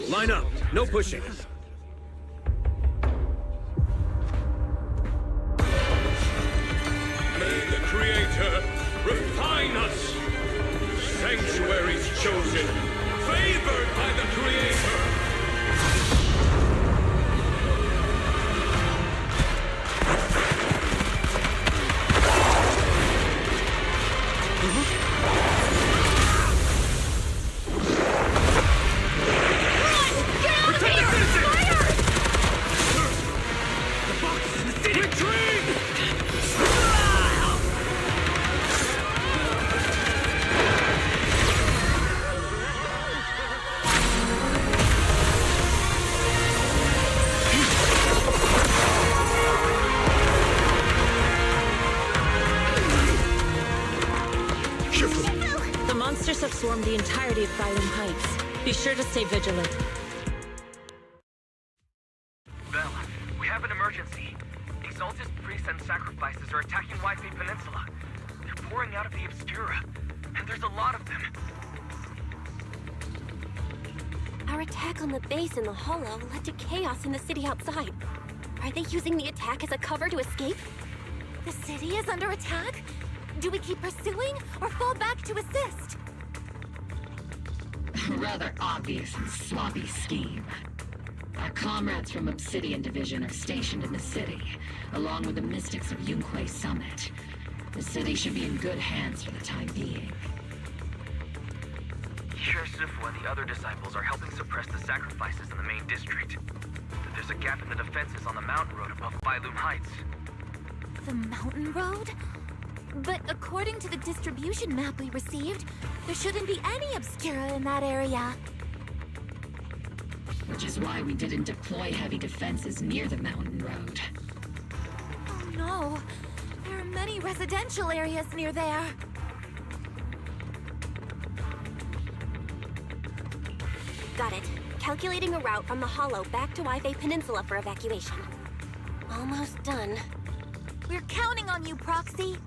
Q: Line up. No pushing.
W: May the Creator refine us. Sanctuaries chosen, favored by the Creator.
I: The monsters have swarmed the entirety of Phylum Heights. Be sure to stay vigilant.
S: Bell, we have an emergency. Exalted priests and sacrifices are attacking Wi-Fi Peninsula. They're pouring out of the Obscura, and there's a lot of them.
J: Our attack on the base in the Hollow led to chaos in the city outside. Are they using the attack as a cover to escape?
F: The city is under attack? Do we keep pursuing or fall back to assist?
B: Rather obvious and sloppy scheme. Our comrades from Obsidian Division are stationed in the city, along with the mystics of Yunque Summit. The city should be in good hands for the time being.
S: Ch3 and the other disciples are helping suppress the sacrifices in the main district. There's a gap in the defenses on the mountain road above Bailoom Heights.
F: The mountain road? But according to the distribution map we received, there shouldn't be any obscura in that area.
B: Which is why we didn't deploy heavy defenses near the mountain road.
F: Oh no, there are many residential areas near there.
J: Got it. Calculating a route from the Hollow back to Wi-Fi Peninsula for evacuation. Almost done.
F: We're counting on you, Proxy.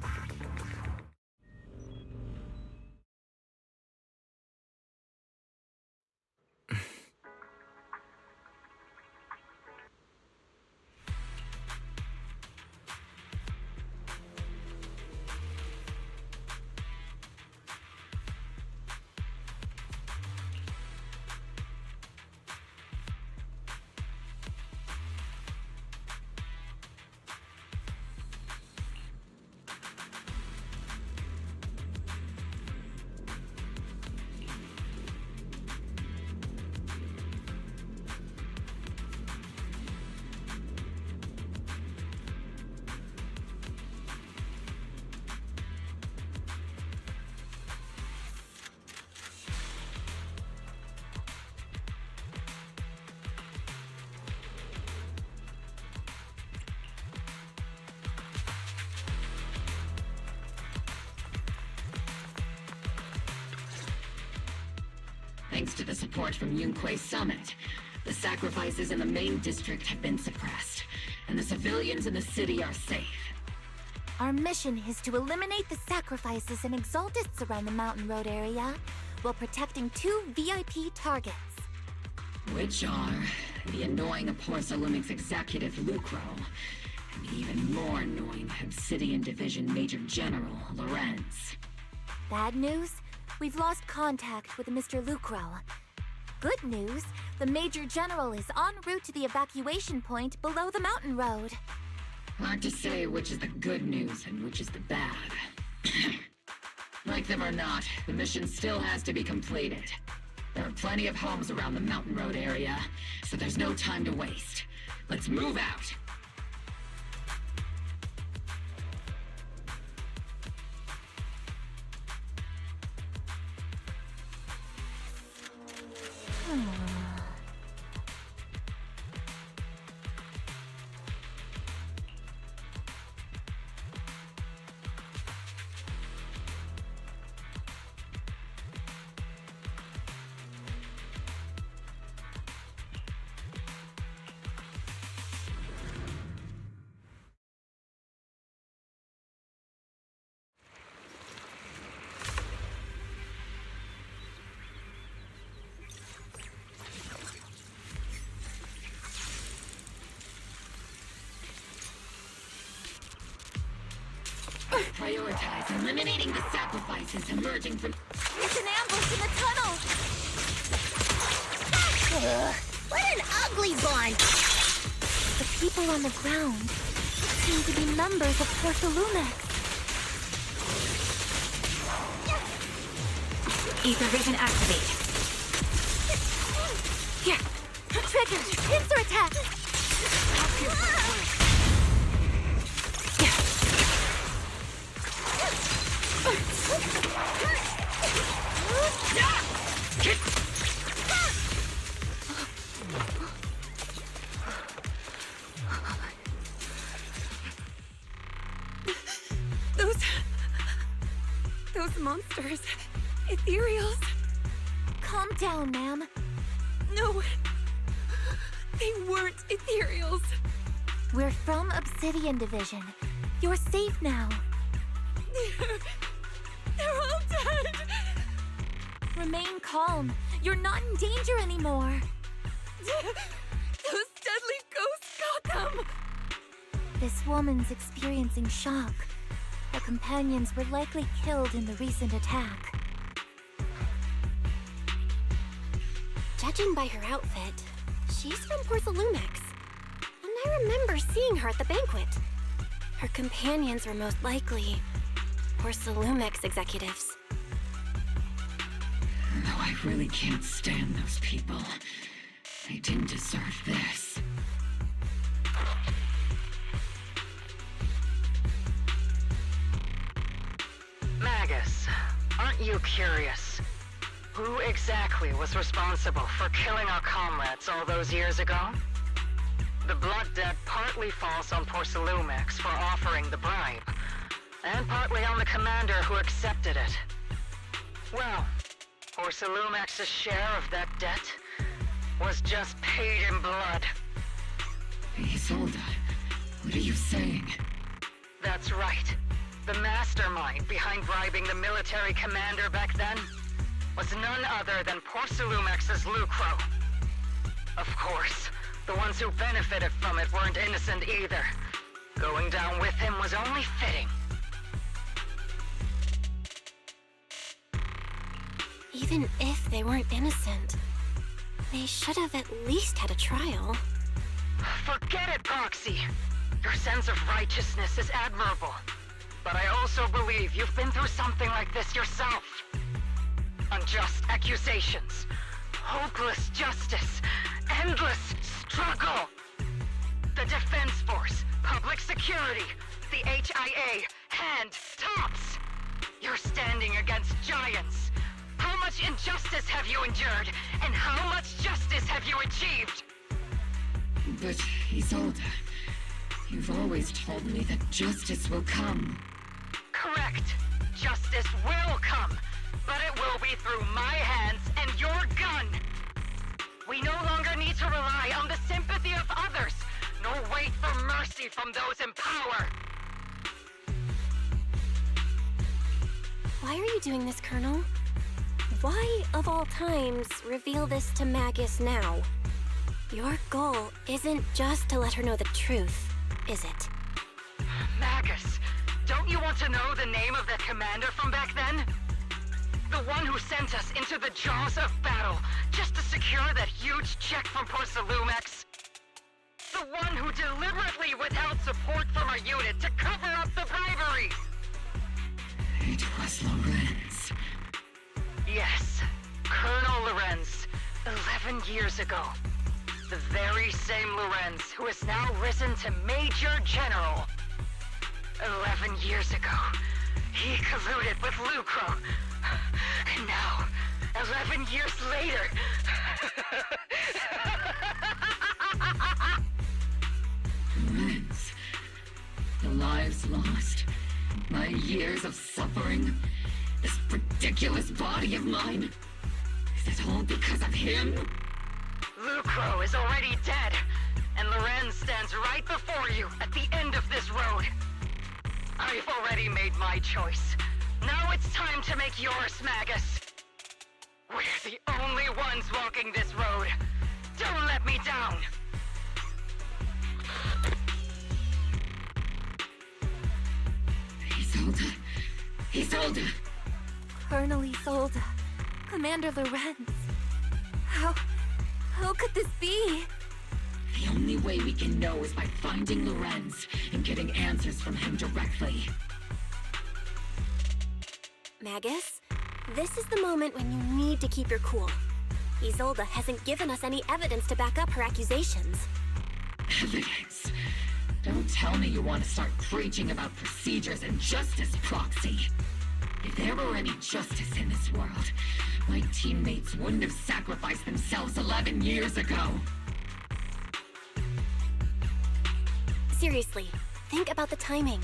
B: Thanks to the support from Yunque's summit, the sacrifices in the main district have been suppressed, and the civilians in the city are safe.
F: Our mission is to eliminate the sacrifices and exaltists around the mountain road area, while protecting 2 VIP targets.
B: Which are the annoying Porcelumix executive Lucro, and the even more annoying Obsidian Division Major General Lorenz.
F: Bad news? We've lost contact with Mr. Lucro. Good news, the Major General is en route to the evacuation point below the mountain road.
B: Hard to say which is the good news and which is the bad. Like them or not, the mission still has to be completed. There are plenty of homes around the mountain road area, so there's no time to waste. Let's move out! Prioritize eliminating the sacrifices emerging from...
F: There's an ambush in the tunnel!
K: What an ugly bunch!
F: The people on the ground seem to be members of Porcelumix.
M: Ether vision activate.
F: Here! Trigger! Pincer attack!
I: Those monsters. Ethereals.
F: Calm down, ma'am.
I: No. They weren't Ethereals.
F: We're from Obsidian Division. You're safe now.
I: They're all dead.
F: Remain calm. You're not in danger anymore.
I: Those deadly ghosts got them.
F: This woman's experiencing shock. Her companions were likely killed in the recent attack.
J: Judging by her outfit, she's from Porcelumix. And I remember seeing her at the banquet. Her companions were most likely Porcelumix executives.
B: Though I I really can't stand those people. They didn't deserve this.
A: Magus, aren't you curious? Who exactly was responsible for killing our comrades all those years ago? The blood debt partly falls on Porcelumex for offering the bribe, and partly on the commander who accepted it. Well, Porcelumex's share of that debt was just paid in blood.
B: Isolde, what are you saying?
A: That's right. The mastermind behind bribing the military commander back then was none other than Porcelumex's Lucro. Of course, the ones who benefited from it weren't innocent either. Going down with him was only fitting.
J: Even if they weren't innocent, they should have at least had a trial.
A: Forget it, Proxy! Your sense of righteousness is admirable. But I also believe you've been through something like this yourself. Unjust accusations, hopeless justice, endless struggle. The Defense Force, public security, the HIA, hand tops. You're standing against giants. How much injustice have you endured, and how much justice have you achieved?
B: But, Isolde, you've always told me that justice will come.
A: Correct. Justice will come, but it will be through my hands and your gun. We no longer need to rely on the sympathy of others, nor wait for mercy from those in power.
J: Why are you doing this, Colonel? Why, of all times, reveal this to Magus now? Your goal isn't just to let her know the truth, is it?
A: Magus, don't you want to know the name of that commander from back then? The one who sent us into the jaws of battle just to secure that huge check from Porcelumex? The one who deliberately withheld support from our unit to cover up the bribery?
B: It was Lorenz.
A: Yes, Colonel Lorenz, 11 years ago. The very same Lorenz who has now risen to Major General. 11 years ago, he colluded with Lucro. And now, 11 years later...
B: Lorenz, the lives lost, my years of suffering, this ridiculous body of mine. Is it all because of him?
A: Lucro is already dead, and Lorenz stands right before you at the end of this road. I've already made my choice. Now it's time to make yours, Magus. We're the only ones walking this road. Don't let me down.
B: Isolde. Isolde.
F: Colonel Isolde. Commander Lorenz. How could this be?
B: The only way we can know is by finding Lorenz and getting answers from him directly.
J: Magus, this is the moment when you need to keep your cool. Isolde hasn't given us any evidence to back up her accusations.
B: Evidence? Don't tell me you want to start preaching about procedures and justice, Proxy. If there were any justice in this world, my teammates wouldn't have sacrificed themselves 11 years ago.
J: Seriously, think about the timing.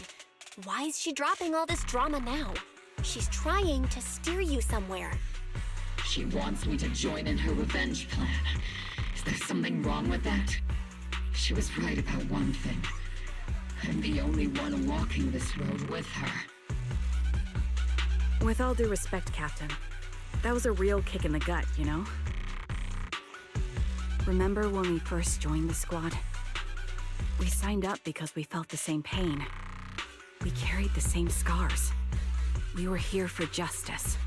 J: Why is she dropping all this drama now? She's trying to steer you somewhere.
B: She wants me to join in her revenge plan. Is there something wrong with that? She was right about one thing. I'm the only one walking this road with her.
O: With all due respect, Captain, that was a real kick in the gut, you know? Remember when we first joined the squad? We signed up because we felt the same pain. We carried the same scars. We were here for justice.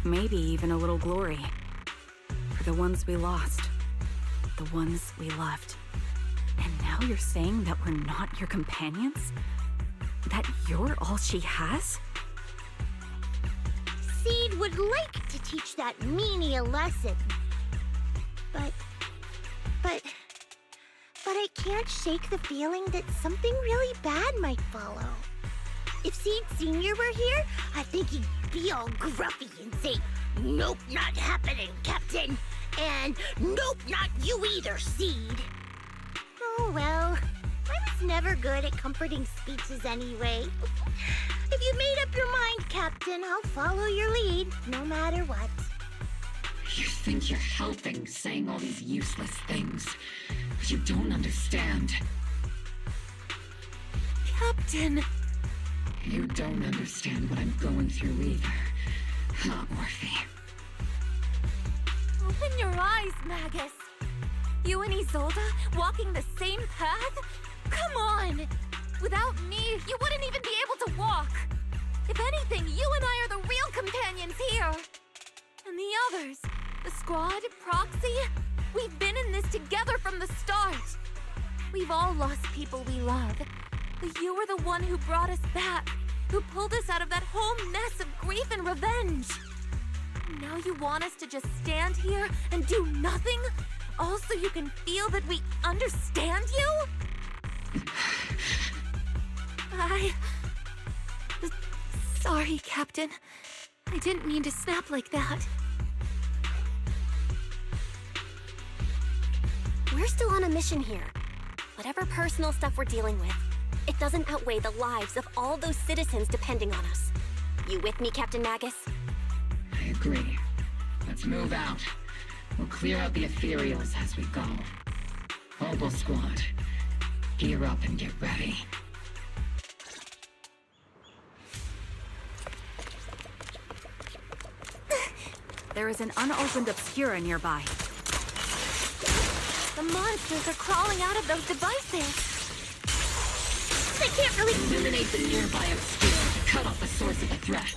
O: Maybe even a little glory. For the ones we lost. The ones we loved. And now you're saying that we're not your companions? That you're all she has?
K: Seed would like to teach that meanie a lesson. But I can't shake the feeling that something really bad might follow. If Seed Sr. were here, I think he'd be all gruffy and say, "Nope, not happening, Captain." And "Nope, not you either, Seed." Oh well, I was never good at comforting speeches anyway. If you made up your mind, Captain, I'll follow your lead, no matter what.
B: You think you're helping, saying all these useless things, but you don't understand.
F: Captain!
B: You don't understand what I'm going through either. Huh, Orphe?
F: Open your eyes, Magus! You and Isolde walking the same path? Come on! Without me, you wouldn't even be able to walk! If anything, you and I are the real companions here! And the others, the squad, Proxy, we've been in this together from the start! We've all lost people we love, but you were the one who brought us back, who pulled us out of that whole mess of grief and revenge! Now you want us to just stand here and do nothing? All so you can feel that we understand you? Sorry, Captain. I didn't mean to snap like that.
J: We're still on a mission here. Whatever personal stuff we're dealing with, it doesn't outweigh the lives of all those citizens depending on us. You with me, Captain Magus?
B: I agree. Let's move out. We'll clear out the ethereals as we go. Obel Squad, gear up and get ready.
O: There is an unopened Obscura nearby.
F: The monsters are crawling out of those devices!
K: They can't really
B: eliminate the nearby Obscura to cut off the source of the threat.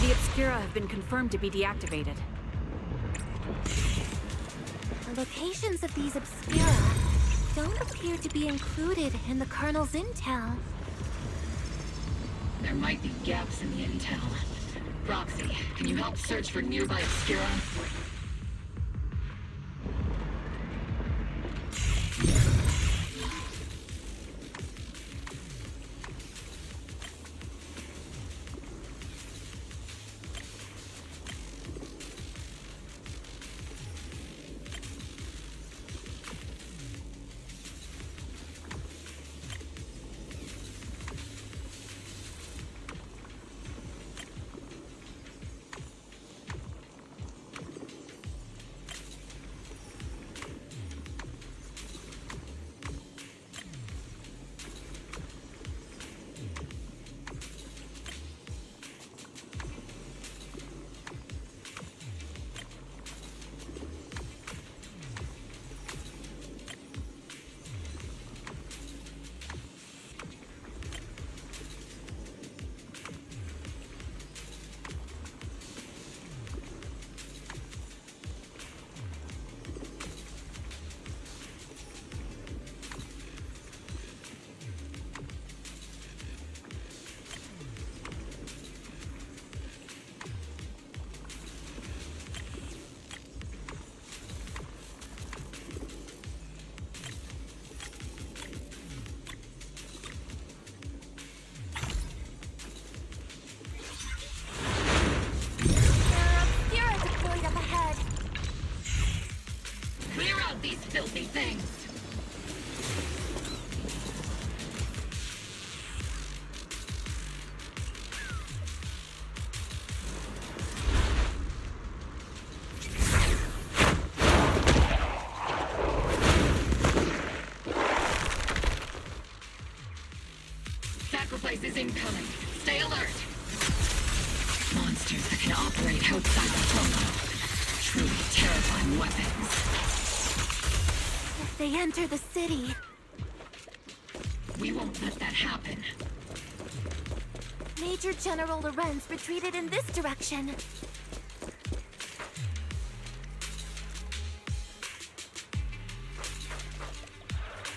O: The Obscura have been confirmed to be deactivated.
F: The locations of these Obscura don't appear to be included in the Colonel's intel.
B: There might be gaps in the intel. Proxy, can you help search for nearby Obscura? incoming. Stay alert. Monsters that can operate outside the hollow. Truly terrifying weapons.
F: If they enter the city...
B: We won't let that happen.
F: Major General Lorenz retreated in this direction.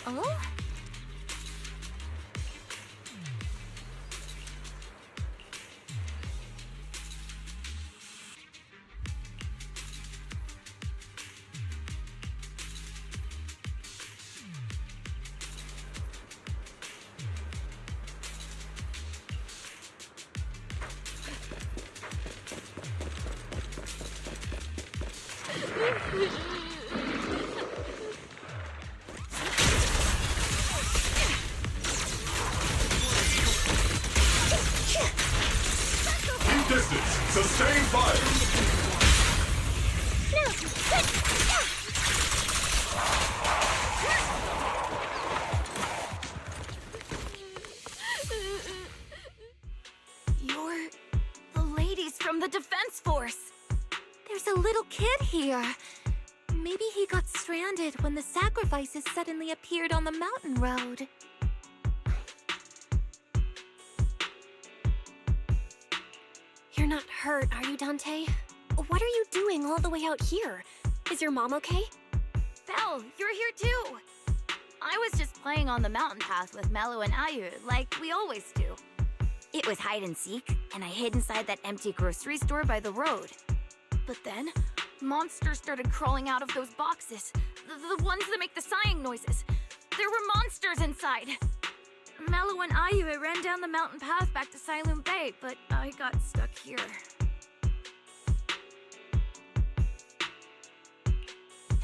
F: Oh?
W: Distance. Sustain fire.
F: You're the ladies from the Defense Force. There's a little kid here. Maybe he got stranded when the sacrifices suddenly appeared on the mountain road.
D: You're not hurt, are you, Dante? What are you doing all the way out here? Is your mom okay?
F: Belle, you're here too! I was just playing on the mountain path with Mallow and Ayu, like we always do. It was hide and seek, and I hid inside that empty grocery store by the road. But then, monsters started crawling out of those boxes. The ones that make the sighing noises. There were monsters inside! Mallow and Ayu ran down the mountain path back to Siloon Bay, but I got stuck here.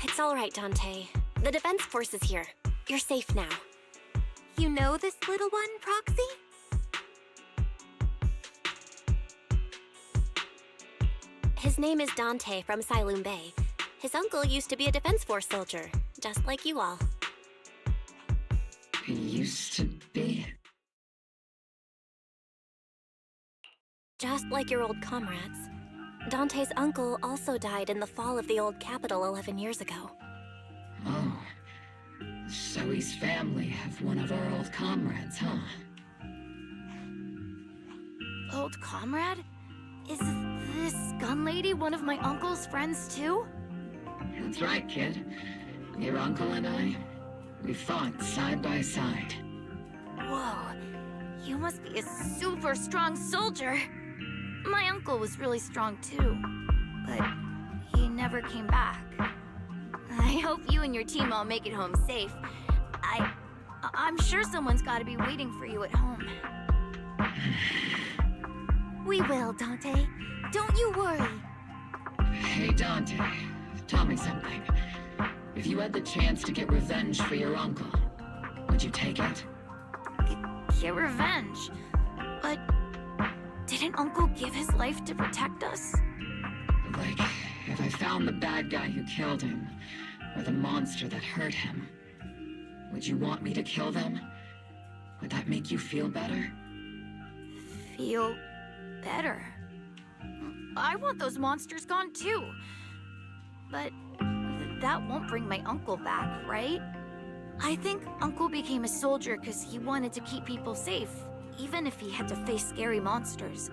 D: It's all right, Dante. The Defense Force is here. You're safe now.
F: You know this little one, Proxy?
D: His name is Dante from Siloon Bay. His uncle used to be a Defense Force soldier, just like you all.
B: He used to be.
D: Just like your old comrades. Dante's uncle also died in the fall of the old capital 11 years ago.
B: Oh. So his family have one of our old comrades, huh?
F: Old comrade? Is this gun lady one of my uncle's friends too?
B: That's right, kid. Your uncle and I, we fought side by side.
F: Whoa, you must be a super strong soldier. My uncle was really strong too, but he never came back. I hope you and your team all make it home safe. I'm sure someone's gotta be waiting for you at home. We will, Dante. Don't you worry.
B: Hey, Dante, tell me something. If you had the chance to get revenge for your uncle, would you take it?
F: Get revenge? But didn't Uncle give his life to protect us?
B: Like, if I found the bad guy who killed him, or the monster that hurt him, would you want me to kill them? Would that make you feel better?
F: Feel better? I want those monsters gone too. But that won't bring my uncle back, right? I think Uncle became a soldier because he wanted to keep people safe, even if he had to face scary monsters.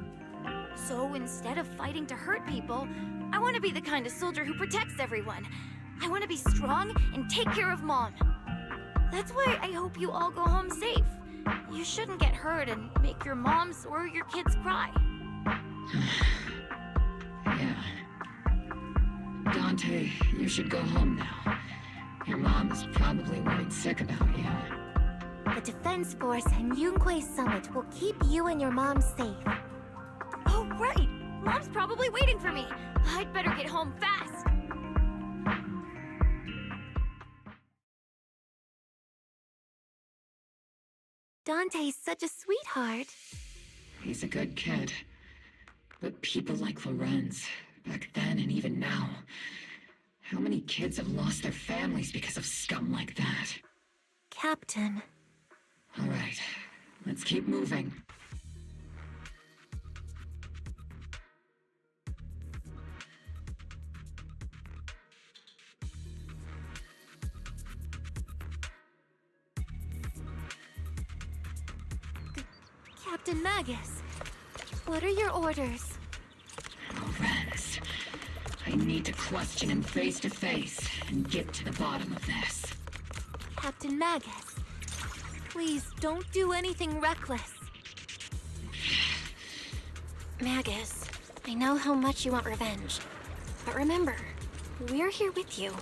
F: So instead of fighting to hurt people, I want to be the kind of soldier who protects everyone. I want to be strong and take care of Mom. That's why I hope you all go home safe. You shouldn't get hurt and make your moms or your kids cry.
B: Yeah. Dante, you should go home now. Your mom is probably worried sick about you.
F: The Defense Force and Yunque Summit will keep you and your mom safe. Oh, right! Mom's probably waiting for me. I'd better get home fast. Dante's such a sweetheart.
B: He's a good kid. But people like Lorenz, back then and even now, how many kids have lost their families because of scum like that?
F: Captain.
B: All right, let's keep moving.
F: Captain Magus, what are your orders?
B: Lorenz, I need to question him face to face and get to the bottom of this.
F: Captain Magus, please don't do anything reckless.
J: Magus, I know how much you want revenge. But remember, we're here with you.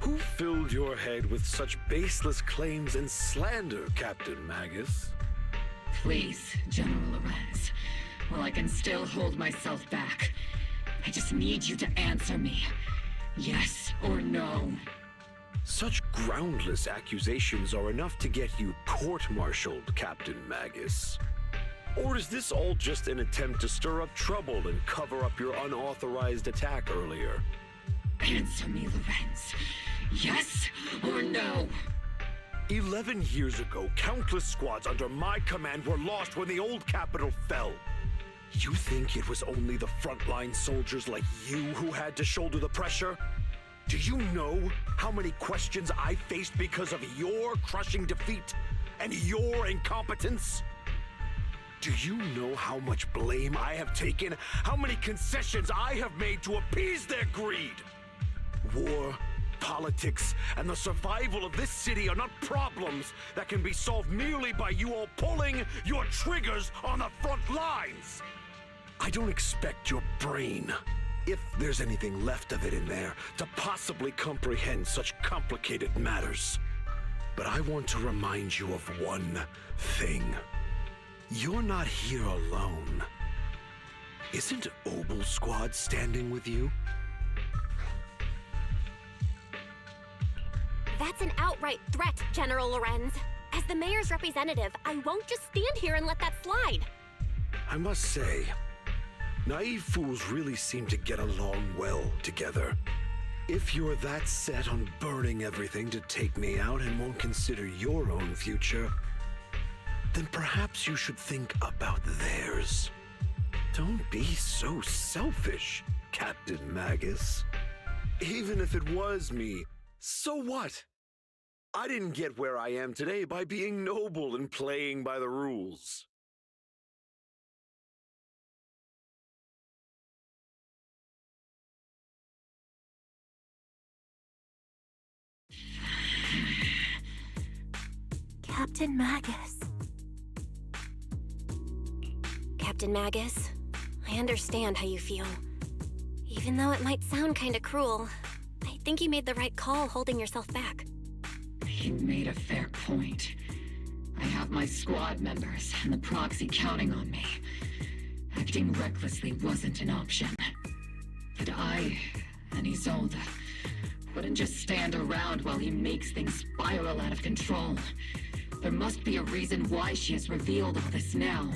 R: Who filled your head with such baseless claims and slander, Captain Magus?
B: Please, General Lorenz. While I can still hold myself back, I just need you to answer me. Yes or no?
R: Such groundless accusations are enough to get you court-martialed, Captain Magus. Or is this all just an attempt to stir up trouble and cover up your unauthorized attack earlier?
B: Answer me, Lorenz. Yes or no?
R: 11 years ago, countless squads under my command were lost when the old capital fell. You think it was only the frontline soldiers like you who had to shoulder the pressure? Do you know how many questions I faced because of your crushing defeat and your incompetence? Do you know how much blame I have taken? How many concessions I have made to appease their greed? War, politics, and the survival of this city are not problems that can be solved merely by you all pulling your triggers on the front lines. I don't expect your brain, if there's anything left of it in there, to possibly comprehend such complicated matters. But I want to remind you of one thing. You're not here alone. Isn't Obel Squad standing with you?
J: That's an outright threat, General Lorenz. As the mayor's representative, I won't just stand here and let that slide.
R: I must say, naive fools really seem to get along well together. If you're that set on burning everything to take me out and won't consider your own future, then perhaps you should think about theirs. Don't be so selfish, Captain Magus. Even if it was me, so what? I didn't get where I am today by being noble and playing by the rules.
F: Captain Magus.
J: Captain Magus, I understand how you feel. Even though it might sound kinda cruel, I think you made the right call holding yourself back.
B: You made a fair point. I have my squad members and the proxy counting on me. Acting recklessly wasn't an option. But I and Isolde wouldn't just stand around while he makes things spiral out of control. There must be a reason why she has revealed all this now.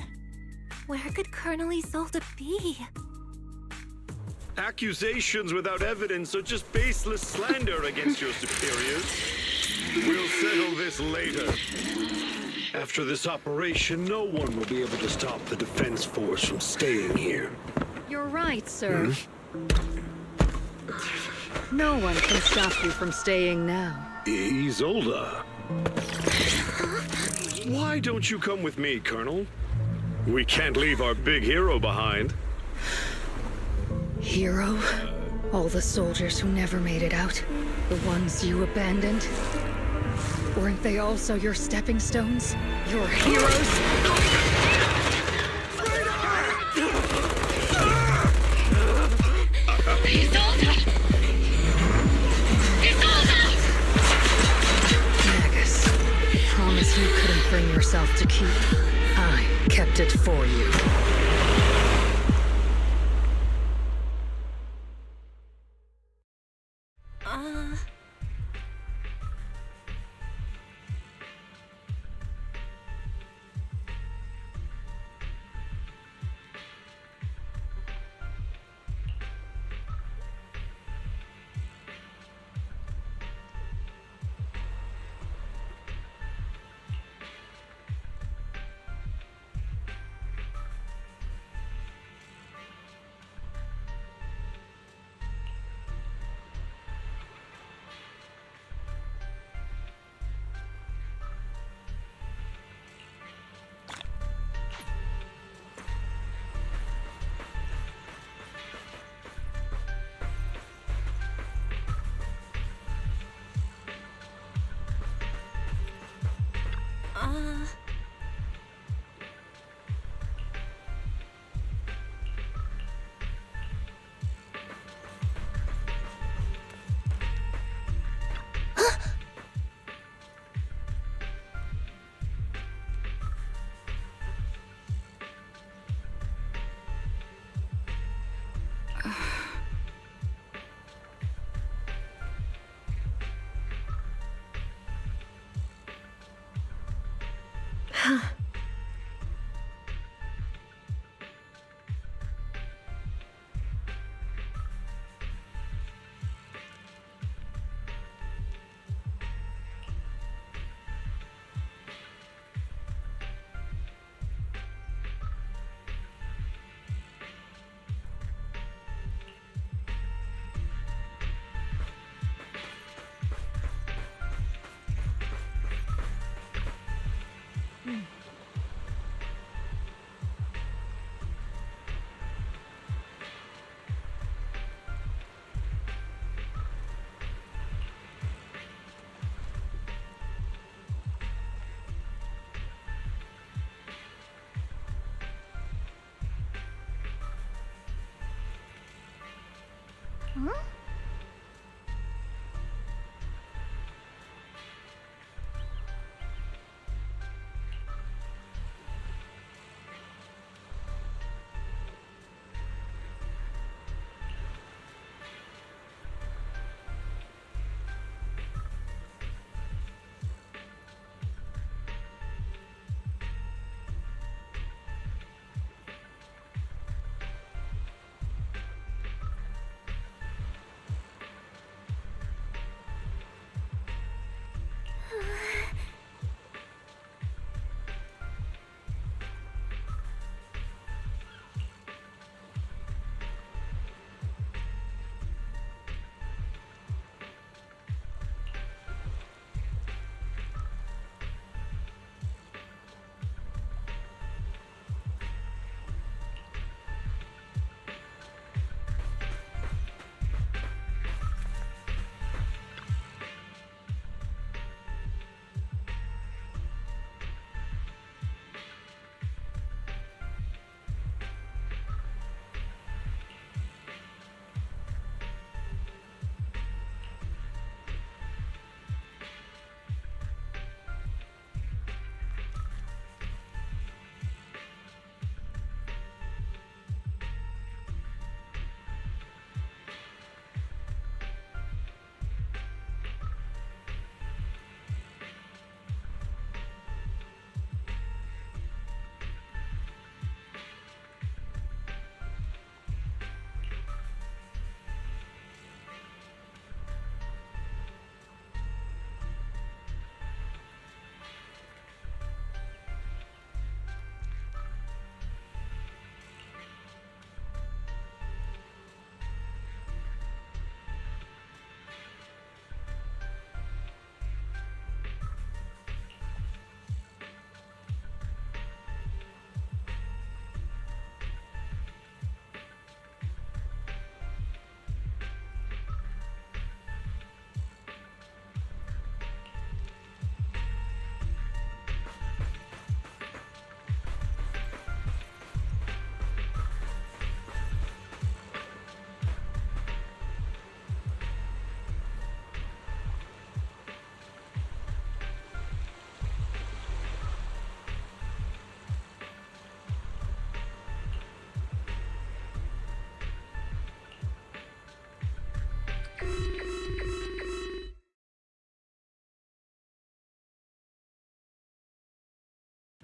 F: Where could Colonel Isolde be?
R: Accusations without evidence are just baseless slander against your superiors. We'll settle this later. After this operation, no one will be able to stop the defense force from staying here.
A: You're right, sir. No one can stop you from staying now.
R: Isolde. Why don't you come with me, Colonel? We can't leave our big hero behind.
A: Hero? All the soldiers who never made it out? The ones you abandoned? Weren't they also your stepping stones? Your heroes? Magus, promise you couldn't bring yourself to keep. I kept it for you.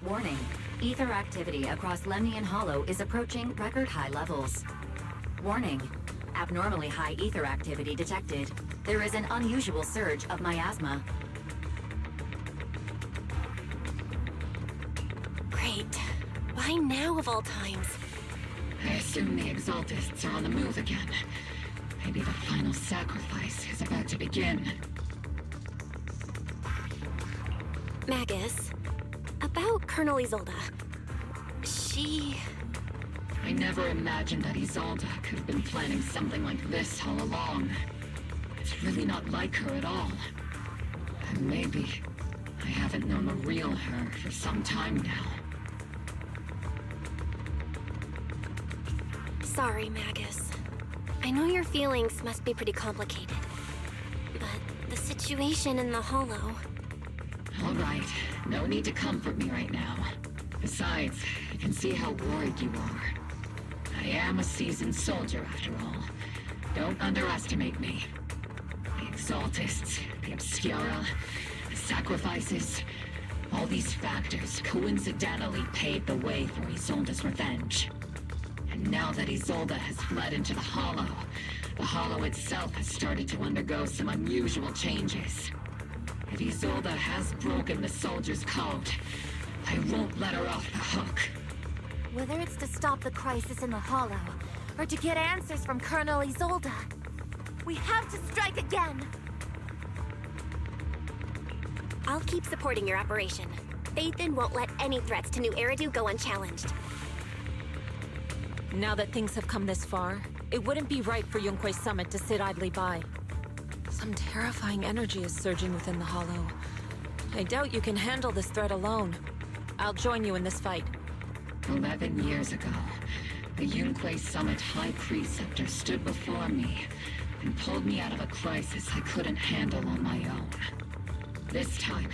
N: Warning. Ether activity across Lemnian Hollow is approaching record high levels. Warning. Abnormally high ether activity detected. There is an unusual surge of miasma.
J: Great. Why now of all times?
B: I assume the Exaltists are on the move again. Maybe the final sacrifice is about to begin.
J: Magus, about Colonel Isolde.
B: I never imagined that Isolde could have been planning something like this all along. It's really not like her at all. And maybe I haven't known the real her for some time now.
J: Sorry, Magus. I know your feelings must be pretty complicated. But the situation in the Hollow...
B: All right, no need to comfort me right now. Besides, I can see how worried you are. I am a seasoned soldier, after all. Don't underestimate me. The Exaltists, the Obscura, the sacrifices, all these factors coincidentally paved the way for Isolde's revenge. And now that Isolde has fled into the Hollow itself has started to undergo some unusual changes. If Isolde has broken the soldier's code, I won't let her off the hook.
F: Whether it's to stop the crisis in the Hollow, or to get answers from Colonel Isolde, we have to strike again!
J: I'll keep supporting your operation. Phaethon won't let any threats to New Eridu go unchallenged.
I: Now that things have come this far, it wouldn't be right for Yunque's summit to sit idly by. Some terrifying energy is surging within the Hollow. I doubt you can handle this threat alone. I'll join you in this fight.
B: 11 years ago, the Yunque Summit High Preceptor stood before me and pulled me out of a crisis I couldn't handle on my own. This time,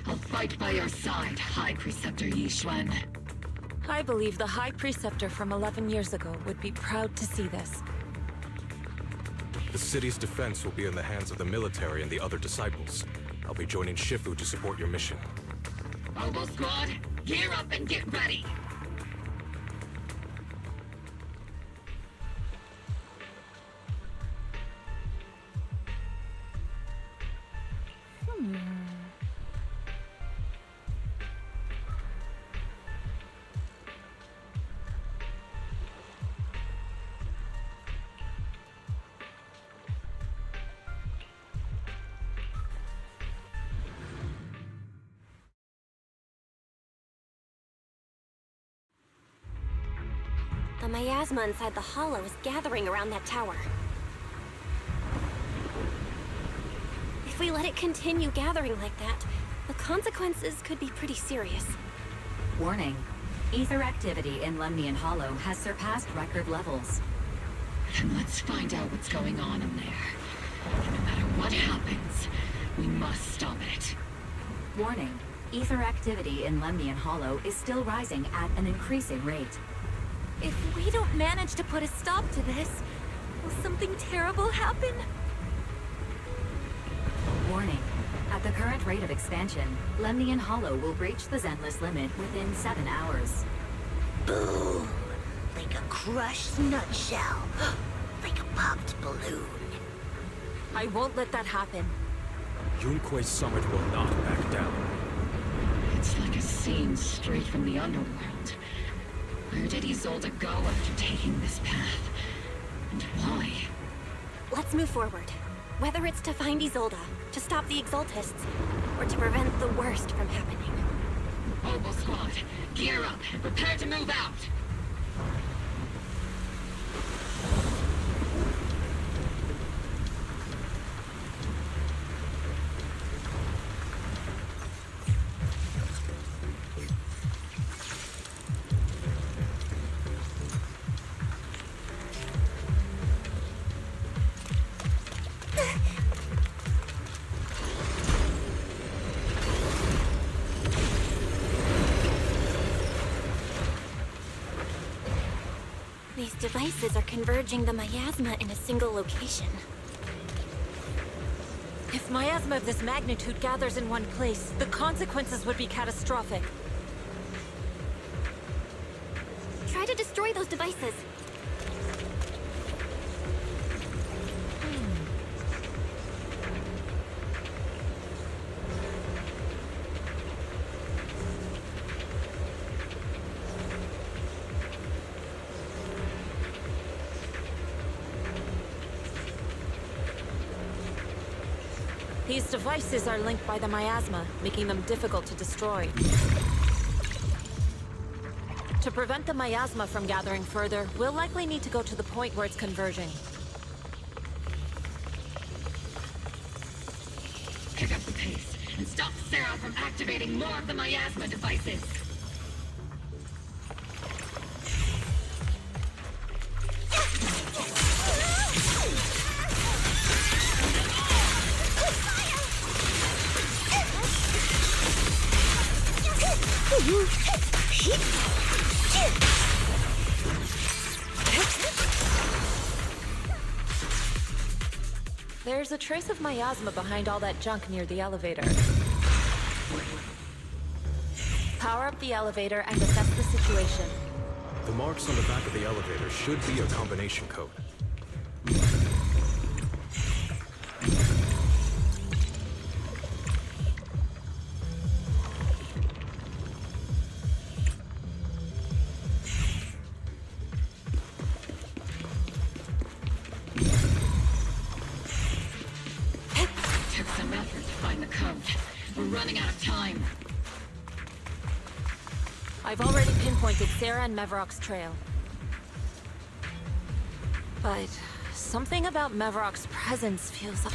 B: I'll fight by your side, High Preceptor Yixuan.
I: I believe the High Preceptor from 11 years ago would be proud to see this.
E: The city's defense will be in the hands of the military and the other disciples. I'll be joining Shifu to support your mission.
B: Mobile Squad, gear up and get ready!
J: The miasma inside the Hollow is gathering around that tower. If we let it continue gathering like that, the consequences could be pretty serious.
N: Warning. Ether activity in Lemnian Hollow has surpassed record levels.
B: Then let's find out what's going on in there. And no matter what happens, we must stop it.
N: Warning. Ether activity in Lemnian Hollow is still rising at an increasing rate.
F: If we don't manage to put a stop to this, will something terrible happen?
N: Warning. At the current rate of expansion, Lemnian Hollow will breach the Zenless limit within 7 hours.
K: Boom! Like a crushed nutshell. Like a popped balloon.
I: I won't let that happen.
E: Yunque's summit will not back down.
B: It's like a scene straight from the underworld. Where did Isolde go after taking this path? And why?
J: Let's move forward. Whether it's to find Isolde, to stop the Exaltists, or to prevent the worst from happening.
B: Mobile Squad, gear up and prepare to move out!
J: These devices are converging the miasma in a single location.
I: If miasma of this magnitude gathers in one place, the consequences would be catastrophic.
J: Try to destroy those devices.
I: These devices are linked by the miasma, making them difficult to destroy. To prevent the miasma from gathering further, we'll likely need to go to the point where it's converging.
B: Pick up the pace and stop Sarah from activating more of the miasma devices.
I: There's a trace of miasma behind all that junk near the elevator. Power up the elevator and assess the situation.
E: The marks on the back of the elevator should be a combination code.
B: Took some effort to find the code. We're running out of time.
I: I've already pinpointed Sarah and Mevarok's trail. But something about Mevarok's presence feels...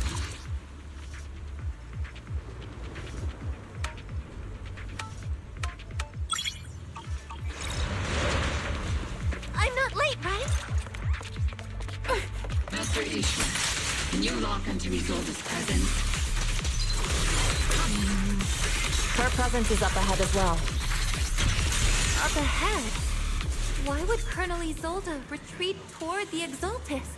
J: I'm not late, right?
B: Master Ch3, can you lock onto Isolde's presence?
I: Her presence is up ahead as well.
F: Up ahead? Why would Colonel Isolde retreat toward the Exaltists?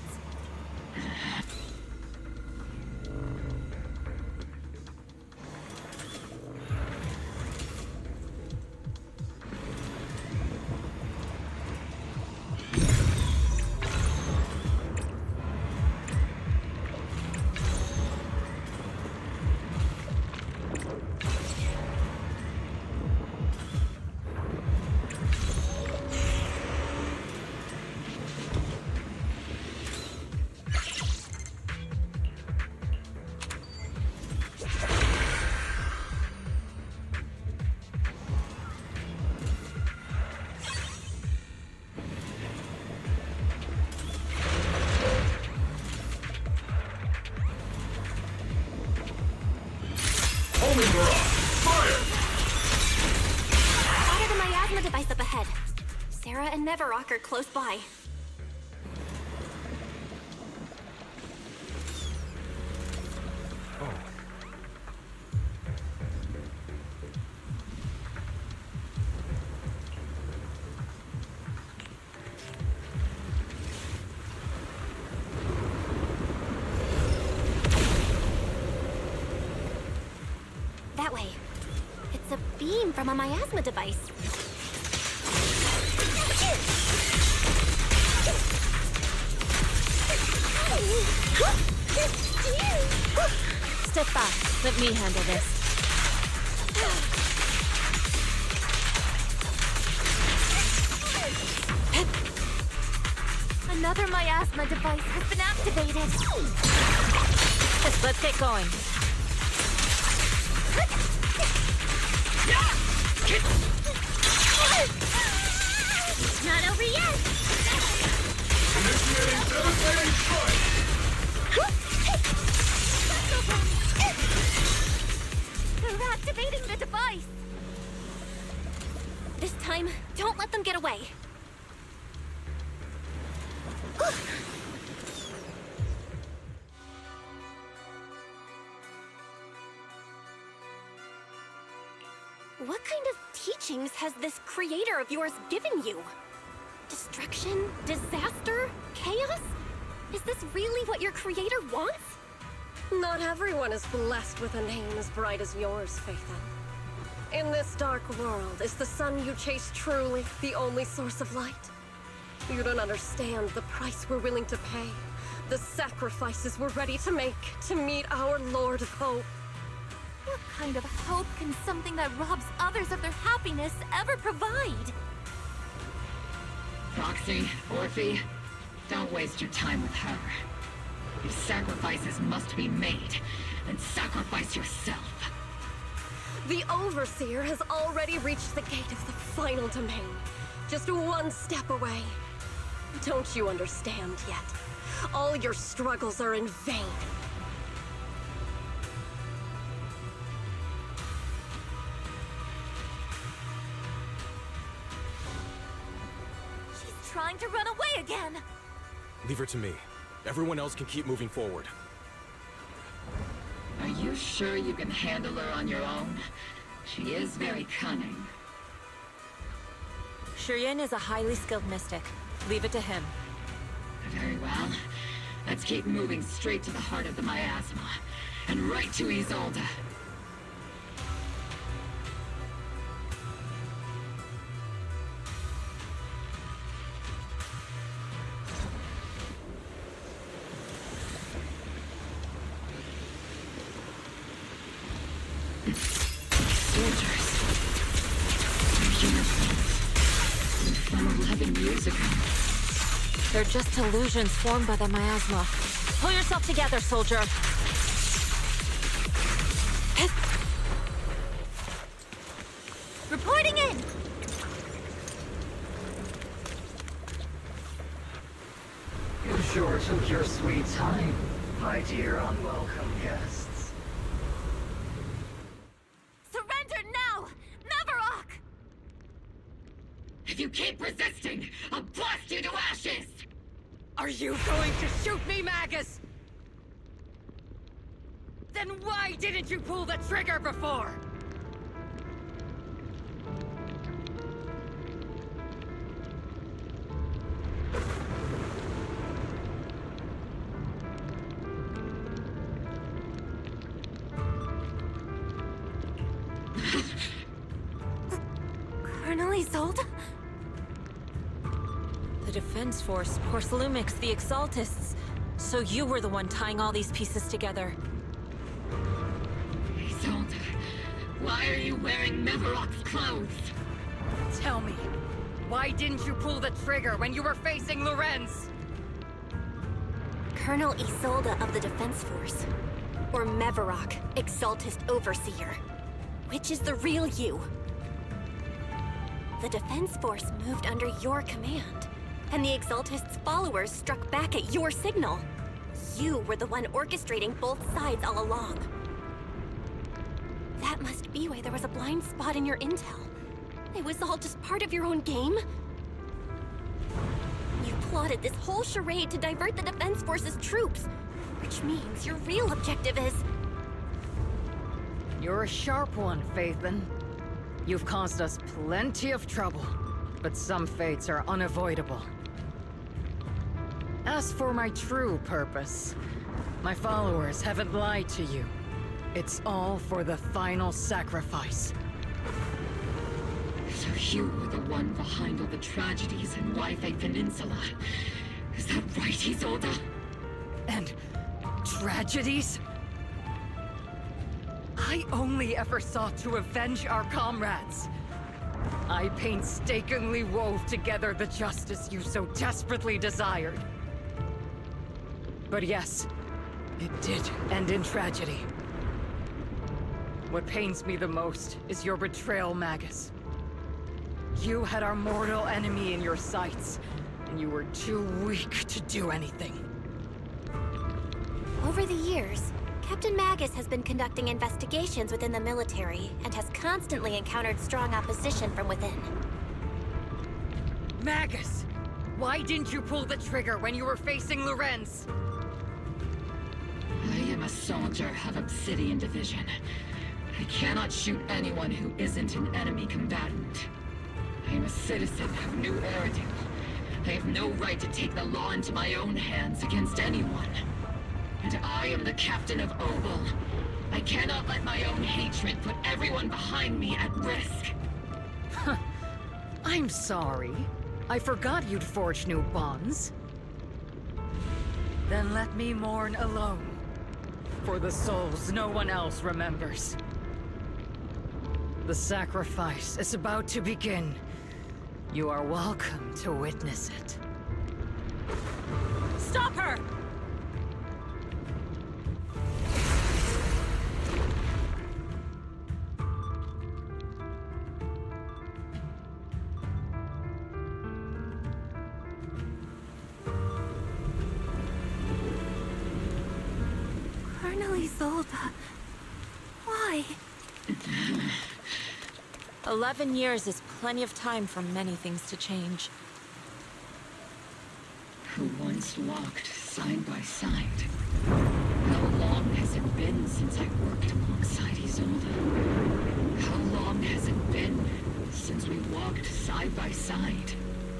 J: Spotted a miasma device up ahead. Sarah and Mevarok are close by. That way. It's a beam from a miasma device.
I: Step back. Let me handle this.
F: Another miasma device has been activated.
I: Let's get going.
K: It's not over yet!
W: Initiating devastating strike!
F: They're activating the device!
J: This time, don't let them get away. What kind of teachings has this creator of yours given you? Destruction? Disaster? Chaos? Is this really what your creator wants?
D: Not everyone is blessed with a name as bright as yours, Phaethon. In this dark world, is the sun you chase truly the only source of light? You don't understand the price we're willing to pay, the sacrifices we're ready to make to meet our Lord of Hope.
F: What kind of hope can something that robs others of their happiness ever provide?
B: Roxy, Orphe, don't waste your time with her. If sacrifices must be made, then sacrifice yourself.
D: The Overseer has already reached the gate of the final domain, just one step away. Don't you understand yet? All your struggles are in vain.
F: She's trying to run away again!
E: Leave her to me. Everyone else can keep moving forward.
B: Are you sure you can handle her on your own? She is very cunning.
I: Shiryen is a highly skilled mystic. Leave it to him.
B: Very well. Let's keep moving straight to the heart of the miasma, and right to Isolde. Soldiers. Their uniforms. From 11 years ago.
I: They're just illusions formed by the miasma. Pull yourself together, soldier.
F: Reporting in!
G: You sure took your sweet time, my dear unwelcome guests.
F: Surrender now! Neverok!
B: If you keep resisting, I'll blast you to ashes!
A: Are you going to shoot me, Magus? Then why didn't you pull the trigger before?
F: Colonel Isolde?
I: The Defense Force, Porcelumix, the Exaltists. So you were the one tying all these pieces together.
B: Isolde, why are you wearing Mevarok's clothes?
A: Tell me, why didn't you pull the trigger when you were facing Lorenz?
J: Colonel Isolde of the Defense Force. Or Mevarok, Exaltist Overseer. Which is the real you? The Defense Force moved under your command, and the Exaltist's followers struck back at your signal. You were the one orchestrating both sides all along. That must be why there was a blind spot in your intel. It was all just part of your own game? You plotted this whole charade to divert the Defense Force's troops, which means your real objective is...
A: You're a sharp one, Phaethon. You've caused us plenty of trouble, but some fates are unavoidable. As for my true purpose, my followers haven't lied to you. It's all for the final sacrifice.
B: So you were the one behind all the tragedies in Yfei Peninsula. Is that right, Isolde?
A: And tragedies? I only ever sought to avenge our comrades. I painstakingly wove together the justice you so desperately desired. But yes, it did end in tragedy. What pains me the most is your betrayal, Magus. You had our mortal enemy in your sights, and you were too weak to do anything.
J: Over the years, Captain Magus has been conducting investigations within the military and has constantly encountered strong opposition from within.
A: Magus! Why didn't you pull the trigger when you were facing Lorenz?
B: I am a soldier of Obsidian Division. I cannot shoot anyone who isn't an enemy combatant. I am a citizen of New Eridu. I have no right to take the law into my own hands against anyone. And I am the captain of Obel. I cannot let my own hatred put everyone behind me at risk.
A: I'm sorry. I forgot you'd forged new bonds. Then let me mourn alone. For the souls no one else remembers. The sacrifice is about to begin. You are welcome to witness it.
I: Stop her!
F: Colonel Isolde. Why?
I: 11 years is plenty of time for many things to change.
B: Who once walked side by side. How long has it been since I worked alongside Isolde? How long has it been since we walked side by side?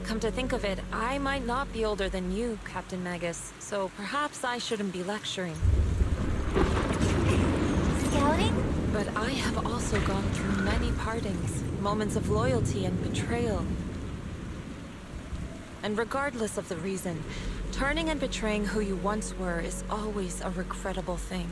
I: Come to think of it, I might not be older than you, Captain Magus, so perhaps I shouldn't be lecturing.
F: Scouting?
I: But I have also gone through many partings, moments of loyalty and betrayal. And regardless of the reason, turning and betraying who you once were is always a regrettable thing.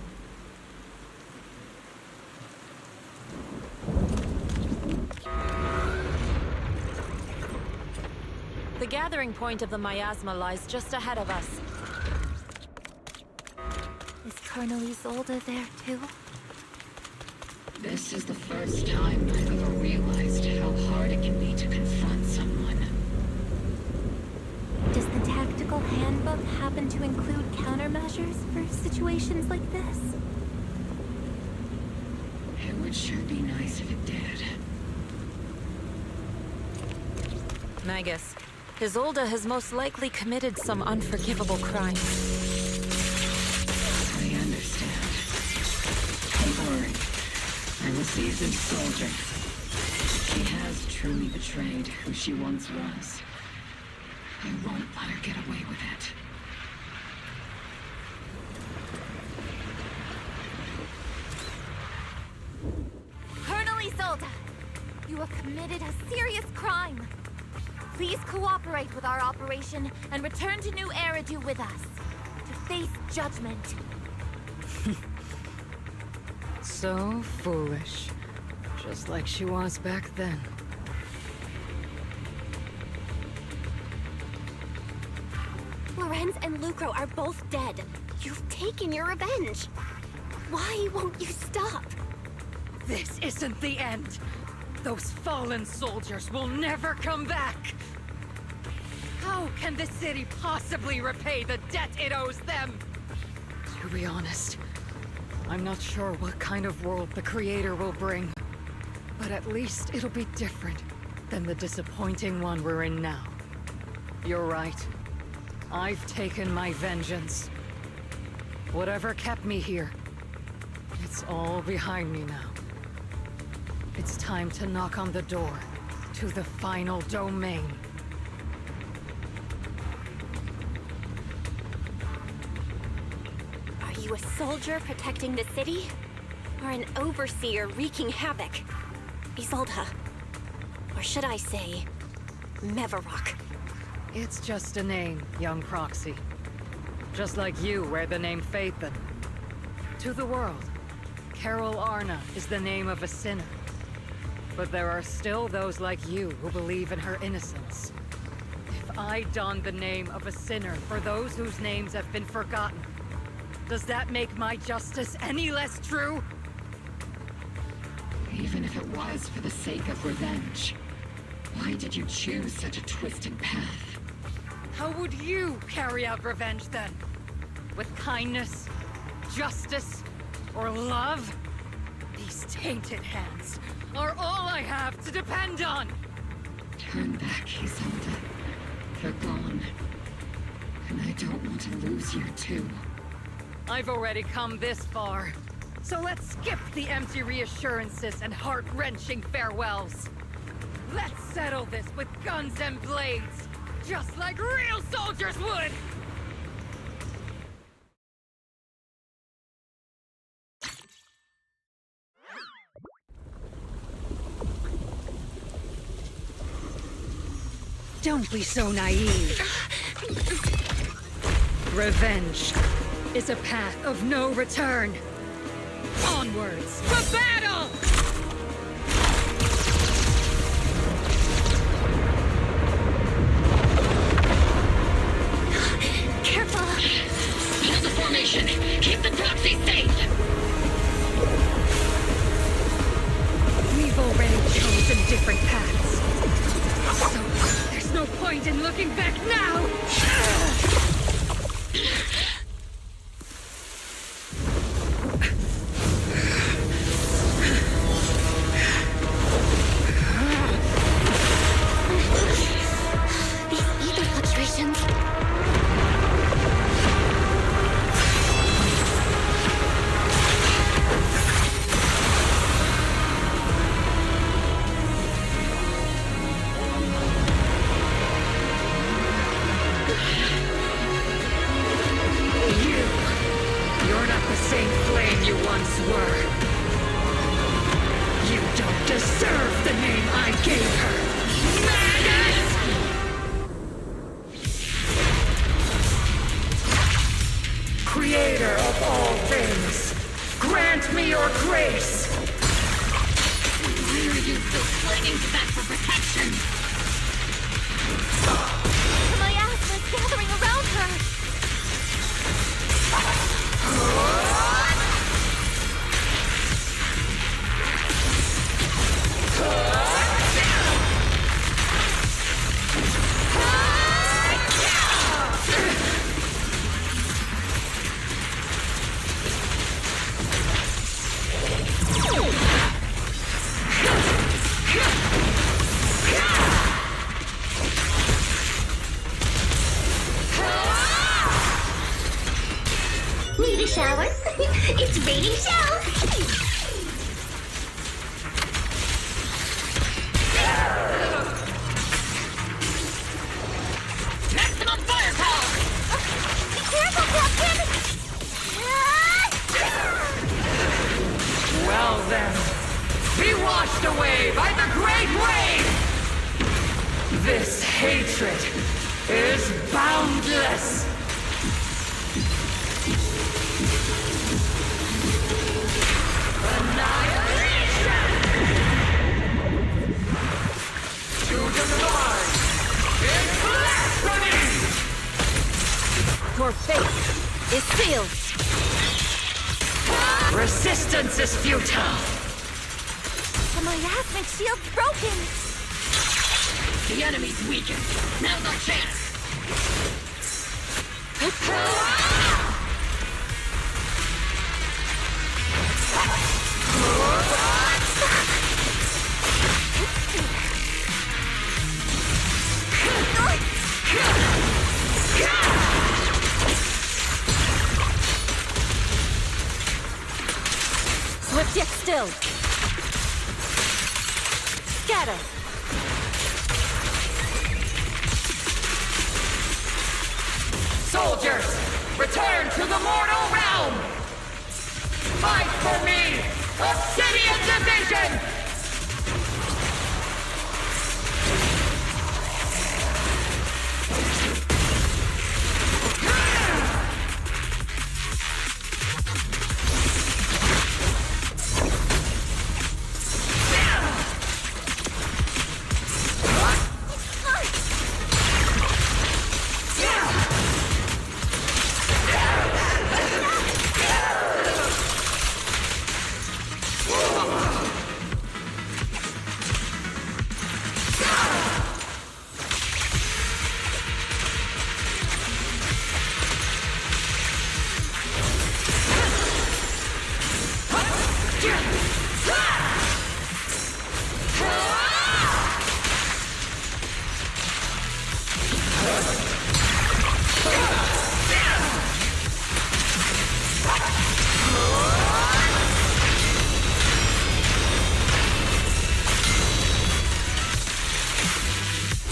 I: The gathering point of the miasma lies just ahead of us.
F: Is Colonel Isolde there too?
B: This is the first time I've ever realized how hard it can be to confront someone.
F: Does the tactical handbook happen to include countermeasures for situations like this?
B: It would sure be nice if it did.
I: Magus, Isolde has most likely committed some unforgivable crime.
B: I understand. Don't worry. I'm a seasoned soldier. She has truly betrayed who she once was. I won't let her get away with it.
F: Colonel Isolde! You have committed a serious crime. Please cooperate with our operation and return to New Eridu with us to face judgment.
A: So foolish. Just like she was back then.
J: Lorenz and Lucro are both dead. You've taken your revenge. Why won't you stop?
A: This isn't the end. Those fallen soldiers will never come back. How can the city possibly repay the debt it owes them? To be honest, I'm not sure what kind of world the Creator will bring. But at least it'll be different than the disappointing one we're in now. You're right. I've taken my vengeance. Whatever kept me here, it's all behind me now. It's time to knock on the door to the final domain.
J: Are you a soldier protecting the city? Or an overseer wreaking havoc? Isolde. Or should I say, Mevarok?
A: It's just a name, young proxy. Just like you wear the name Phaethon. To the world, Carol Arna is the name of a sinner. But there are still those like you who believe in her innocence. If I don the name of a sinner for those whose names have been forgotten, does that make my justice any less true?
B: Even if it was for the sake of revenge, why did you choose such a twisted path?
A: How would you carry out revenge then? With kindness, justice, or love? These tainted hands are all I have to depend on!
B: Turn back, Isolde. They're gone. And I don't want to lose you too.
A: I've already come this far. So let's skip the empty reassurances and heart-wrenching farewells. Let's settle this with guns and blades, just like real soldiers would! Don't be so naive. Revenge is a path of no return. Onwards to battle!
B: Careful! Hold the formation! Keep the proxy safe!
A: We've already chosen different paths. So, there's no point in looking back now!
K: These ether fluctuations.
A: You're not the same flame you once were. You don't deserve the name I gave her. Magus! Creator of all things, grant me your grace!
B: Why are you still clinging to that for protection?
F: My asthma is gathering around her.
K: Need a shower? It's raining shower.
B: Maximum firepower!
F: Be careful, Captain!
A: Well then, be washed away by the great wave! This hatred is boundless! To divide is blasphemy!
I: Your fate is sealed.
A: Resistance is futile!
F: The miasmic shield's broken!
B: The enemy's weakened. Now's our chance!
I: Swift yet still. Scatter.
A: Soldiers, return to the mortal realm! Fight for me, Obsidian Division!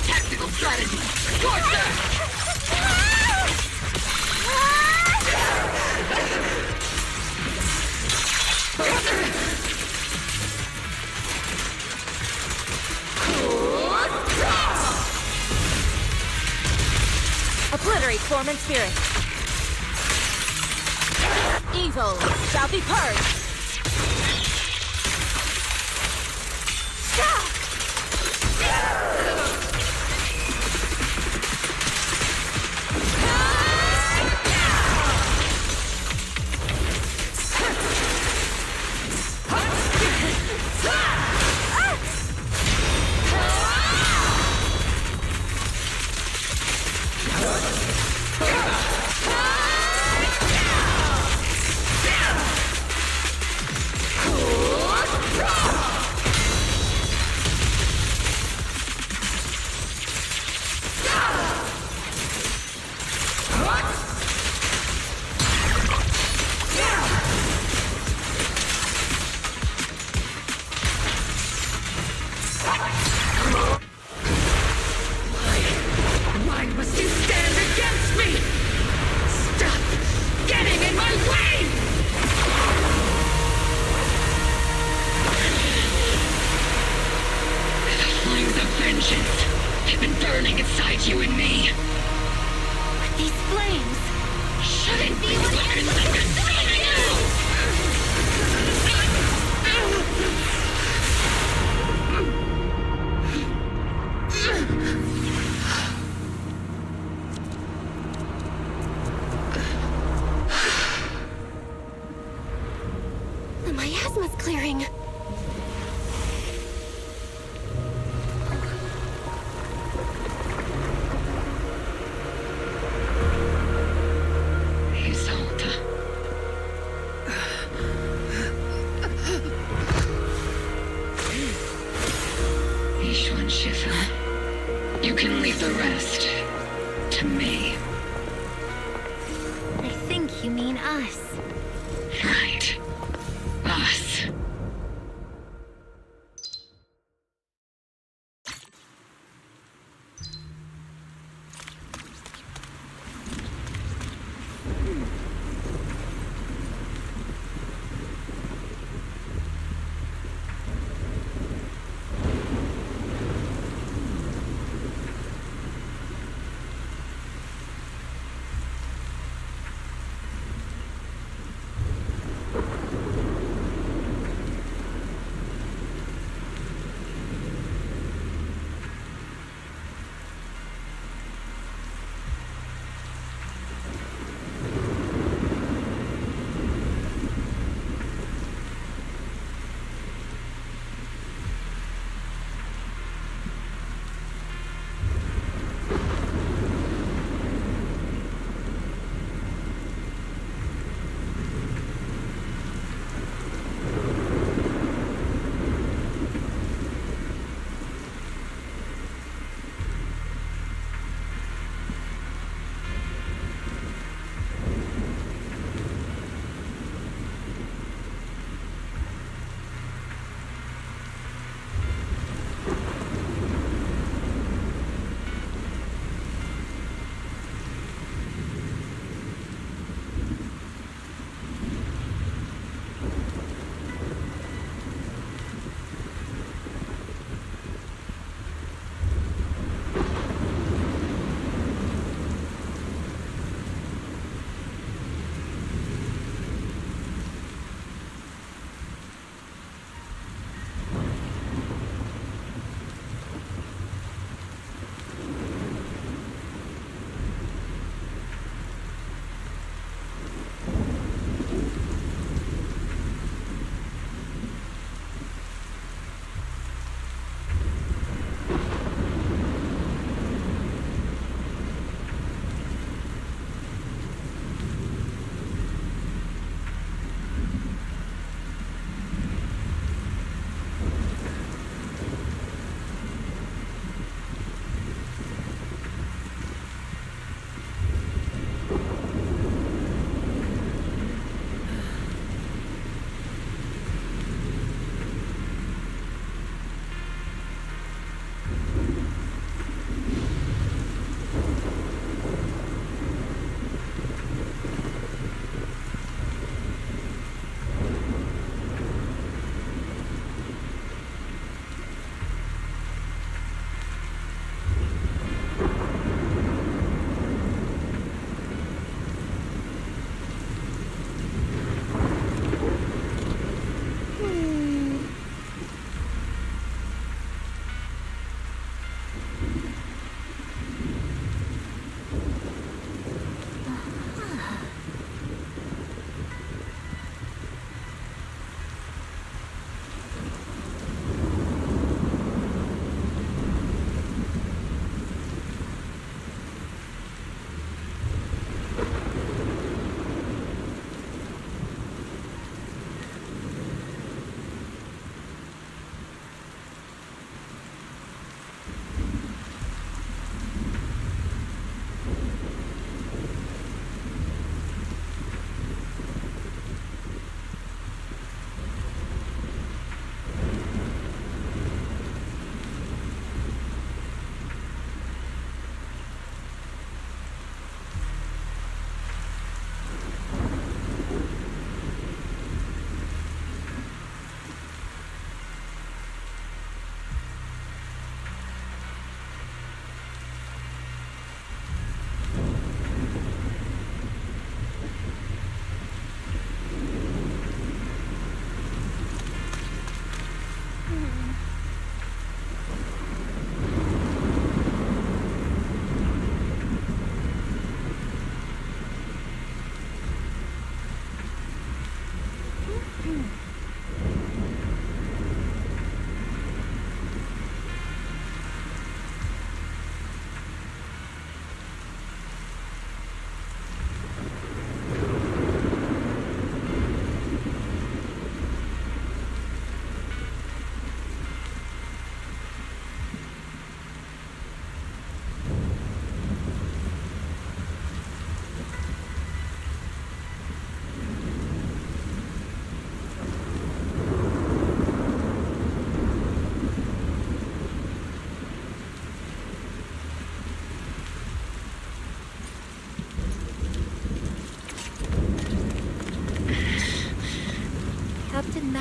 B: Tactical strategy! Towards them!
I: regenerate form and spirit. Evil shall be purged.
D: The miasma's clearing.
B: Isolde. Ishwan Shifa. You can leave the rest to me.
K: I think you mean us.
B: Right. Us.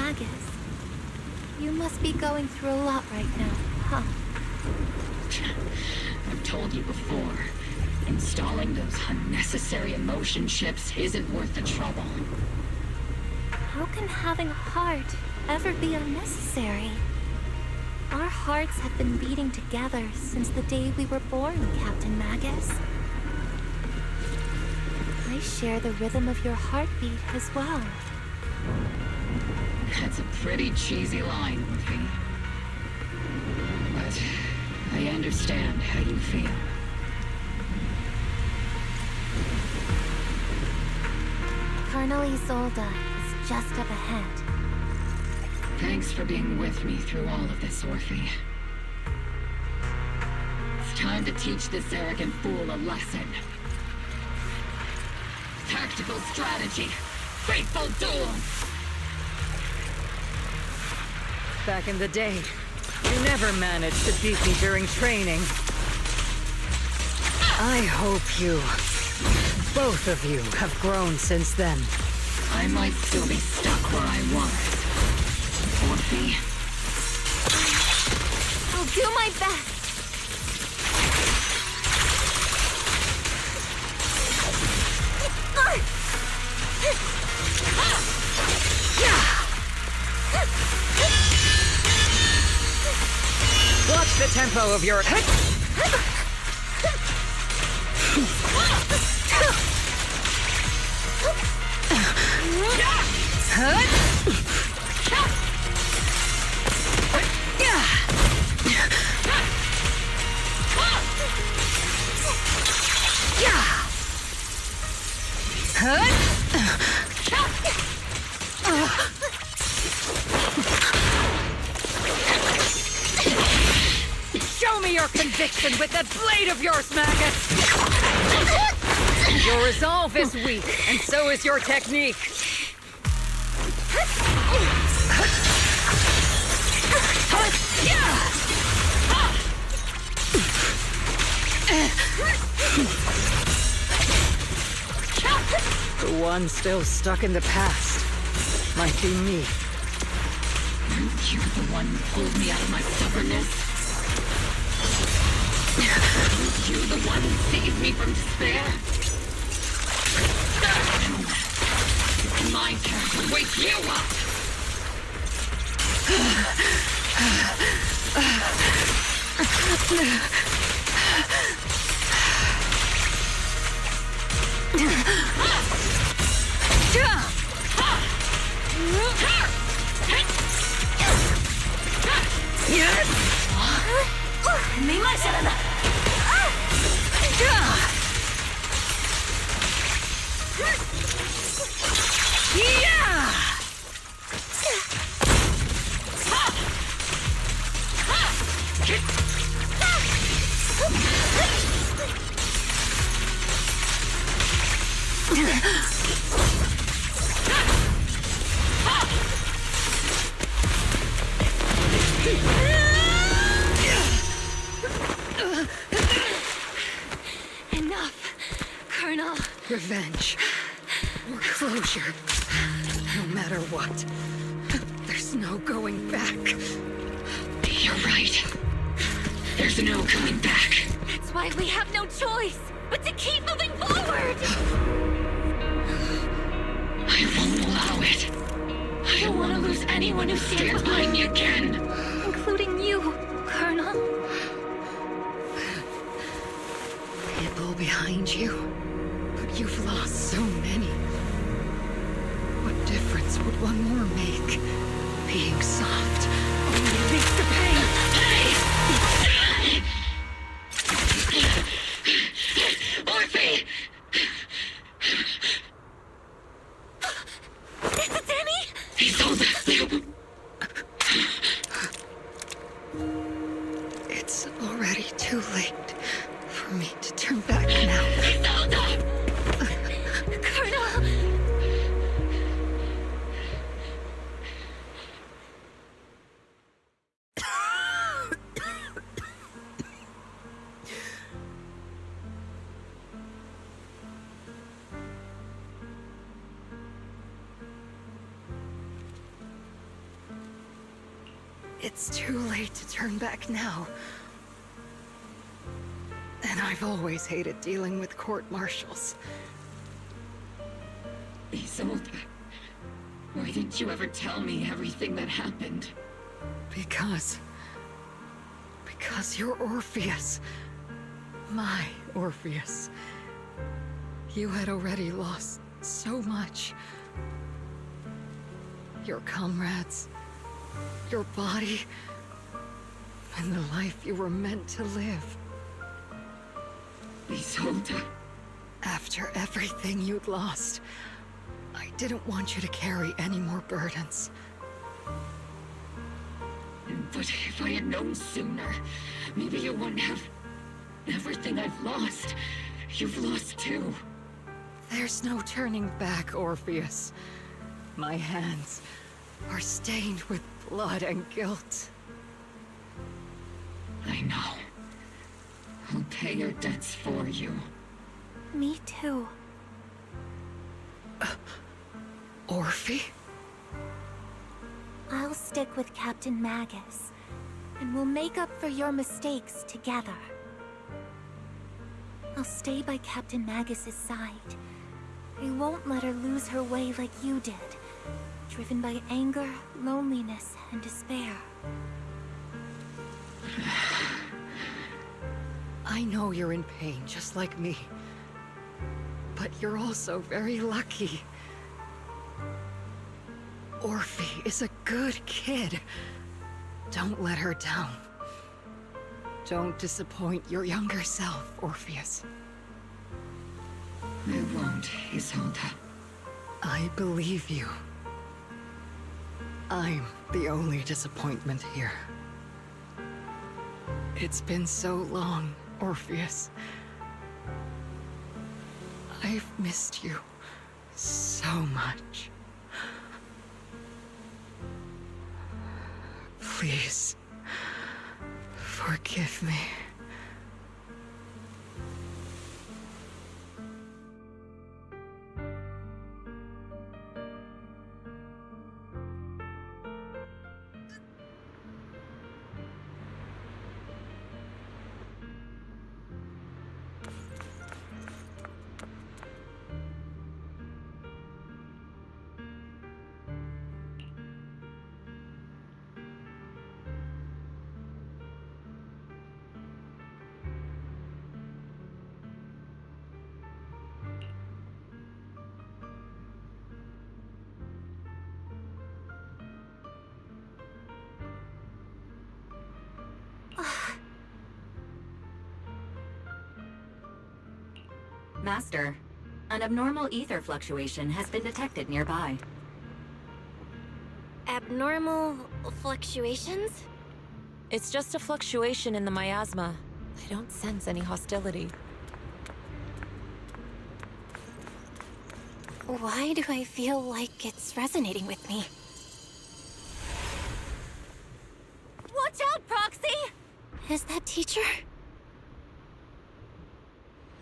F: Magus. You must be going through a lot right now, huh?
B: I've told you before, installing those unnecessary emotion chips isn't worth the trouble.
F: How can having a heart ever be unnecessary? Our hearts have been beating together since the day we were born, Captain Magus. I share the rhythm of your heartbeat as well.
B: That's a pretty cheesy line, Murphy. But I understand how you feel.
F: Colonel Isolde is just up ahead.
B: Thanks for being with me through all of this, Orphe. It's time to teach this arrogant fool a lesson. Tactical strategy. Faithful duel.
A: Back in the day, you never managed to beat me during training. I hope you, both of you, have grown since then.
B: I might still be stuck where I was. Orphe.
F: I'll do my best.
A: Watch the tempo of your... Show me your conviction with that blade of yours, Magus! Your resolve is weak, and so is your technique. The one still stuck in the past might be me.
B: You're the one who pulled me out of my stubbornness. You're the one who saved me from despair. It's my turn to wake you up.
F: Enough, Colonel.
A: Revenge. Or closure. No matter what. There's no going back.
B: You're right. There's no coming back.
F: That's why we have no choice but to keep moving forward!
B: I won't allow it. I don't want to lose anyone who stands behind me again.
F: Including you, Colonel.
A: People behind you. But you've lost so many. What difference would one more make? Being soft only leads to pain.
B: Orphe!
F: Is it Danny?
B: He's on the...
A: It's already too late for me to turn back now.
F: Colonel!
A: It's too late to turn back now. And I've always hated dealing with court-martials.
B: Isolde, why didn't you ever tell me everything that happened?
A: Because you're Orpheus. My Orpheus. You had already lost so much. Your comrades, your body, and the life you were meant to live.
B: Isolde.
A: After everything you'd lost, I didn't want you to carry any more burdens.
B: But if I had known sooner, maybe you wouldn't have... Everything I've lost, you've lost too.
A: There's no turning back, Orpheus. My hands are stained with blood and guilt.
B: I know. I'll pay your debts for you.
F: Me too.
A: Orphe?
F: I'll stick with Captain Magus, and we'll make up for your mistakes together. I'll stay by Captain Magus's side. I won't let her lose her way like you did, driven by anger, loneliness, and despair.
A: I know you're in pain, just like me. But you're also very lucky. Orphe is a good kid. Don't let her down. Don't disappoint your younger self, Orpheus.
B: I won't, Isolde.
A: I believe you. I'm the only disappointment here. It's been so long, Orpheus. I've missed you so much. Please, forgive me.
N: Master, an abnormal ether fluctuation has been detected nearby.
J: Abnormal fluctuations?
I: It's just a fluctuation in the miasma. I don't sense any hostility.
J: Why do I feel like it's resonating with me?
F: Watch out, Proxy!
J: Is that Teacher?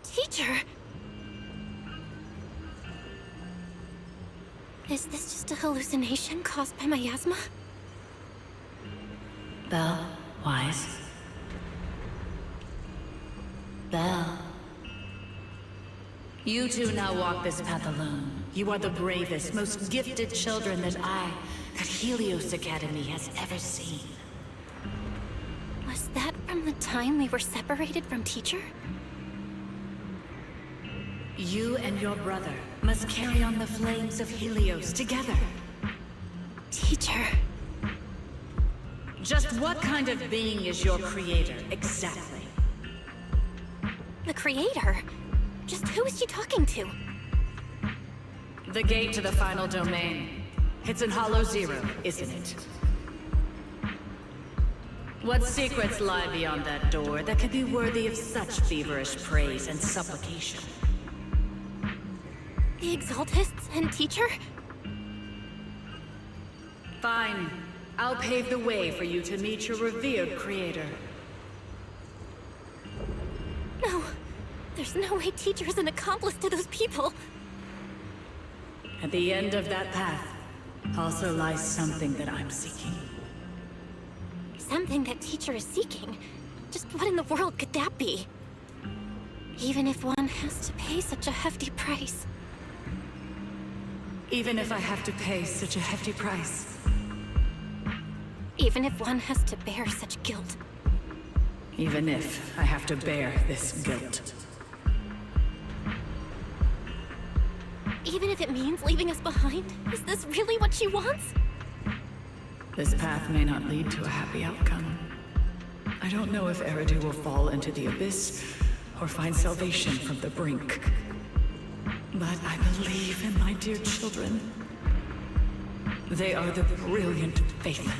J: Teacher? Is this just a hallucination caused by miasma?
M: Belle, Wise. Belle. You two now walk this path alone. You are the bravest, most gifted children that Helios Academy has ever seen.
J: Was that from the time we were separated from Teacher?
M: You and your brother must carry on the flames of Helios together.
J: Teacher.
M: Just what kind of being is your creator, exactly?
J: The Creator? Just who is she talking to?
M: The gate to the final domain. It's in Hollow Zero, isn't it? What secrets lie beyond that door that could be worthy of such feverish praise and supplication?
J: The Exaltists and Teacher?
M: Fine. I'll pave the way for you to meet your revered creator.
J: No. There's no way Teacher is an accomplice to those people.
M: At the end of that path also lies something that I'm seeking.
J: Something that teacher is seeking. Just what in the world could that be? Even if one has to pay such a hefty price.
M: Even if I have to pay such a hefty price.
J: Even if one has to bear such guilt.
M: Even if I have to bear this guilt.
J: Even if it means leaving us behind? Is this really what she wants?
M: This path may not lead to a happy outcome. I don't know if Eridu will fall into the abyss or find salvation from the brink. But I believe in my dear children. They are the brilliant Phaethon.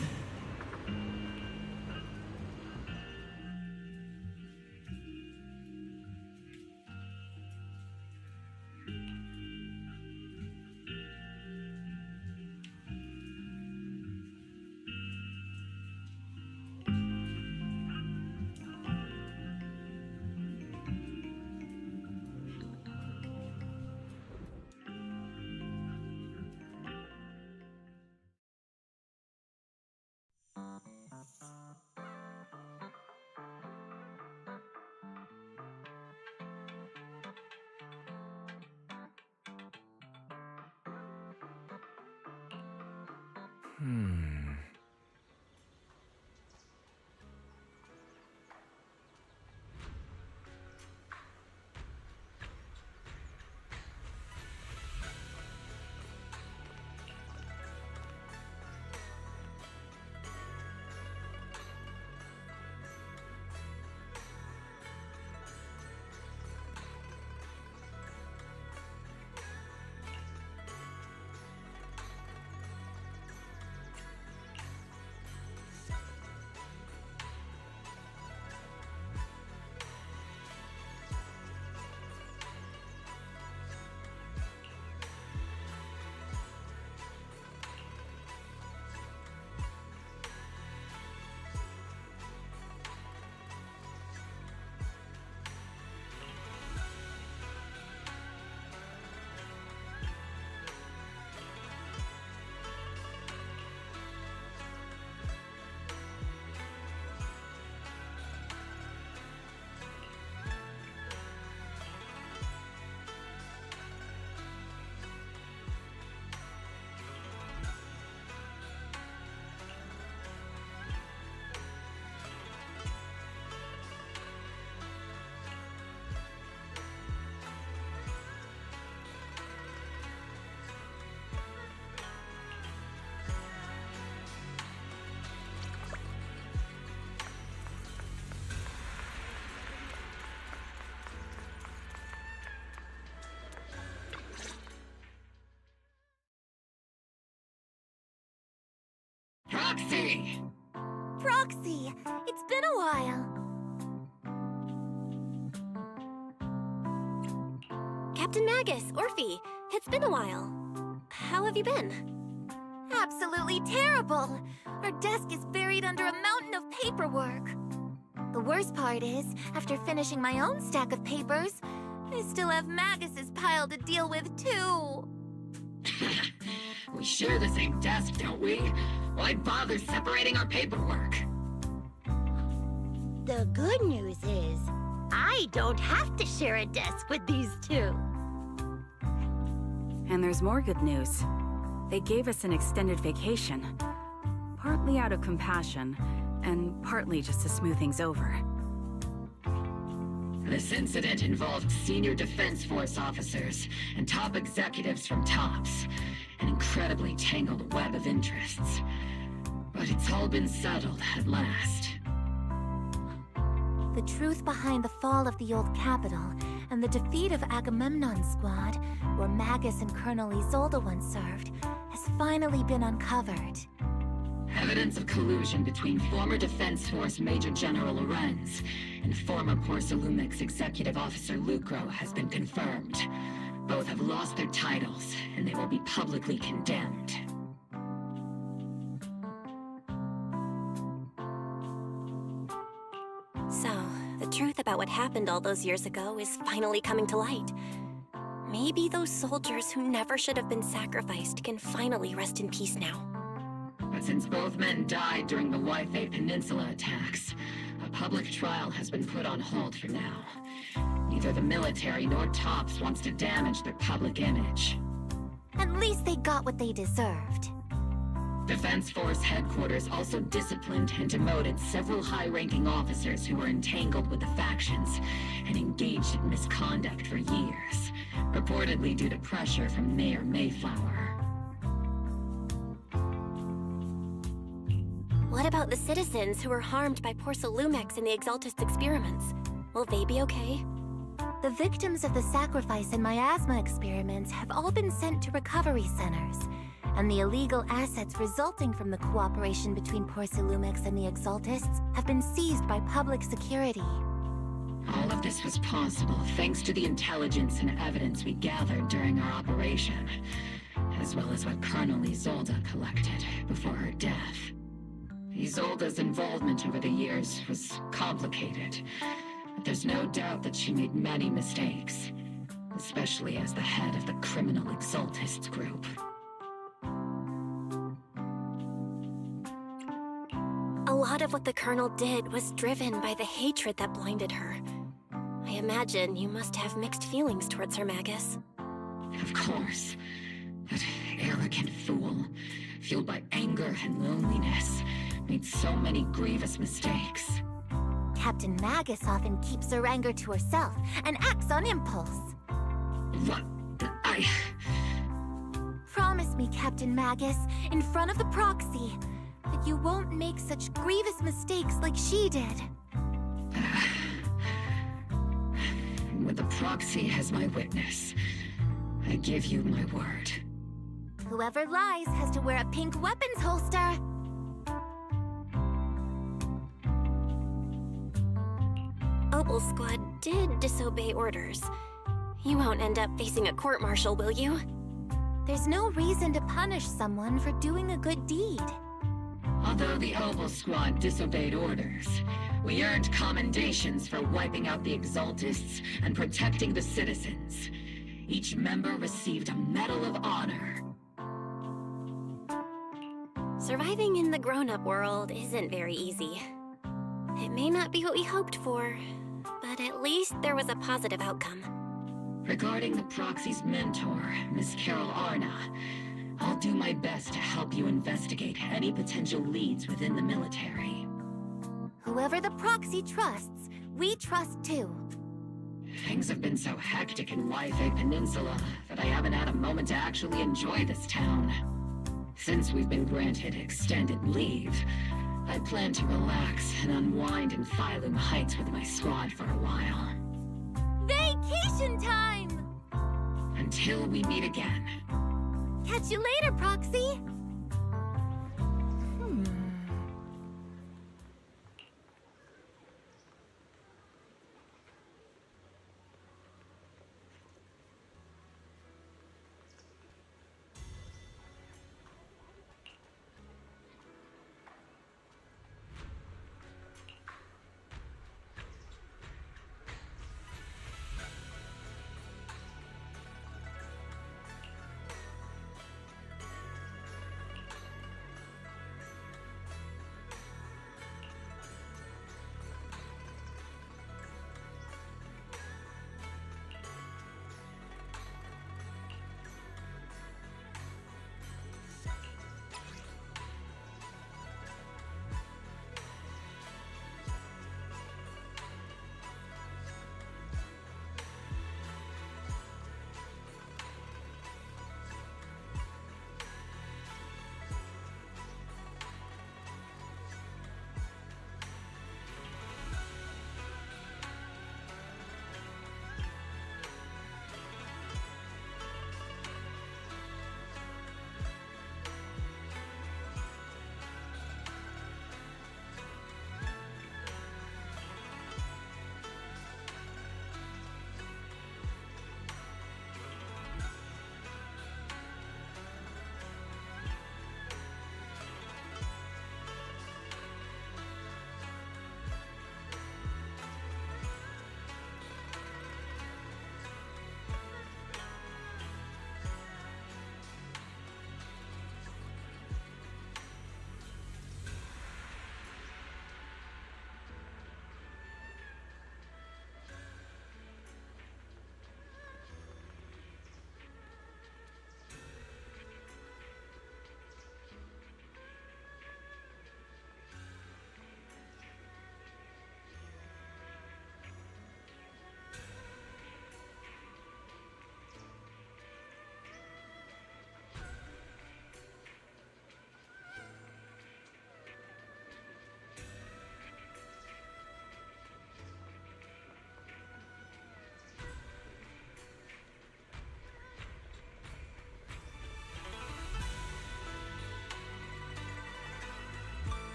B: Proxy!
F: Proxy! It's been a while.
J: Captain Magus, Orphe, it's been a while. How have you been?
F: Absolutely terrible! Our desk is buried under a mountain of paperwork. The worst part is, after finishing my own stack of papers, I still have Magus's pile to deal with too.
B: We share the same desk, don't we? Why bother separating our paperwork?
K: The good news is, I don't have to share a desk with these two.
O: And there's more good news. They gave us an extended vacation. Partly out of compassion, and partly just to smooth things over.
B: This incident involved senior Defense Force officers and top executives from TOPS. An incredibly tangled web of interests. But it's all been settled at last.
F: The truth behind the fall of the old capital and the defeat of Agamemnon's squad, where Magus and Colonel Isolde once served, has finally been uncovered.
B: Evidence of collusion between former Defense Force Major General Lorenz and former Porcelumix Executive Officer Lucro has been confirmed. Both have lost their titles, and they will be publicly condemned.
J: So, the truth about what happened all those years ago is finally coming to light. Maybe those soldiers who never should have been sacrificed can finally rest in peace now.
B: But Since both men died during the Wi-Fi Peninsula attacks, a public trial has been put on hold for now. Neither the military nor TOPS wants to damage their public image.
F: At least they got what they deserved.
B: Defense Force headquarters also disciplined and demoted several high-ranking officers who were entangled with the factions and engaged in misconduct for years, reportedly due to pressure from Mayor Mayflower.
J: What about the citizens who were harmed by Porcelumex in the Exaltist experiments? Will they be okay?
F: The victims of the sacrifice and miasma experiments have all been sent to recovery centers, and the illegal assets resulting from the cooperation between Porcelumex and the Exaltists have been seized by public security.
B: All of this was possible thanks to the intelligence and evidence we gathered during our operation, as well as what Colonel Isolde collected before her death. Isolde's involvement over the years was complicated, but there's no doubt that she made many mistakes, especially as the head of the criminal Exaltists group.
J: A lot of what the Colonel did was driven by the hatred that blinded her. I imagine you must have mixed feelings towards her, Magus.
B: Of course. That arrogant fool, fueled by anger and loneliness, made so many grievous mistakes.
F: Captain Magus often keeps her anger to herself and acts on impulse.
B: What?
F: Promise me, Captain Magus, in front of the proxy, that you won't make such grievous mistakes like she did.
B: With the proxy as my witness, I give you my word.
F: Whoever lies has to wear a pink weapons holster.
J: Opal Squad did disobey orders. You won't end up facing a court-martial, will you?
F: There's no reason to punish someone for doing a good deed.
B: Although the Opal Squad disobeyed orders, we earned commendations for wiping out the Exaltists and protecting the citizens. Each member received a Medal of Honor.
J: Surviving in the grown-up world isn't very easy. It may not be what we hoped for, but at least there was a positive outcome.
B: Regarding the proxy's mentor, Miss Carol Arna, I'll do my best to help you investigate any potential leads within the military.
F: Whoever the proxy trusts, we trust too.
B: Things have been so hectic in Wi-Fi Peninsula that I haven't had a moment to actually enjoy this town. Since we've been granted extended leave, I plan to relax and unwind in Phylum Heights with my squad for a while.
F: Vacation time!
B: Until we meet again.
F: Catch you later, Proxy!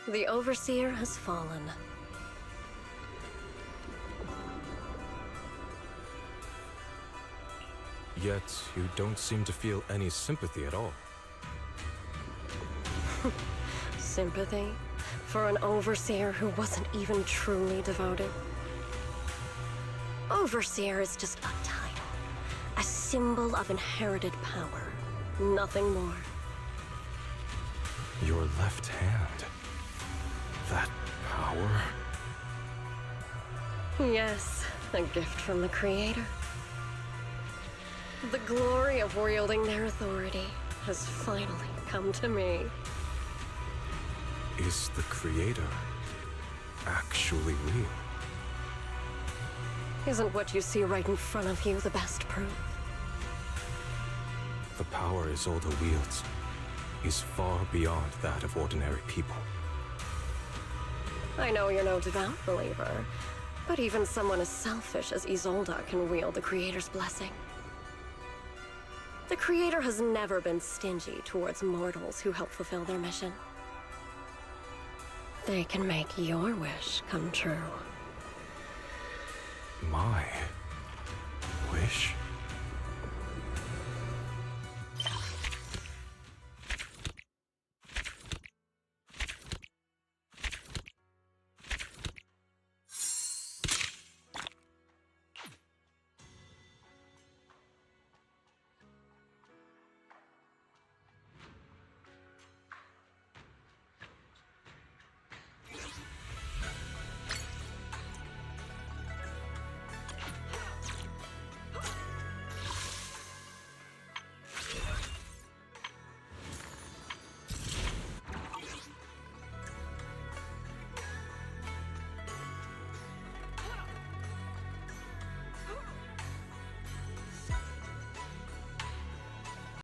D: The Overseer has fallen.
E: Yet, you don't seem to feel any sympathy at all.
D: Sympathy? For an Overseer who wasn't even truly devoted? Overseer is just a title. A symbol of inherited power. Nothing more.
E: Your left hand. That power?
D: Yes, a gift from the Creator. The glory of wielding their authority has finally come to me.
E: Is the Creator actually real?
D: Isn't what you see right in front of you the best proof?
E: The power Isolde wields is far beyond that of ordinary people.
D: I know you're no devout believer, but even someone as selfish as Isolde can wield the Creator's blessing. The Creator has never been stingy towards mortals who help fulfill their mission. They can make your wish come true.
E: My wish?